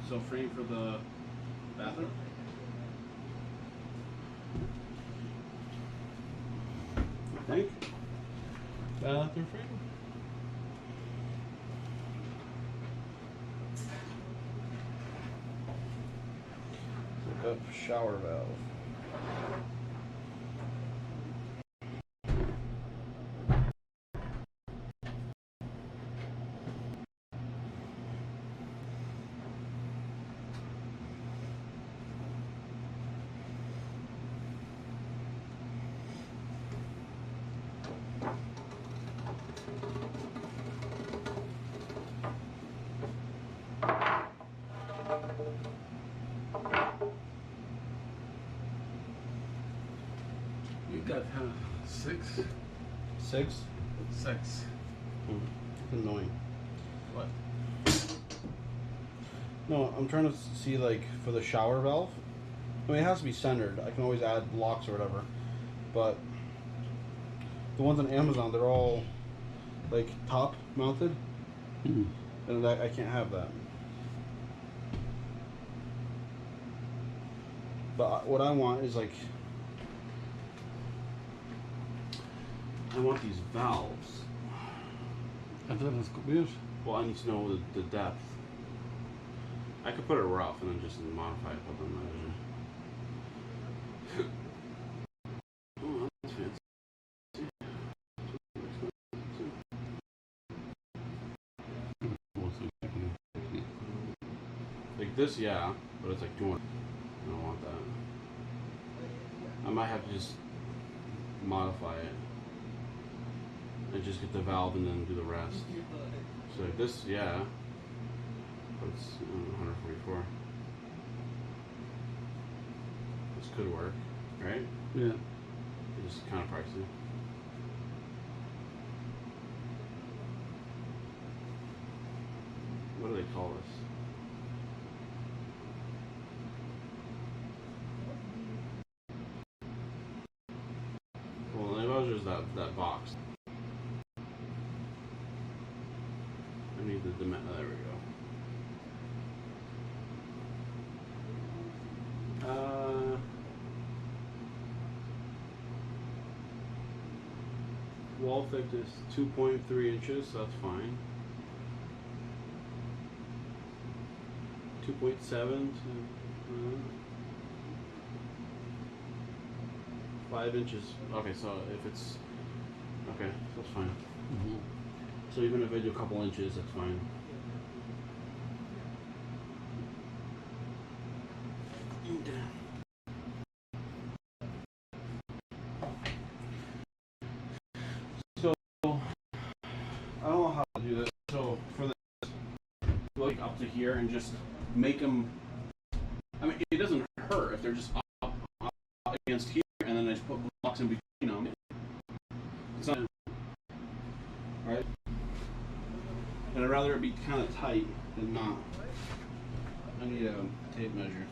So frame for the bathroom? I think. Bathroom frame? Look up shower valve. have 6. 6? 6. Annoying. What? No, I'm trying to see, like, for the shower valve. I mean, it has to be centered. I can always add locks or whatever. But the ones on Amazon, they're all, like, top mounted. And I can't have that. But what I want is, like, I want these valves. A teraz kupisz? Well, I need to know the depth. I could put it rough and then just modify it, but then oh, that's fancy. Like this, yeah, but it's like 200. I don't want that. I might have to just modify it and just get the valve and then do the rest. So like this, yeah, but it's 144. This could work, right? Yeah. It's just kind of pricey. What do they call this? Well, maybe it was just that box. I need the there we go. Wall thickness 2.3 inches, so that's fine. 2.7 to 5 inches. Okay, so if it's okay, that's fine. So even if I do a couple inches, that's fine. So I don't know how to do this. So for this, like up to here and just make them. I mean, it doesn't hurt if they're just up against here, and then I just put blocks in between them. It's not right. And I'd rather it be kind of tight than not. I need a tape measure.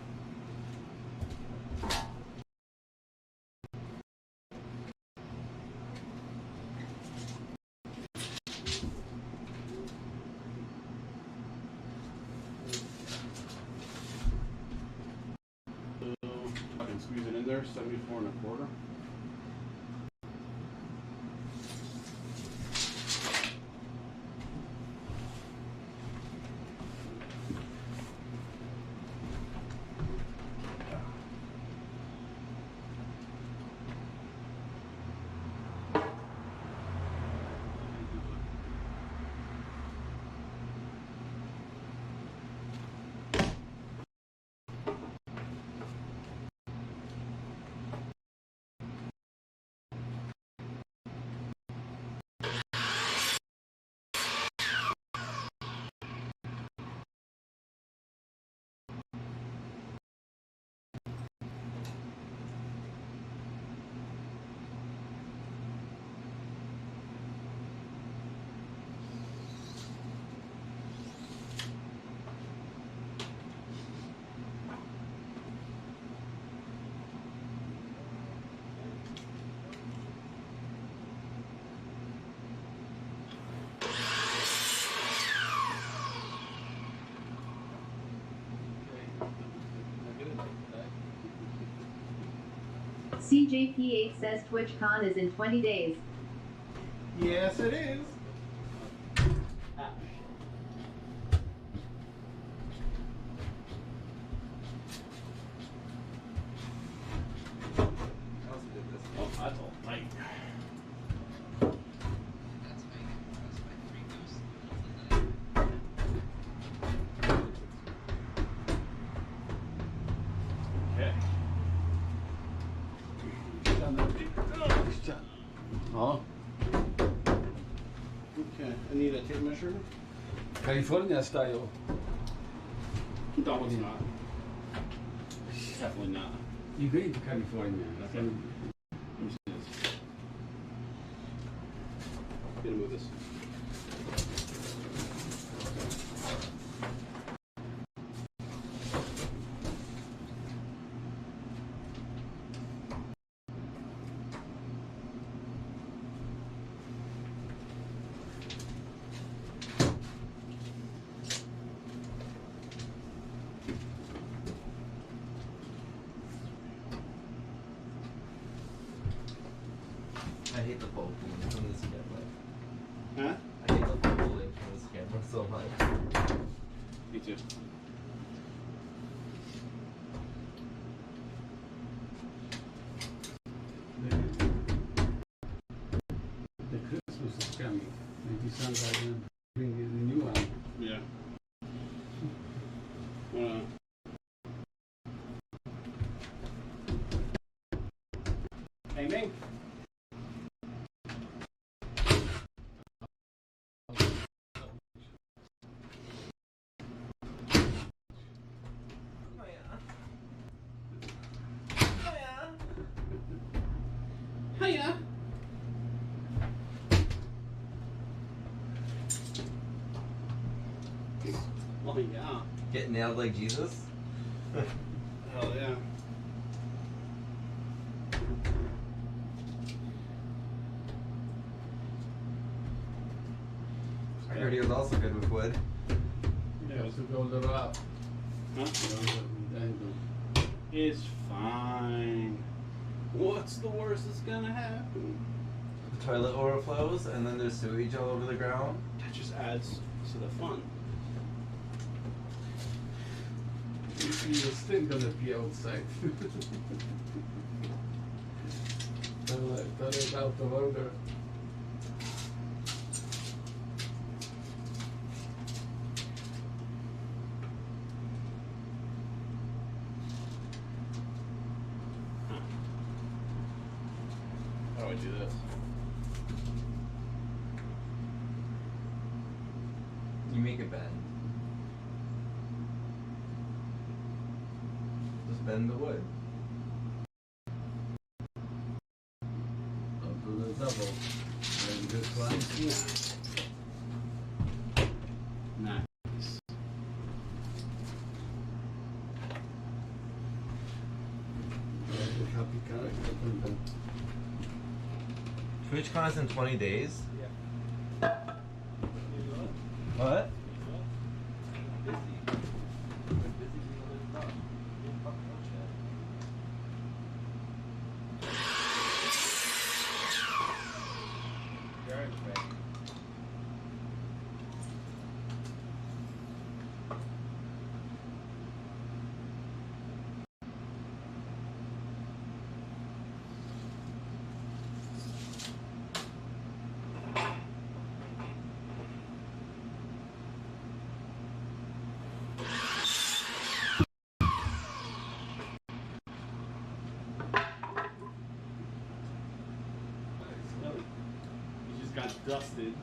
So I can squeeze it in there, 74 1/4. CJP8 says TwitchCon is in 20 days. Yes, it is. Oh, that's all tight. Okay. Oh, Okay, I need a tape measure. California style. No, it's not. Definitely not. You're going to California. Okay. Let me see this. gonna move this. I hate the fold pulling from this camera. Huh? I hate the fold pulling from this camera so much. Me too. The Christmas is coming. Maybe Santa will bring you the new one. Yeah. Bang bang. Hiya. Oh yeah. Get nailed like Jesus? Hell yeah. I heard he was also good with wood. You have to go a little up. Huh? The angle. It's fine. What's the worst that's gonna happen? The toilet overflows and then there's sewage all over the ground. That just adds to the fun. You're still gonna be outside. Toilet out of order. How do I do this? You make it bend. Just bend the wood. I'll do the double. And this one. Nice. The happy character from the TwitchCon is in 20 days. Yeah. What? You just got dusted.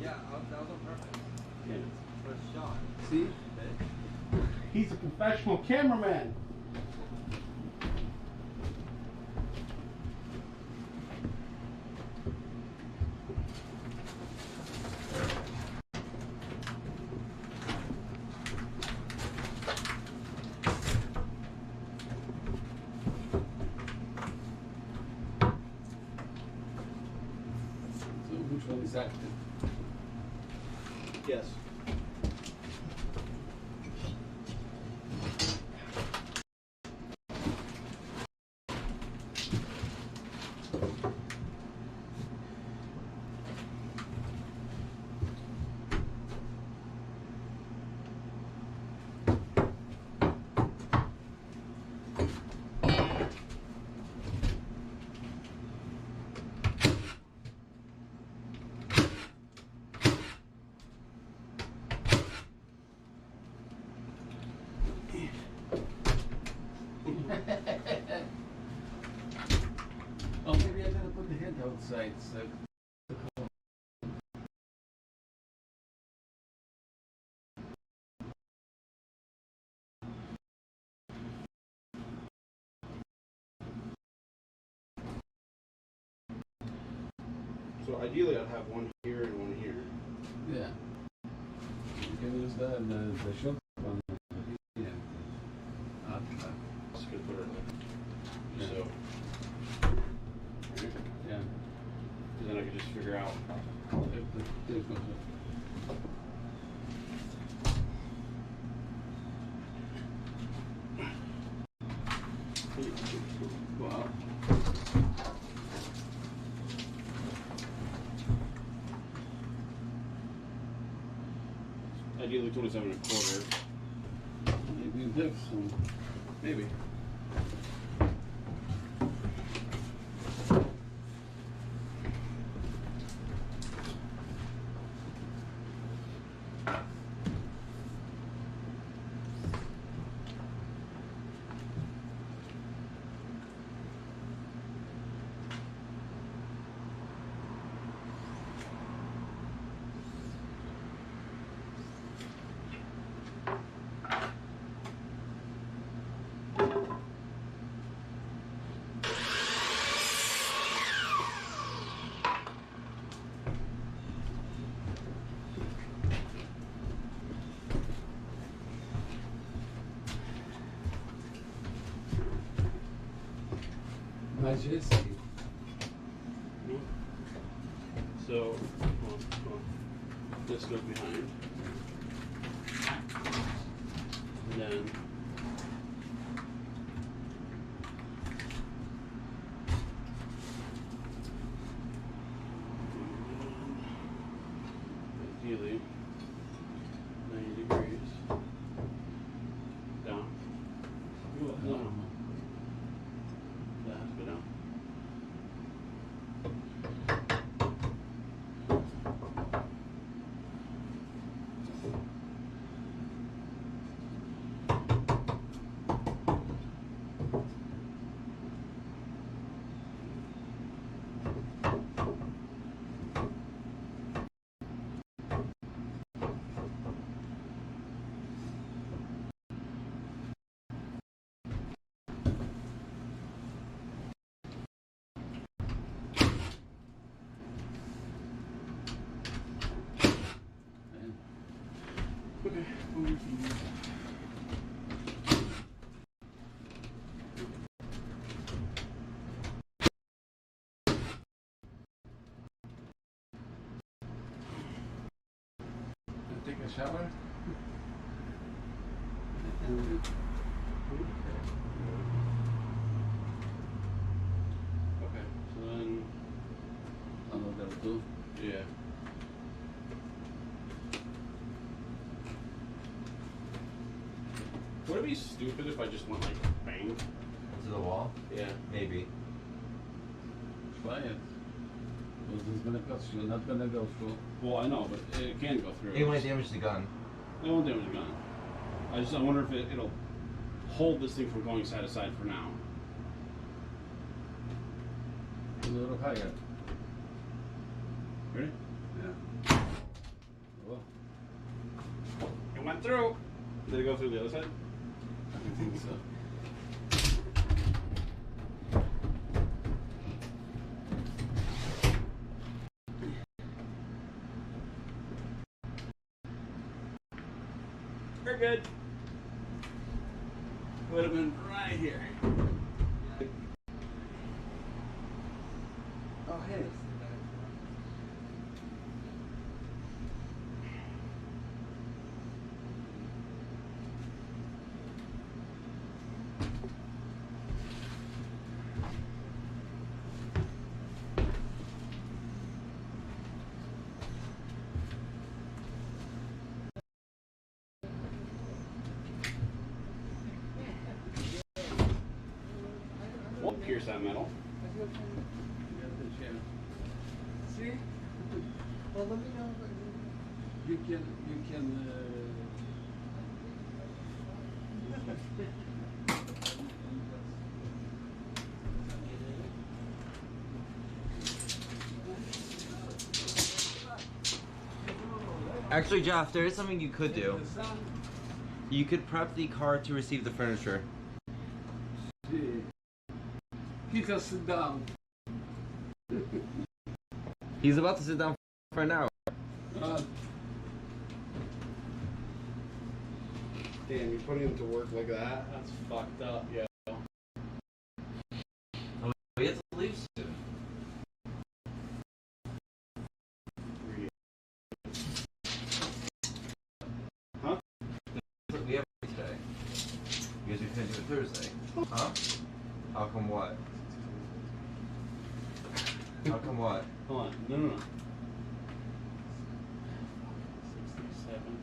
Yeah, that was on purpose. Yeah. First shot. See? He's a professional cameraman. So which one is active? Yes. Oh, maybe I gotta put the head outside. So. So ideally, I'd have one here and one here. Yeah. You can use the short one here. Just gonna put it Yeah. so. Right? Yeah. And then I could just figure out. There goes Wow. Ideally 27 1/4. Maybe you have some. Maybe. Majesty. So, this goes behind. And then ideally 90 degrees down. No. That has to go down. Okay. Take a shower. Okay, so then, Another two. yeah. Would it be stupid if I just went like bang? To the wall? Yeah. Maybe. Try it. Because it's gonna cost you, not gonna go through. Well, I know, but it can go through. It might damage the gun. It won't damage the gun. I wonder if it'll hold this thing from going side to side for now. A little higher. Ready? Yeah. Oh, It went through. Did it go through the other side? I think so. We're good. Would have been right here. Oh, hey. We'll pierce that metal. You got the chair. See? Well, let me know if You can. Actually, Jeff, there is something you could do. You could prep the car to receive the furniture. He can sit down. He's about to sit down for an hour. Damn, you're putting him to work like that? That's fucked up, yo. We have to leave soon. Huh? We have today. Because we couldn't do it Thursday. Huh? How come what? How come what? Hold on. No. 67.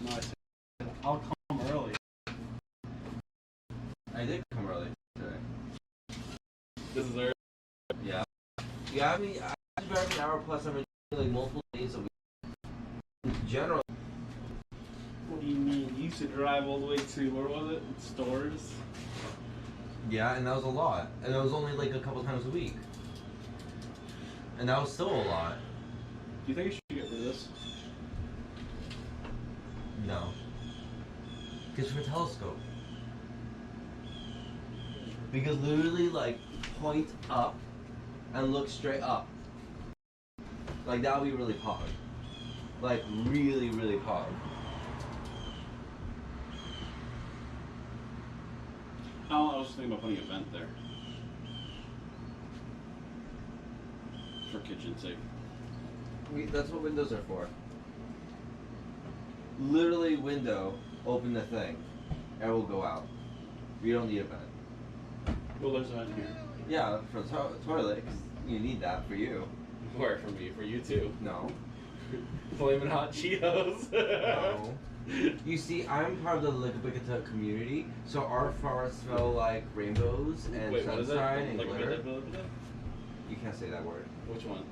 No, I said I'll come early. I did come early today. This is early. Yeah. Yeah, I mean, I drive an hour plus. I'm doing like multiple days a week. In general. What do you mean? You used to drive all the way to, where was it? Stores? Yeah, and that was a lot. And that was only like a couple times a week. And that was still a lot. Do you think I should get rid of this? No. Because for a telescope. Because literally, like, point up and look straight up. Like, that would be really pog. Like, really, really pog. Oh, I was just thinking about putting a vent there. For kitchen sake. That's what windows are for. Literally, window, open the thing. Air will go out. You don't need a vent. Well, there's a vent here. Yeah, for the toilet, 'cause you need that for you. Where for me? For you too? No. Flamin' hot Cheetos. No. You see, I'm part of the Lickabicata community, so our forests smell like rainbows and Wait, what is sunshine that? and Like glitter. You can't say that word. Which one?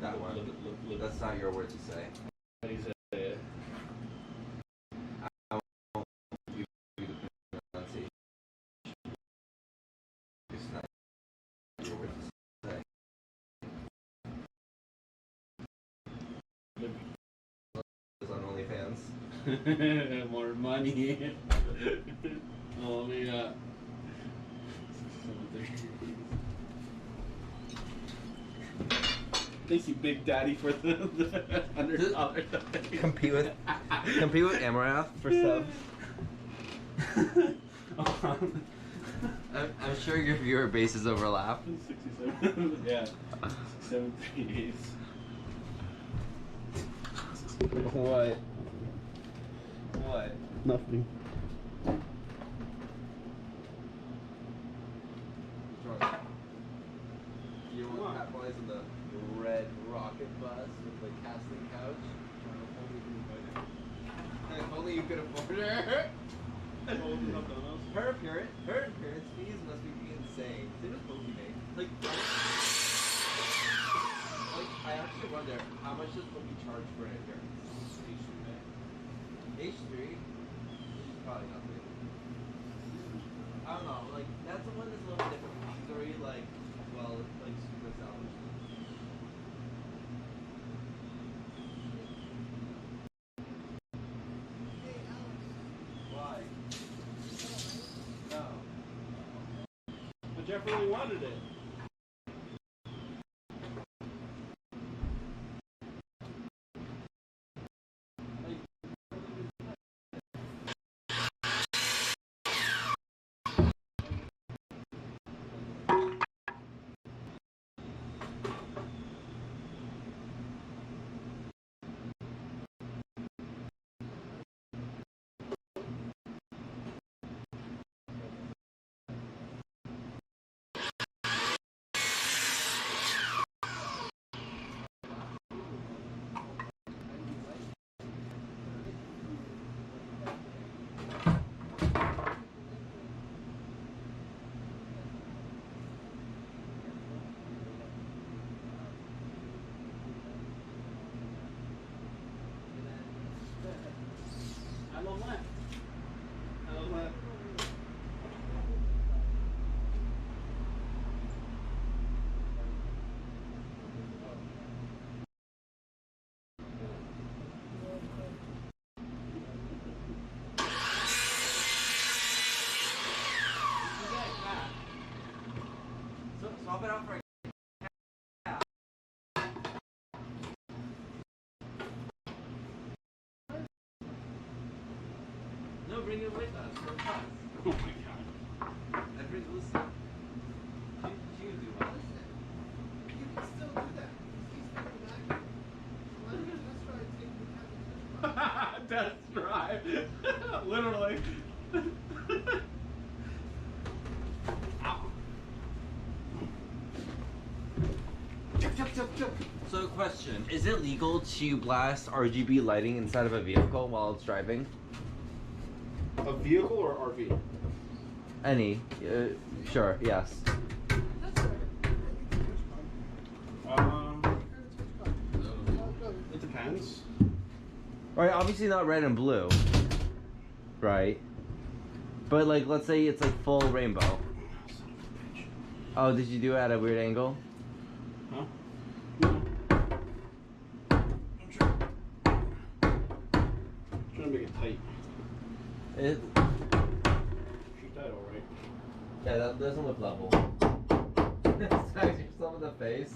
That one. That's not your word to say. How do you say it? I won't give you the pronunciation. It's not your word to say. It's on OnlyFans. More money. Oh, let me, Thank you, Big Daddy, for the $100. Compete with Amarath for subs. I'm sure your viewer bases overlap. 67. Yeah. 67 days. What? What? Nothing. You want Pat Boys in the red rocket bus with the casting couch? If only you could afford her. Her appearance fees must be insane. They just Pokemon. Like I actually wonder how much does Pokemon charge for an appearance? H3? Probably nothing. I don't know, like that's the one that's a little different. H3 like super established. Why? No. But Jeff really wanted it. bring it with us for fun. Oh my god. I bring Lucy. She would do well. You can still do that. He's coming back. Why don't you just try taking the captain? Test drive. Literally. So, question: is it legal to blast RGB lighting inside of a vehicle while it's driving? A vehicle or RV? Any? Sure. Yes. That's all right. It depends. Right. Obviously not red and blue. Right. But like, let's say it's like full rainbow. Oh, did you do it at a weird angle? Huh? No. I'm trying to make it tight. It. Shoot that all right. Yeah, that doesn't look level. Smack yourself in the face.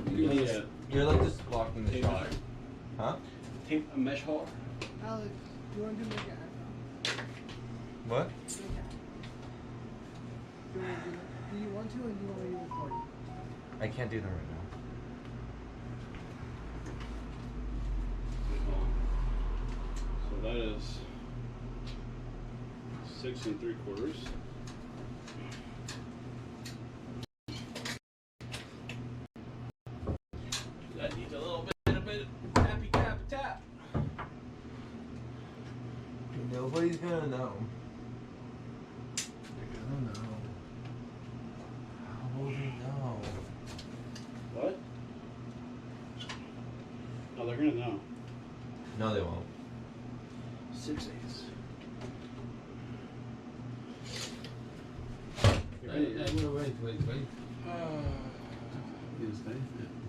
Yeah. You're like just blocking the Tape shot. measure. Huh? Tape a mesh hole. Alex, you want to do make it? What? Do you want to, or do you want me to record you? I can't do them right now. So that is 6 3/4. That needs a little bit tappy tap tap. Nobody's gonna know. They're gonna know. How will they know? What? Oh, they're gonna know. No, they won't. 6/8. Wait. You stay?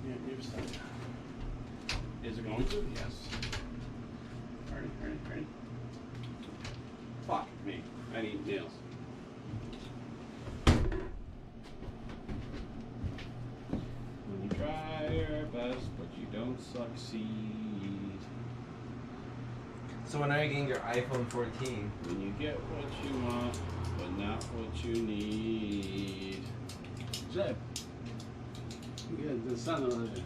Yeah, maybe stop. Is it going to? Yes. Ready? Fuck me. I need nails. When you try your best, but you don't succeed. So when are you getting your iPhone 14? When you get what you want, but not what you need. Jeb. Yeah, the sun over there.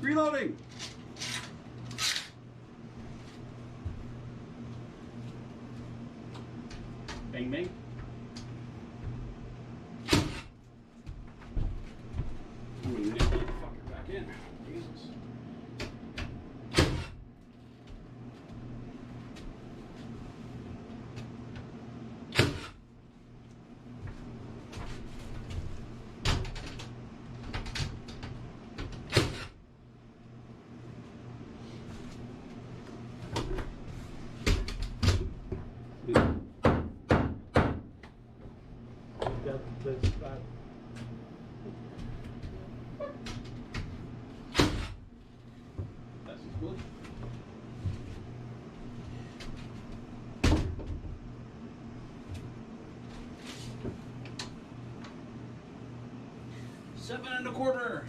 Reloading! Bang bang. I'm gonna nail that fucker back in. Jesus. That's good. Seven and a quarter.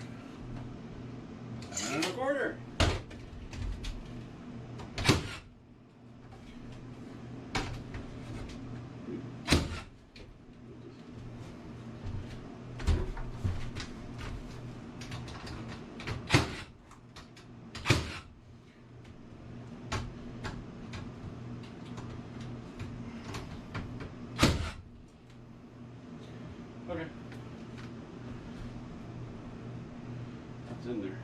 Okay. That's in there.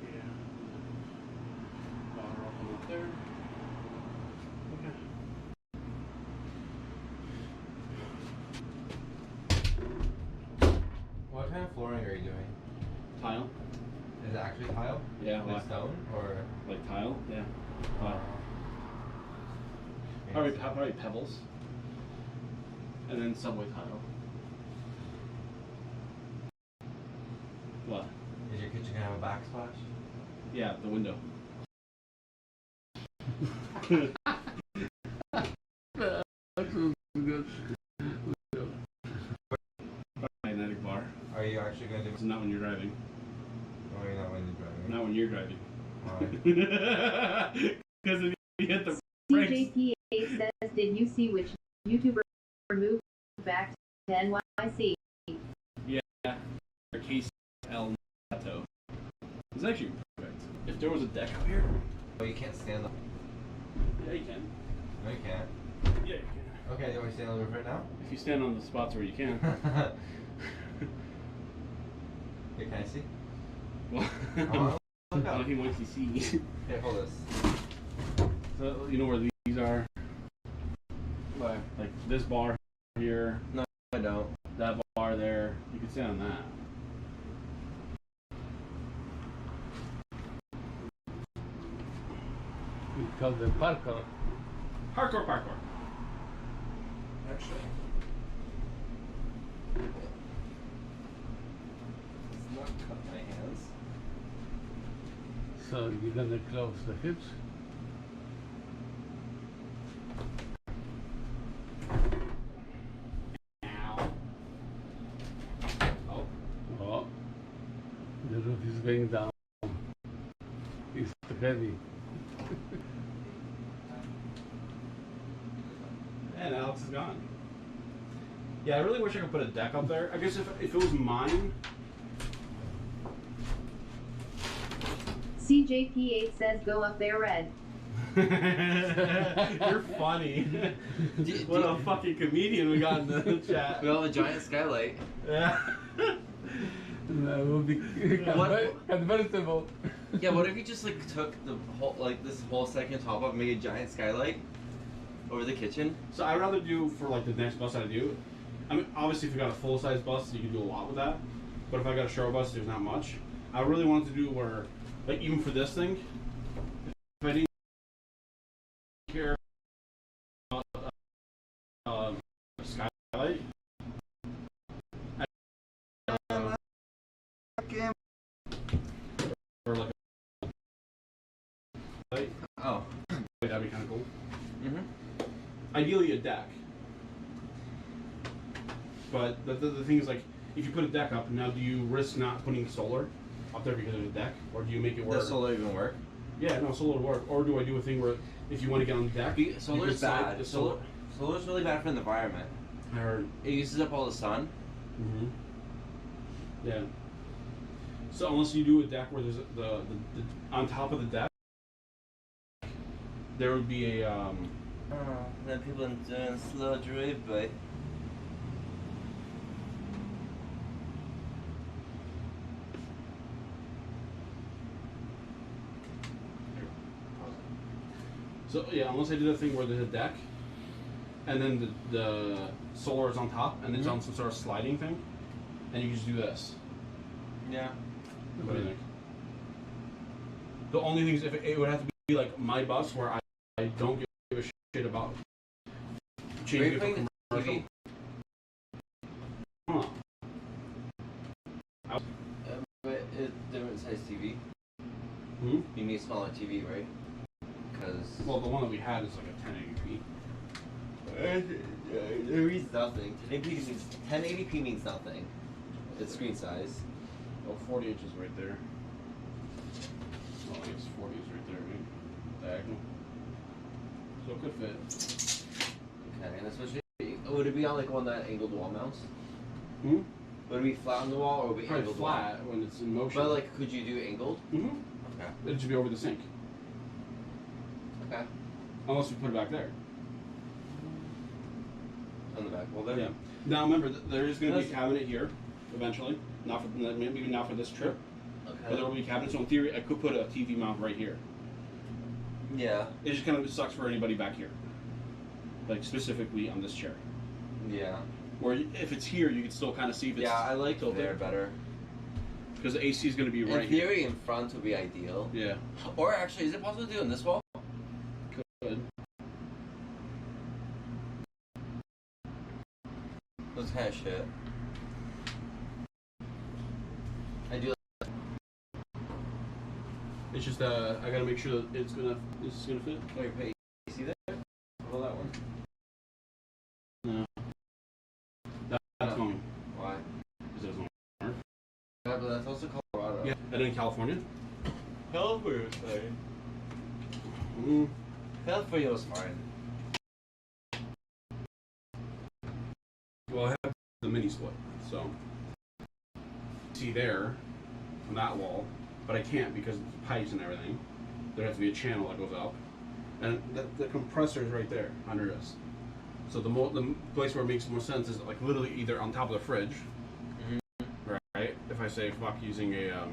Yeah. Water open up there. Okay. What kind of flooring are you doing? Tile. Is it actually tile? Yeah, Like like stone or? like tile. Yeah. Tile. Yeah, Probably pebbles. And then subway tile. What? Is your kitchen gonna have a backsplash? Yeah, the window. Good. Magnetic bar. Are you actually gonna do? It's not when you're driving. Or not when you're driving? Not when you're driving. Alright. Because if you hit the brakes. CJP8 says, did you see which YouTuber moved back to NYC? Yeah. Case El Nato. It's actually perfect. If there was a deck out here. Oh, you can't stand up. Yeah, you can. No, you can't. Yeah, you can. Okay, do you want to stand on the roof right now? If you stand on the spots where you can. Here, can I see? Well, Look up. he wants to see. Here, hold this. So, you know where these are? Where? Like this bar here, No, I don't. that bar there. You can stand on that. We call the parkour. Parkour. Actually. Let's not cut my hands. So you're gonna close the hips. Ow. Oh. Oh, the roof is going down. It's heavy. And Alex is gone. Yeah, I really wish I could put a deck up there. I guess if it was mine. CJP8 says, go up there, Red. You're funny. What a fucking comedian we got in the chat. We have a giant skylight. Yeah. That will be convertible. Yeah, what if you just like took the whole this whole second top up and made a giant skylight over the kitchen? So I'd rather do for like the next bus that I do. I mean, obviously, if you got a full size bus, you can do a lot with that. But if I got a short bus, there's not much. I really wanted to do where, like, even for this thing, if I didn't care about a skylight, or like a light, Oh. that'd be kind of cool. Mhm. Ideally, a deck. But the thing is, like, if you put a deck up, now do you risk not putting solar up there because of the deck? Or do you make it work? Does solar even work? Yeah, no, solar would work. Or do I do a thing where if you want to get on the deck, Solar's bad. the Solar's really bad for the environment. I heard. It uses up all the sun. Mm-hmm. Yeah. So unless you do a deck where there's the on top of the deck, there would be a Then people doing slow drive, but So yeah, unless I do the thing where there's a deck, and then the solar is on top, and it's on some sort of sliding thing, and you just do this. yeah. What do you think? The only thing is, if it would have to be like my bus, where I don't give a shit about changing it Where for are you putting commercial. Huh. But it's different size TV. Hmm? You need a smaller TV, right? Because Well, the one that we had is like a 1080p. it means nothing. 1080p means nothing. It's screen size. Oh, 40 inches right there. Oh, I guess 40 is right there, right? Diagonal. So it could fit. Okay, and especially, would it be on like one that angled wall mounts? Hmm? Would it be flat on the wall or would it be Probably angled flat when it's in motion. Wall? But like, could you do angled? Mm-hmm. Okay. It should be over the sink. Okay. Unless we put it back there. On the back wall there? Yeah. Now remember, there is going to be a That's- cabinet here, eventually. Not for maybe not for this trip, Okay. but there will be a cabinet. So in theory, I could put a TV mount right here. Yeah. It just kind of sucks for anybody back here, like specifically on this chair. Yeah. Where if it's here, you can still kind of see if it's Yeah, I like tilted. there better. Because the AC is going to be right In here. theory, in front would be ideal. Yeah. Or actually, is it possible to do in this wall? Good. Those kind of shit. I do. It's just I gotta make sure that it's gonna fit. Oh, you put AC there? What about that one? No. That's going. Why? Because it doesn't work. Yeah, but that's also Colorado. Yeah. And in California. California was fine. Mm. California was fine. Well, I have the mini split, so see there on that wall, but I can't because of the pipes and everything. There has to be a channel that goes up, and the compressor is right there under us. So the place where it makes more sense is like literally either on top of the fridge, right? If I say fuck using a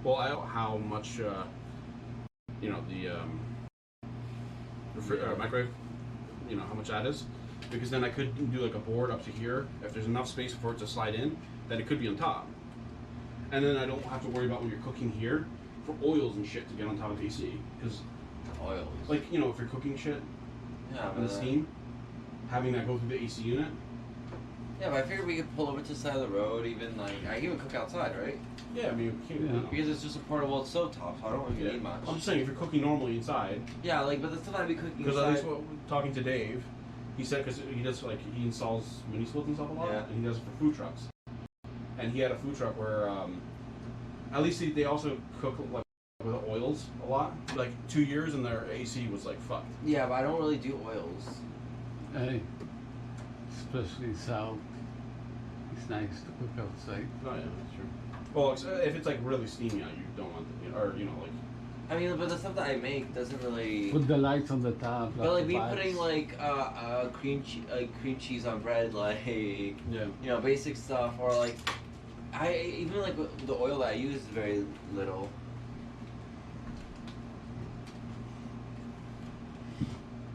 well, I don't know how much you know the microwave, you know how much that is. Because then I could do like a board up to here. If there's enough space for it to slide in, then it could be on top. And then I don't have to worry about when you're cooking here for oils and shit to get on top of AC. Because, Oils. like, you know, if you're cooking shit Yeah, in the steam, having that go through the AC unit. Yeah, but I figured we could pull over to the side of the road, even like I can even cook outside, right? Yeah, I mean, you Yeah. know. Because it's just a portable stovetop, so I don't really need much. I'm just saying, if you're cooking normally inside, Yeah, like, but that's not I'd be cooking because inside. at least talking to Dave, he said because he does like he installs mini splits and stuff a lot, Yeah. and he does it for food trucks. And he had a food truck where, at least they also cook like with oils a lot. Like 2 years, and their AC was like fucked. Yeah, but I don't really do oils. Hey, especially south, it's nice to cook outside. Oh yeah, that's true. Well, if it's like really steamy out, you don't want, or you know, like. I mean, but the stuff that I make doesn't really. Put the lights on the top. But like the me vibes. putting like cream cheese on bread, like Yeah. you know, basic stuff, or like I even like the oil that I use is very little.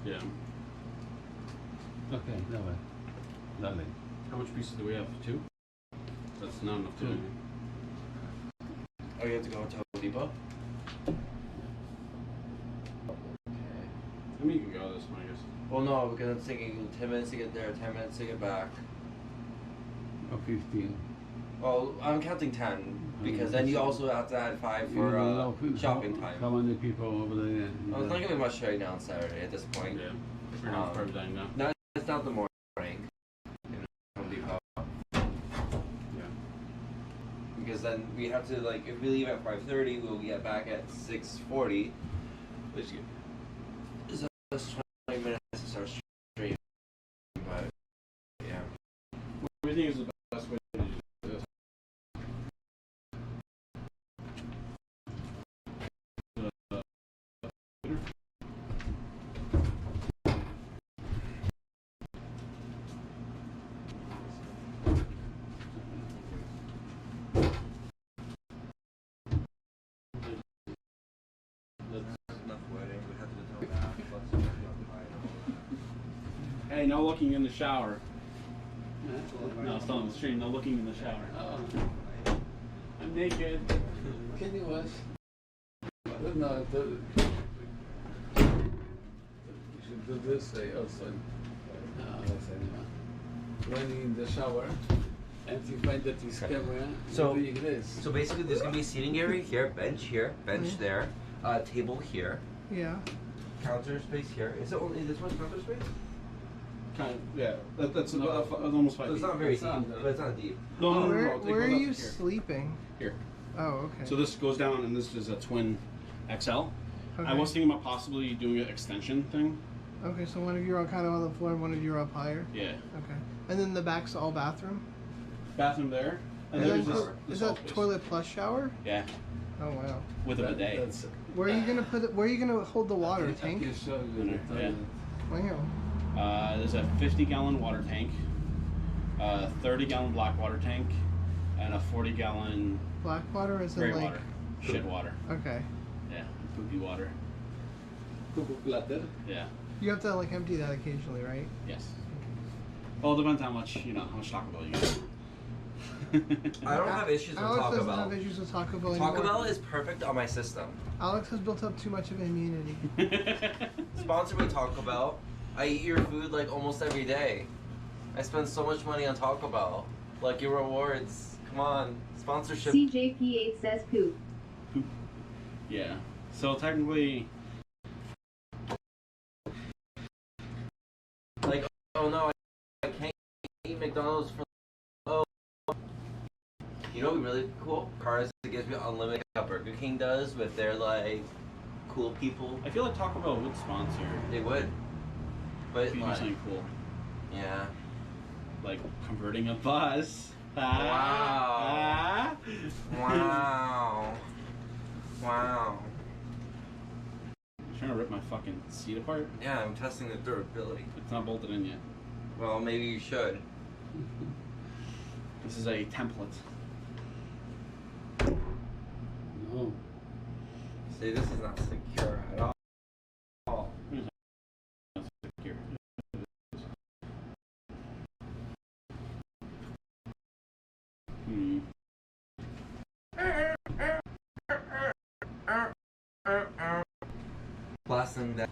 Yeah. Okay, dale. Dale. How much pieces do we have? 2? That's not enough to. 2. Oh, you have to go to Home Depot. I mean, you can go this one, I guess. Well, no, because I'm thinking 10 minutes to get there, 10 minutes to get back. Or 15. Well, I'm counting 10 because then you also have to add 5 You for don't know shopping how time. many people over there? Well, it's not gonna be much right now on Saturday at this point. Yeah. We're not probably dying now. No, it's not the morning. In Home Depot. Yeah. Because then we have to like if we leave at 5:30, we'll get back at 6:40, which is just 20 minutes to start stream. But yeah. What do you think is the best way to do this? Enough wedding. We have to do that. Hey, no looking in the shower. No, it's not on the stream. No looking in the shower. Oh, I'm naked. can you watch? No, you should do this way also. No, that's anymore. When you're in the shower, and you find that this camera, So- you do this. So basically, there's gonna be a seating area here, bench there, table here, Yeah. counter space here. Is it only this much counter space? Kind of, yeah. That's about almost 5 So it's feet. not very It's deep, under. but it's not deep. No, no, no, no. Where, It goes where are up you here. sleeping? Here. Oh, okay. So this goes down, and this is a twin XL. I Okay. was thinking about possibly doing an extension thing. Okay, so one of you are kind of on the floor and one of you are up higher. Yeah. Okay. And then the back's all bathroom? Bathroom there, and And then then there's this is hall that space. toilet plus shower? Yeah, Oh wow. with a bidet. That's Where are you gonna put it? Where are you gonna hold the water I tank? can show you the Yeah. toilet. Wow. There's a 50-gallon water tank, a 30-gallon black water tank, and a 40-gallon Black water is gray in like. water, shit water. Okay. Yeah, poopy water. Cuckoo platter. Yeah. You have to like empty that occasionally, right? Yes. Well, it depends how much Taco Bell you get. I don't have issues with Alex Taco doesn't Bell. have issues with Taco Bell Taco anymore. Bell is perfect on my system. Alex has built up too much of an immunity. Sponsored by Taco Bell. I eat your food like almost every day. I spend so much money on Taco Bell. Lucky rewards. Come on, sponsorship. CJP8 says poop. Yeah. So technically, like, oh no, I can't eat McDonald's for. Oh, you know what would be really cool? Cars that gives me unlimited, like how Burger King does with their like cool people. I feel like Taco Bell would sponsor. They would, but If you do like, something cool, yeah. like converting a bus. Wow. Wow. Wow. I'm trying to rip my fucking seat apart. Yeah, I'm testing the durability. It's not bolted in yet. Well, maybe you should. This is a template. No. See, this is not secure at all. Here. Hmm. Blasting that.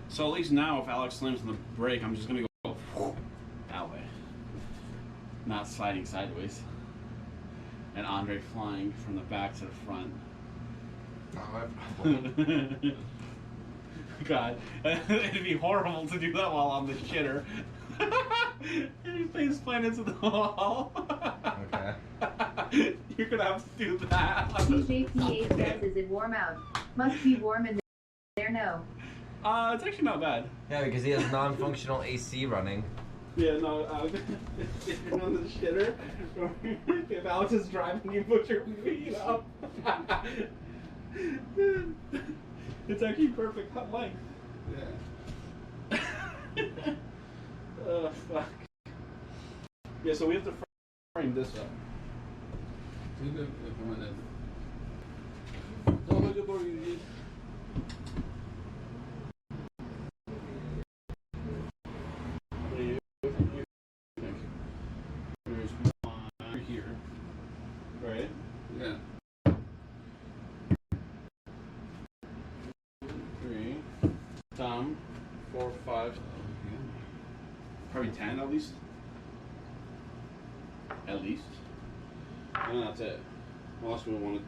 So at least now, if Alex slams on the brake, I'm just gonna go that way, not sliding sideways. And Andre flying from the back to the front. God, it'd be horrible to do that while on the shitter. Your face plant into the wall. Okay. You're gonna have to do that. CJP8 says, is it warm out? Must be warm in there, no. It's actually not bad. Yeah, because he has non-functional AC running. Yeah, no, if you're on the shitter, or if Alex is driving, you put your feet up. It's actually perfect length. Yeah. Oh, fuck. Yeah, so we have to frame this up. Oh, my good boy, you There's one here, right? Yeah. 3, Tom, 4, 5, probably 10 at least. At least. And then that's it. Unless we want to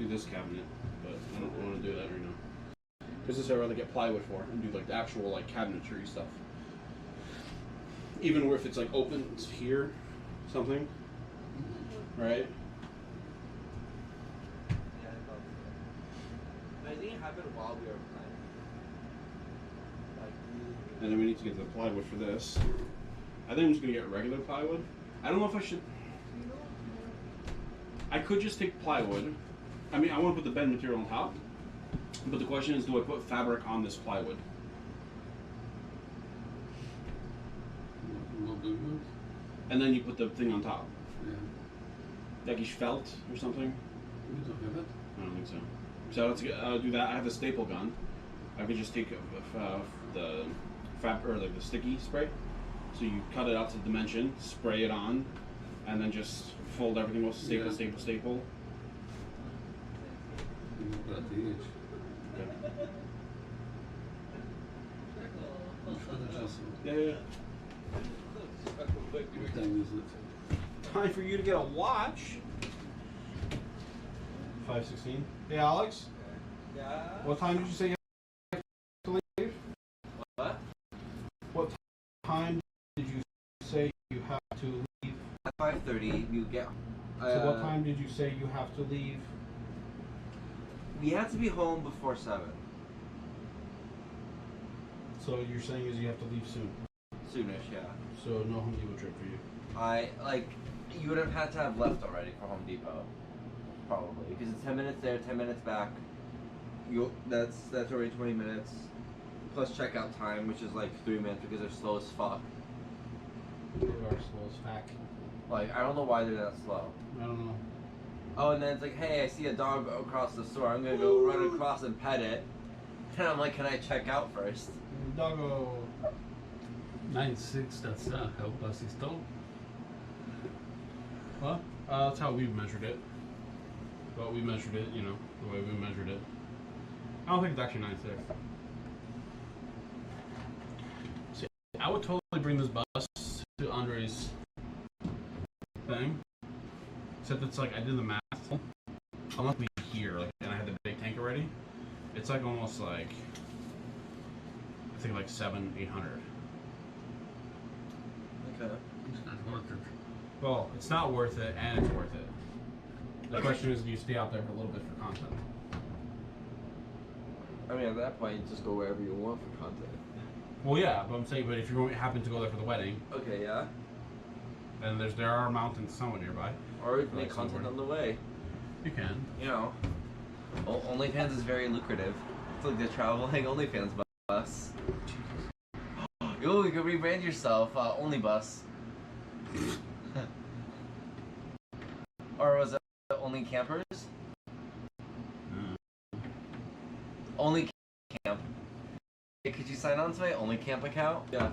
do this cabinet, but I don't want to do that right now. Because this I'd rather get plywood for and do like the actual like cabinetry stuff. Even if it's like open, it's here, something, right? Yeah, I think it happened while we were playing. And then we need to get the plywood for this. I think I'm just gonna get regular plywood. I don't know if I should. I could just take plywood. I mean, I want to put the bed material on top. But the question is, do I put fabric on this plywood? And then you put the thing on top. Yeah. Like felt or something? You don't have it? I don't think so. So let's do that. I have a staple gun. I could just take the or like the sticky spray. So you cut it out to dimension, spray it on, and then just fold everything else. Staple, Yeah. staple, staple. You've got the edge. Okay. Yeah, yeah. What time is it? Time for you to get a watch. 5:16. Hey, Alex. Yeah. What time did you say you have to leave? What? What time did you say you have to leave? At 5:30, you get. So what time did you say you have to leave? We have to be home before 7. So you're saying is you have to leave soon. Soonish, yeah. So no Home Depot trip for you. You would have had to have left already for Home Depot, probably, because it's 10 minutes there, 10 minutes back. That's already 20 minutes, plus checkout time, which is like 3 minutes because they're slow as fuck. They are slow as fuck. Like, I don't know why they're that slow. I don't know. Oh, and then it's like, hey, I see a dog across the store. I'm gonna go run across and pet it. And I'm like, can I check out first? Doggo. 9.6, that's how fast it's tall. Well, that's how we measured it. But we measured it, you know, the way we measured it. I don't think it's actually 9.6. See, I would totally bring this bus to Andre's thing. Except it's like I did the math. Unless we here, like, and I had the big tank already, it's like almost like I think like 700-800. Okay. It's not worth it. Well, it's not worth it, and it's worth it. The question is, do you stay out there for a little bit for content? I mean, at that point, just go wherever you want for content. Well, yeah, but I'm saying, but if you happen to go there for the wedding, Okay, yeah. then there are mountains somewhere nearby. Or Like make content somewhere. on the way. You can. You know, OnlyFans is very lucrative. It's like the traveling OnlyFans bus. Yo, you could rebrand yourself, OnlyBus. Or was it Only Campers? Only Camp. Hey, could you sign on to my Only Camp account? Yeah.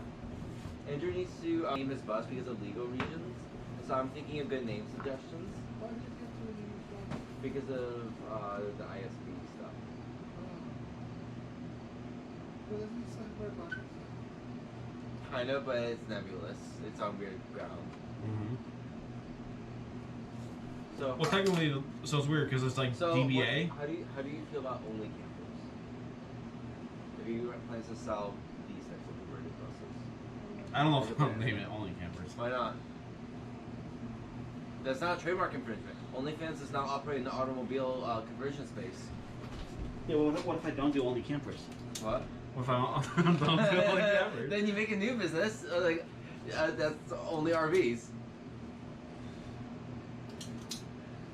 Andrew needs to name his bus because of legal reasons. So I'm thinking of good name suggestions. Why did you get to use one? Because of the ISP stuff. Well, this is like where buckets. Kind of, but it's nebulous. It's on weird ground. Mm-hmm. So, Well, technically, so it's weird because it's like DBA. How do you feel about Only Campers? If you plans to sell these types of converted buses, I don't know if I'll name it Only Campers. why not? That's not trademark infringement. OnlyFans does not operate in the automobile conversion space. Yeah, well, what if I don't do only campers? What? What if I don't do Only Campers? Then you make a new business, that's only RVs.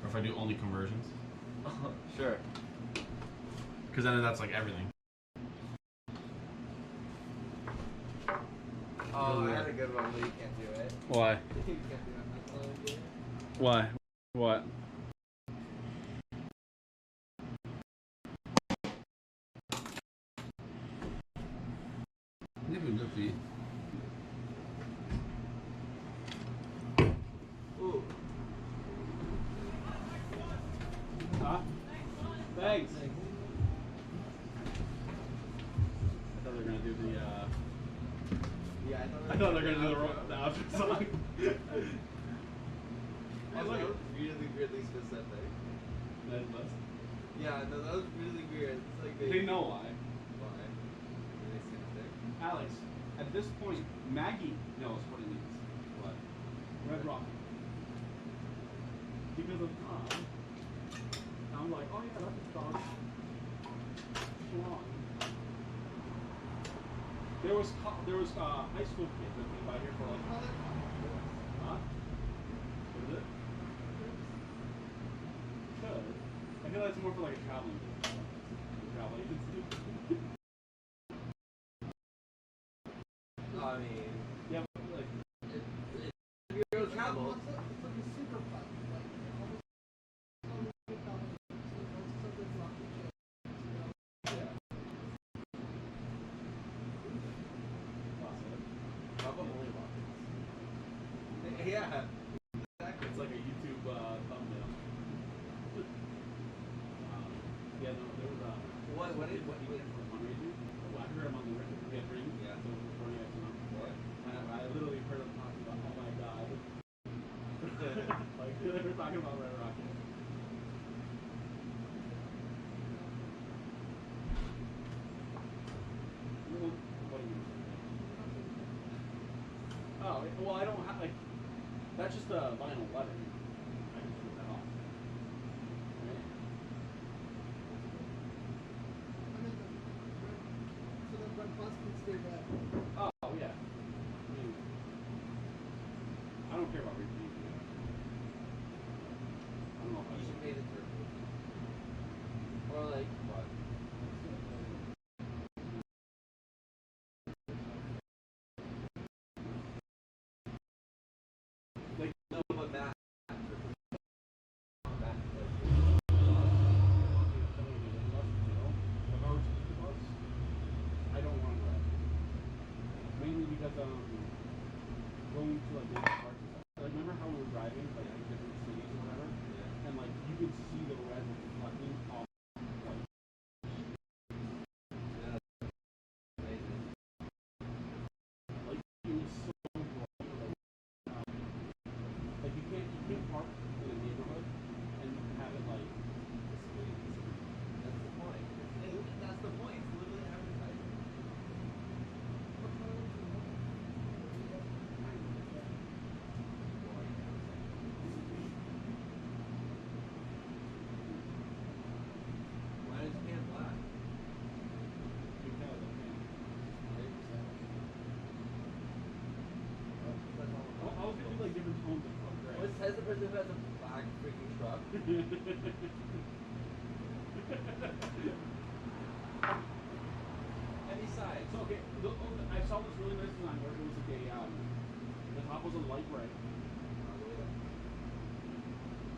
Or if I do only conversions? Sure. Because then that's like everything. Oh, I had a good one, but you can't do it. Why? You can't do it. Why? What? Never lucky. Ooh. Huh? Thanks. I thought they were gonna do the. Yeah, I thought they were gonna do the outfit song. That was really weirdly specific. That was. Yeah, no, that was really weird. It's like They know why. Why? Really specific. Alex, at this point, Maggie knows what it means. What? Red Rocket. Because of Tom, I'm like, oh yeah, that's a dog. Swan. There was high school kids that came by here for like, huh? What is it? Should. I feel like it's more for like a traveling business. Travel agency. I mean, Yeah, but like, you're travel. It's like a super bike. Like, almost Probably rockets. Yeah. Exactly. it's like a YouTube thumbnail. Yeah, no, there was What he did for fundraising. Well, I heard him on the record. We had ring. Yeah. So recording it, I literally heard him talking about, oh my god. Like, they were talking about Red Rocket. What do you mean? Oh, well, I don't have, like, that's just a vinyl letter. I can flip that off. Right? so then when bus can stay back. Oh, yeah. I mean, I don't care about repeating. I don't know if I You should should. pay the turbo. Or like what? Like, No, but Matt. I don't want to ride. Mainly because going to like different parts and stuff. Like remember how we were driving like in different cities or whatever? Yeah. And like you could see the red reflecting off like Like you can't park in a neighborhood and have it like. That's the point. That's the point. It's literally advertising. Why is it can black? Because I was gonna do like different tones of gray. What says the person who has a black freaking truck? And besides, So okay, I saw this really nice design where it was like the top was a light gray.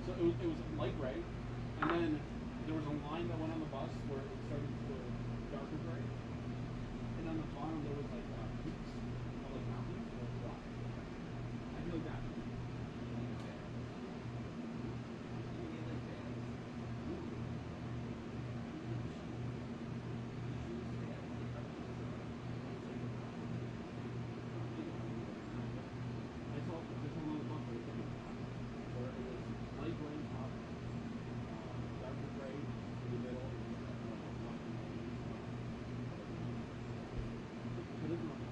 So it was light gray, and then there was a line that went on the bus where it started to darker gray, and on the bottom there was like peaks of like mountains or black. I feel like that. I saw this one on the bus where it was light gray top, darker gray in the middle, and black in the middle. So this one.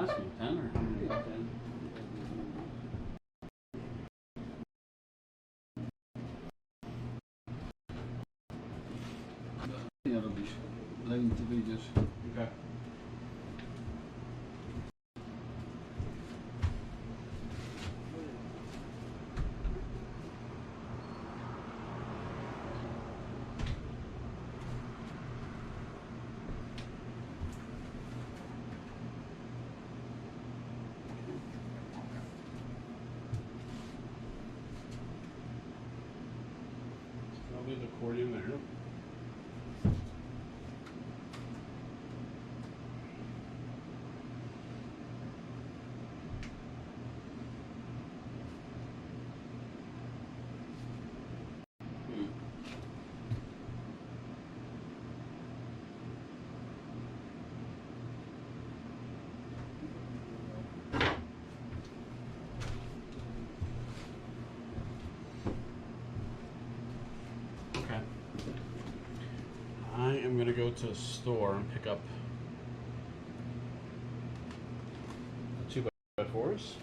I'm asking 10 or how many? 10. Nie robisz. Zanim ty wyjdziesz. Okay. I'll leave the accordion there. Okay. I am gonna go to a store and pick up the 2x4s.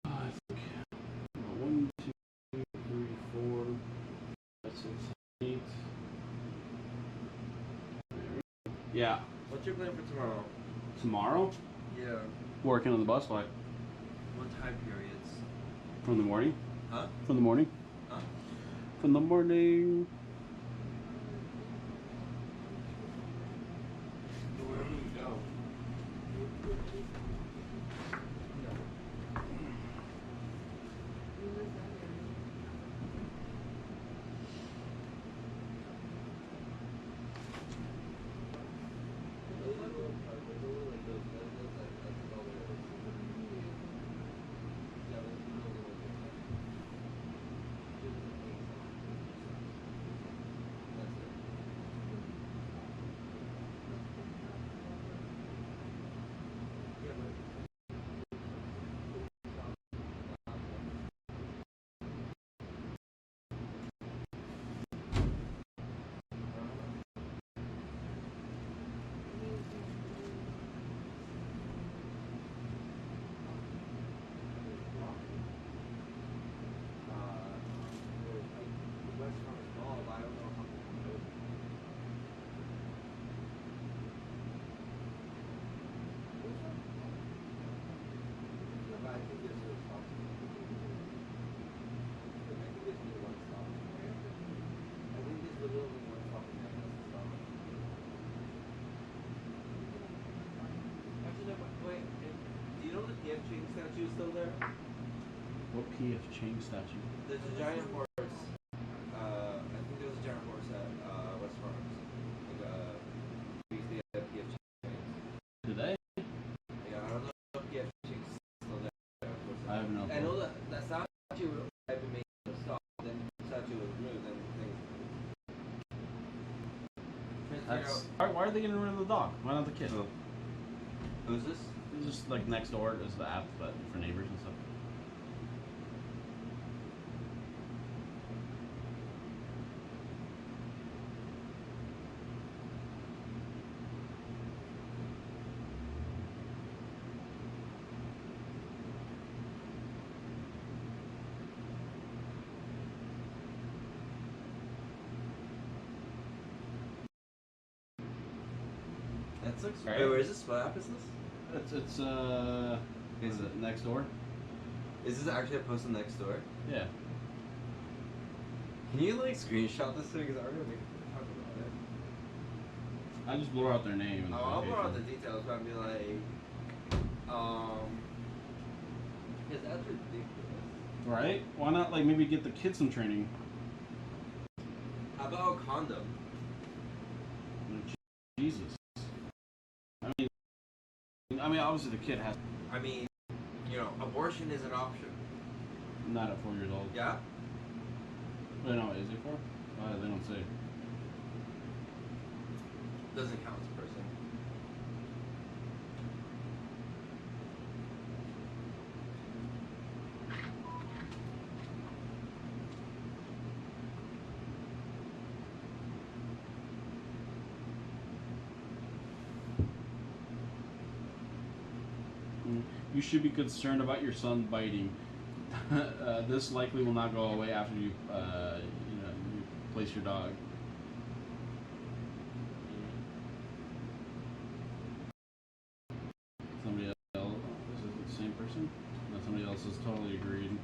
I think 1, 2, 3, 4, 5, 6, 8. Yeah. What's your plan for tomorrow? Tomorrow, Yeah. working on the bus like What time periods? from the morning. Huh? From the morning. Huh? From the morning. Wherever you go. Do you know the PF Chang statue is still there? What PF Chang statue? There's a giant horse. I think there was a giant horse at West Farms. Like, we used to get PF Chang. Today? Yeah, I don't know if PF Chang's still there. I have no I know that statue had been made to stop, then the statue was removed, then things. Why are they getting rid of the dog? Why not the kid? Who's this? It's just like next door is the app, but for neighbors and stuff. That's like. Right. Wait, where is this? What app is this? It's is it next door? Is this actually a post on next door? Yeah. Can you like screenshot this thing? Because I'm gonna make talk about it. I just blur out their name and Oh, I'll location. put out the details, but I'll be like, because that's ridiculous. Right? Why not like maybe get the kids some training? How about a condom? Jesus. I mean, obviously the kid has I mean, you know, abortion is an option. not at 4 years old. Yeah? Wait, no, is it 4? They don't say. Doesn't count as a person. You should be concerned about your son biting. This likely will not go away after you you place your dog. Somebody else. This is the same person. No, somebody else has totally agreed.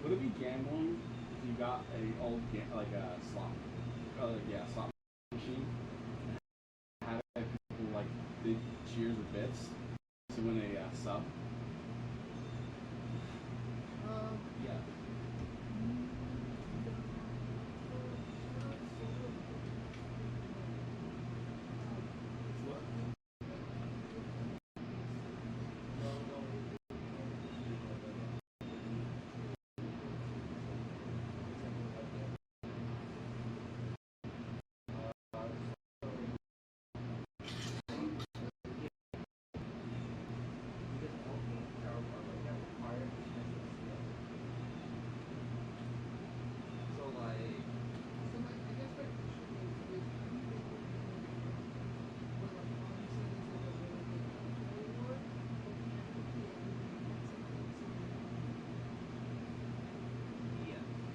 Would it be gambling if you got a old slot machine and had people like big cheers of bits to win a sub? Yeah.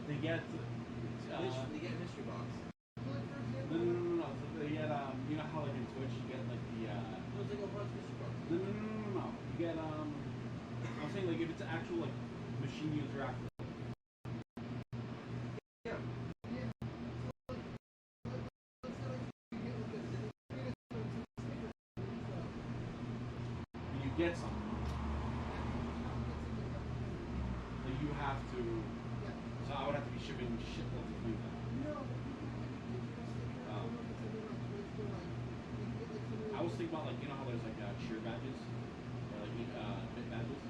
They get They get a mystery box. no. So they get you know how like in Twitch you get like the No, it's like a bunch of mystery box. no. You get I'm saying like if it's an actual like machine you interact with. Yeah. You get something. Like you have to. So I would have to be shipping shitloads of things out. I was thinking about like you know how there's like cheer badges or like bit badges.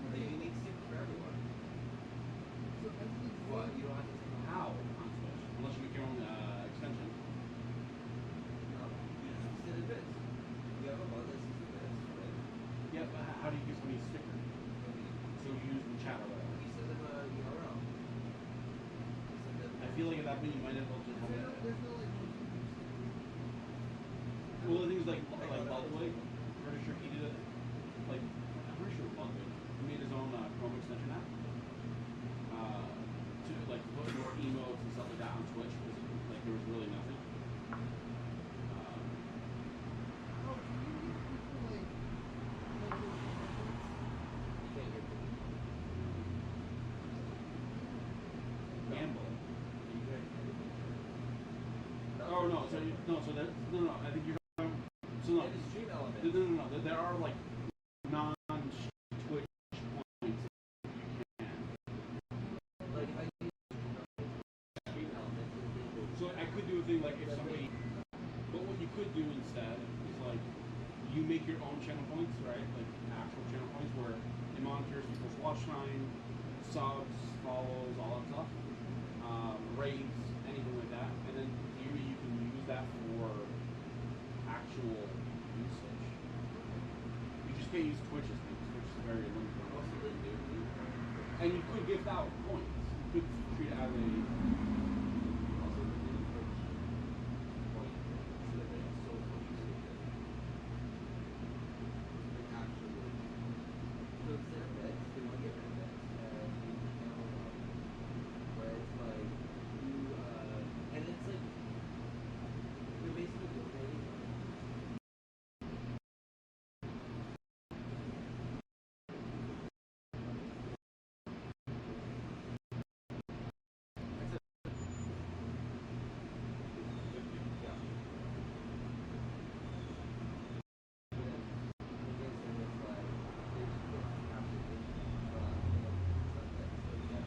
The unique sticker for everyone. What? You don't have to take them How on Twitch? Unless you make your own extension. No. You just send it bits. You have a button that says the bits, right? Yeah, but how do you give somebody a sticker? So you use the chat or whatever. You send them a URL. I feel like at that point you might as well just have it. Well, the thing is like Bubble, pretty sure he did it. Like So that no. I think you're. So no. And the stream element. No. There are like non-Twitch points you can. Like if I use stream element, So I could do a thing like if somebody. But what you could do instead is like you make your own channel points, right? Like actual channel points where it monitors people's watch time, subs, follows, all that stuff, rates, anything like that, and then maybe you can use that for actual usage. You just can't use Twitch's things. Twitch is very limited. also they do. And you could gift out points. You could treat it as a Also they do Twitch point so that they have social usage. Like actually. So instead of bets, they want to get rid of bets and use the channel where it's like you and it's like you're basically donating money. Yeah. But then the thing is then it's like there's application sunset so yeah.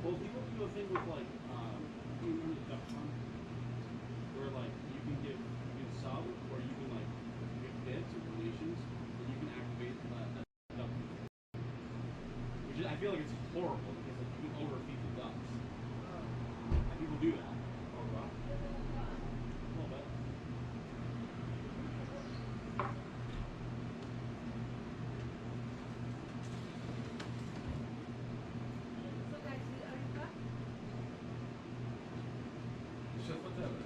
well, people do a thing with like you remember the duck hunt where like you can sub or you can like give bits or donations and you can activate a duck hunt. Which is, I feel like it's horrible because like you can overfeed the ducks. And people do that. Oh wow. A little bit. So guys, are you back? Chef, whatever.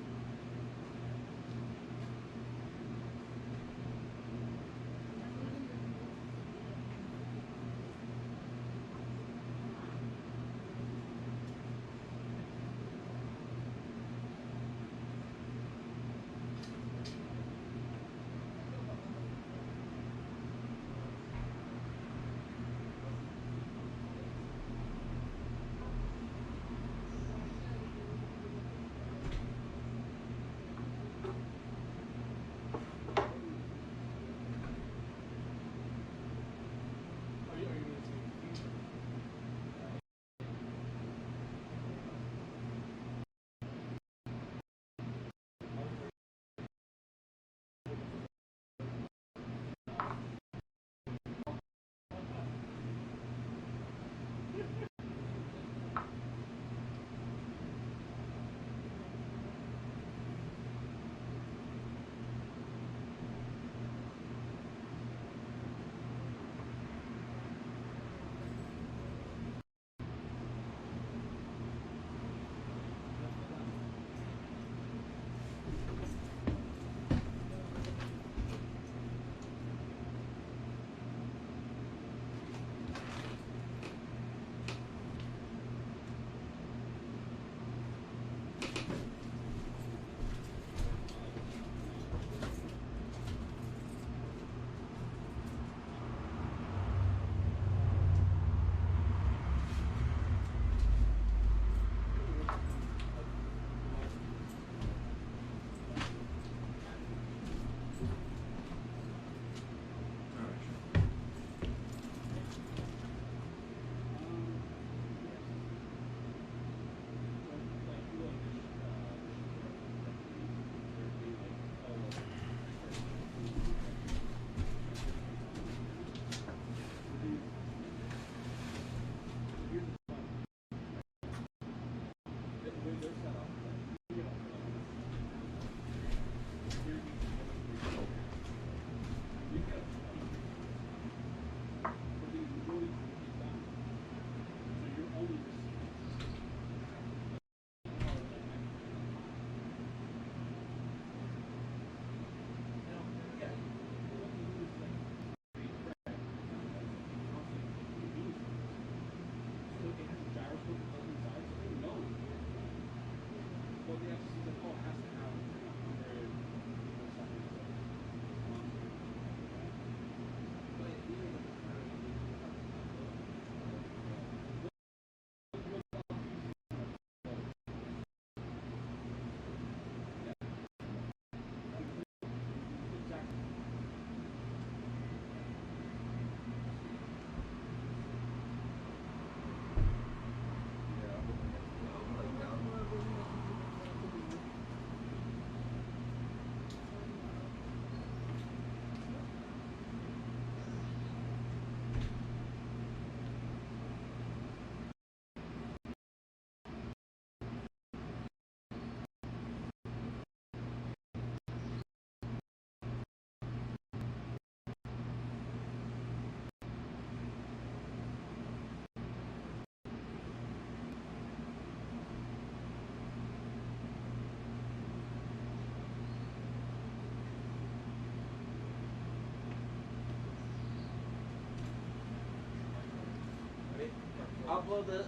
Upload the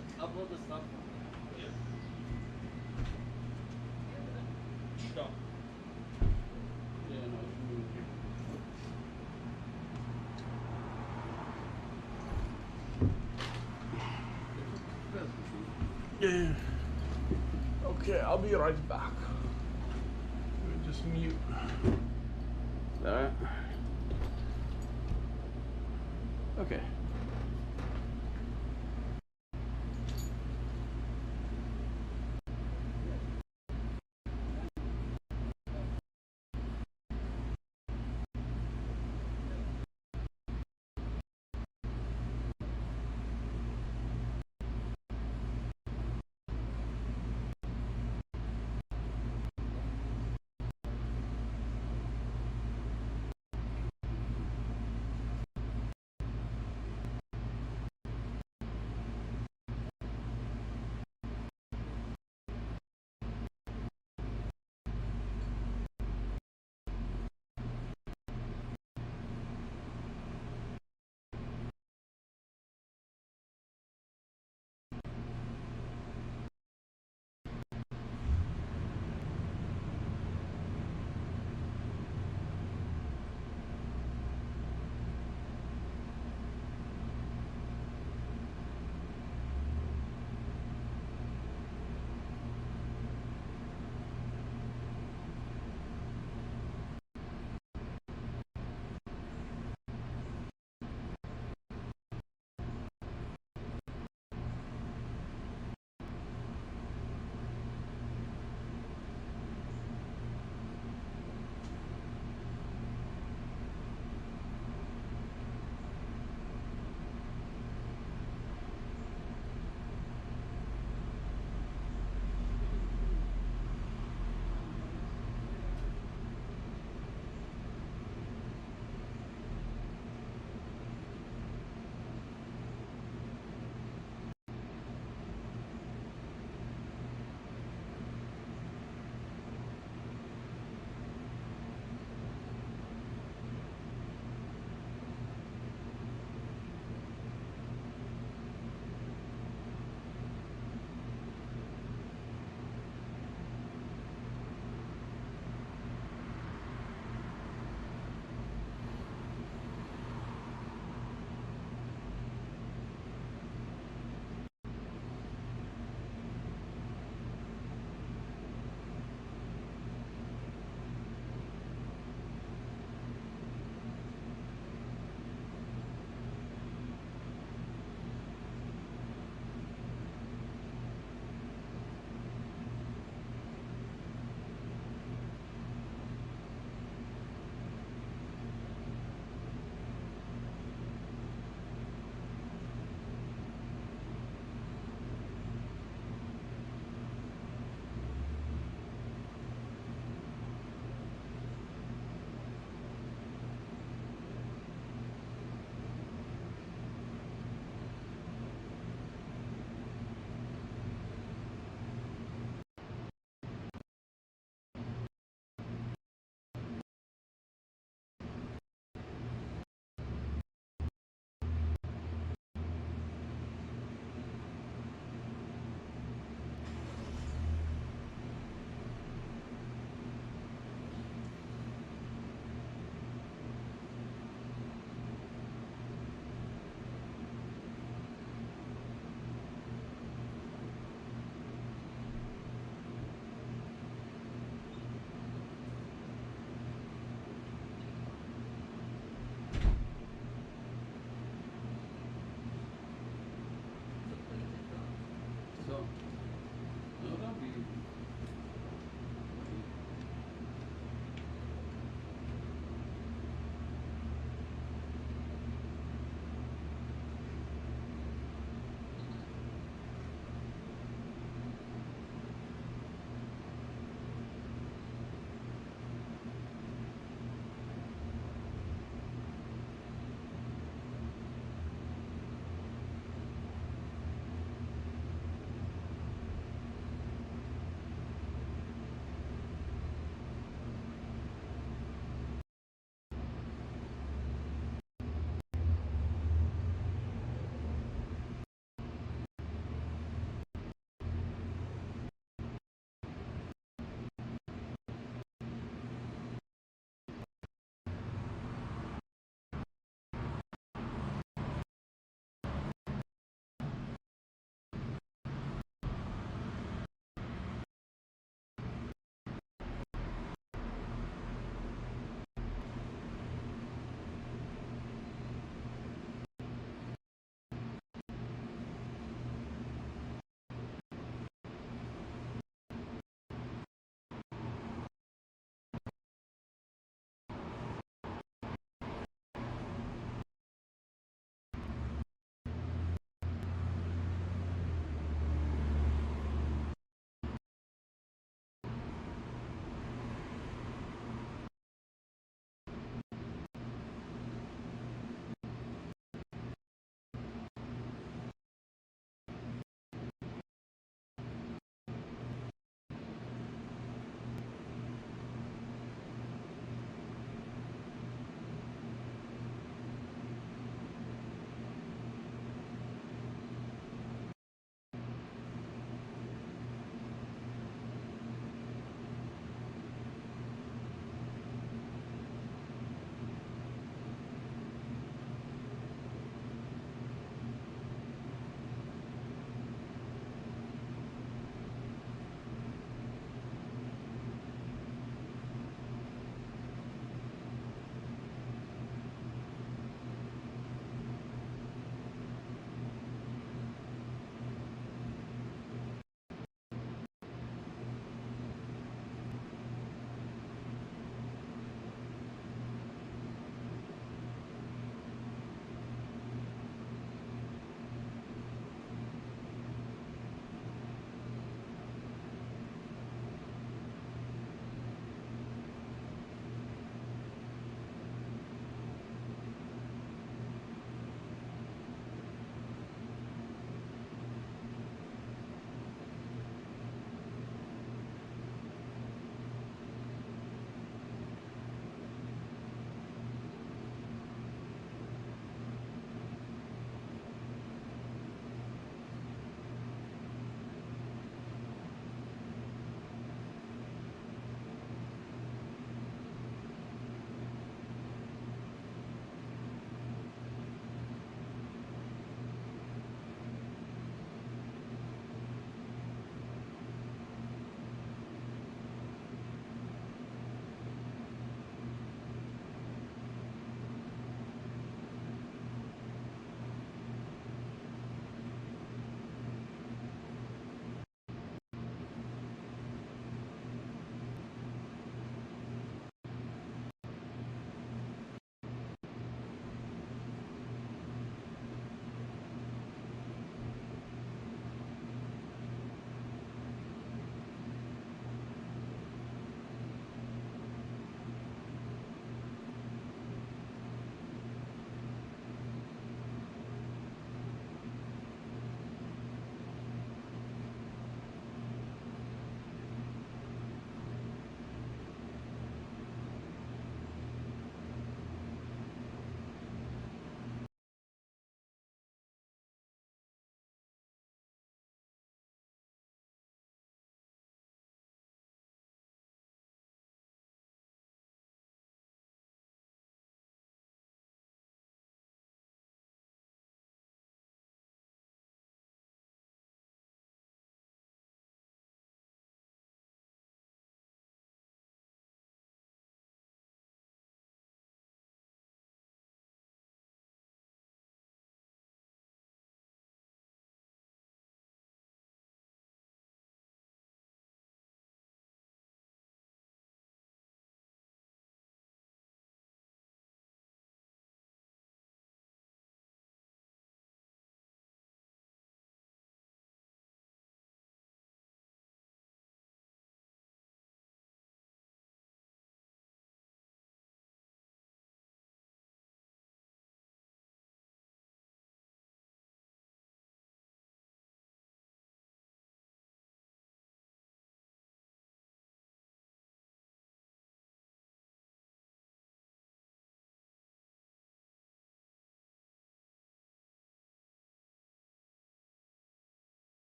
stuff. Stop. Yeah, no, it's moving here. Yeah. Okay, I'll be right back. Let me just mute that. Okay.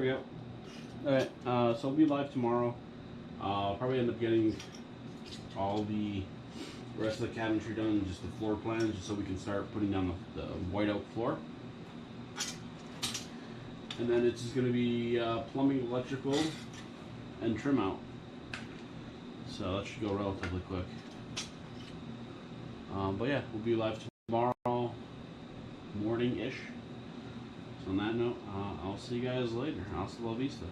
we go. Alright, so we'll be live tomorrow. I'll probably end up getting all the rest of the cabinetry done, just the floor plans, just so we can start putting down the white oak floor. And then it's just going to be plumbing, electrical, and trim out. So that should go relatively quick. But yeah, we'll be live tomorrow morning-ish. So on that note, I'll see you guys later. Hasta la vista.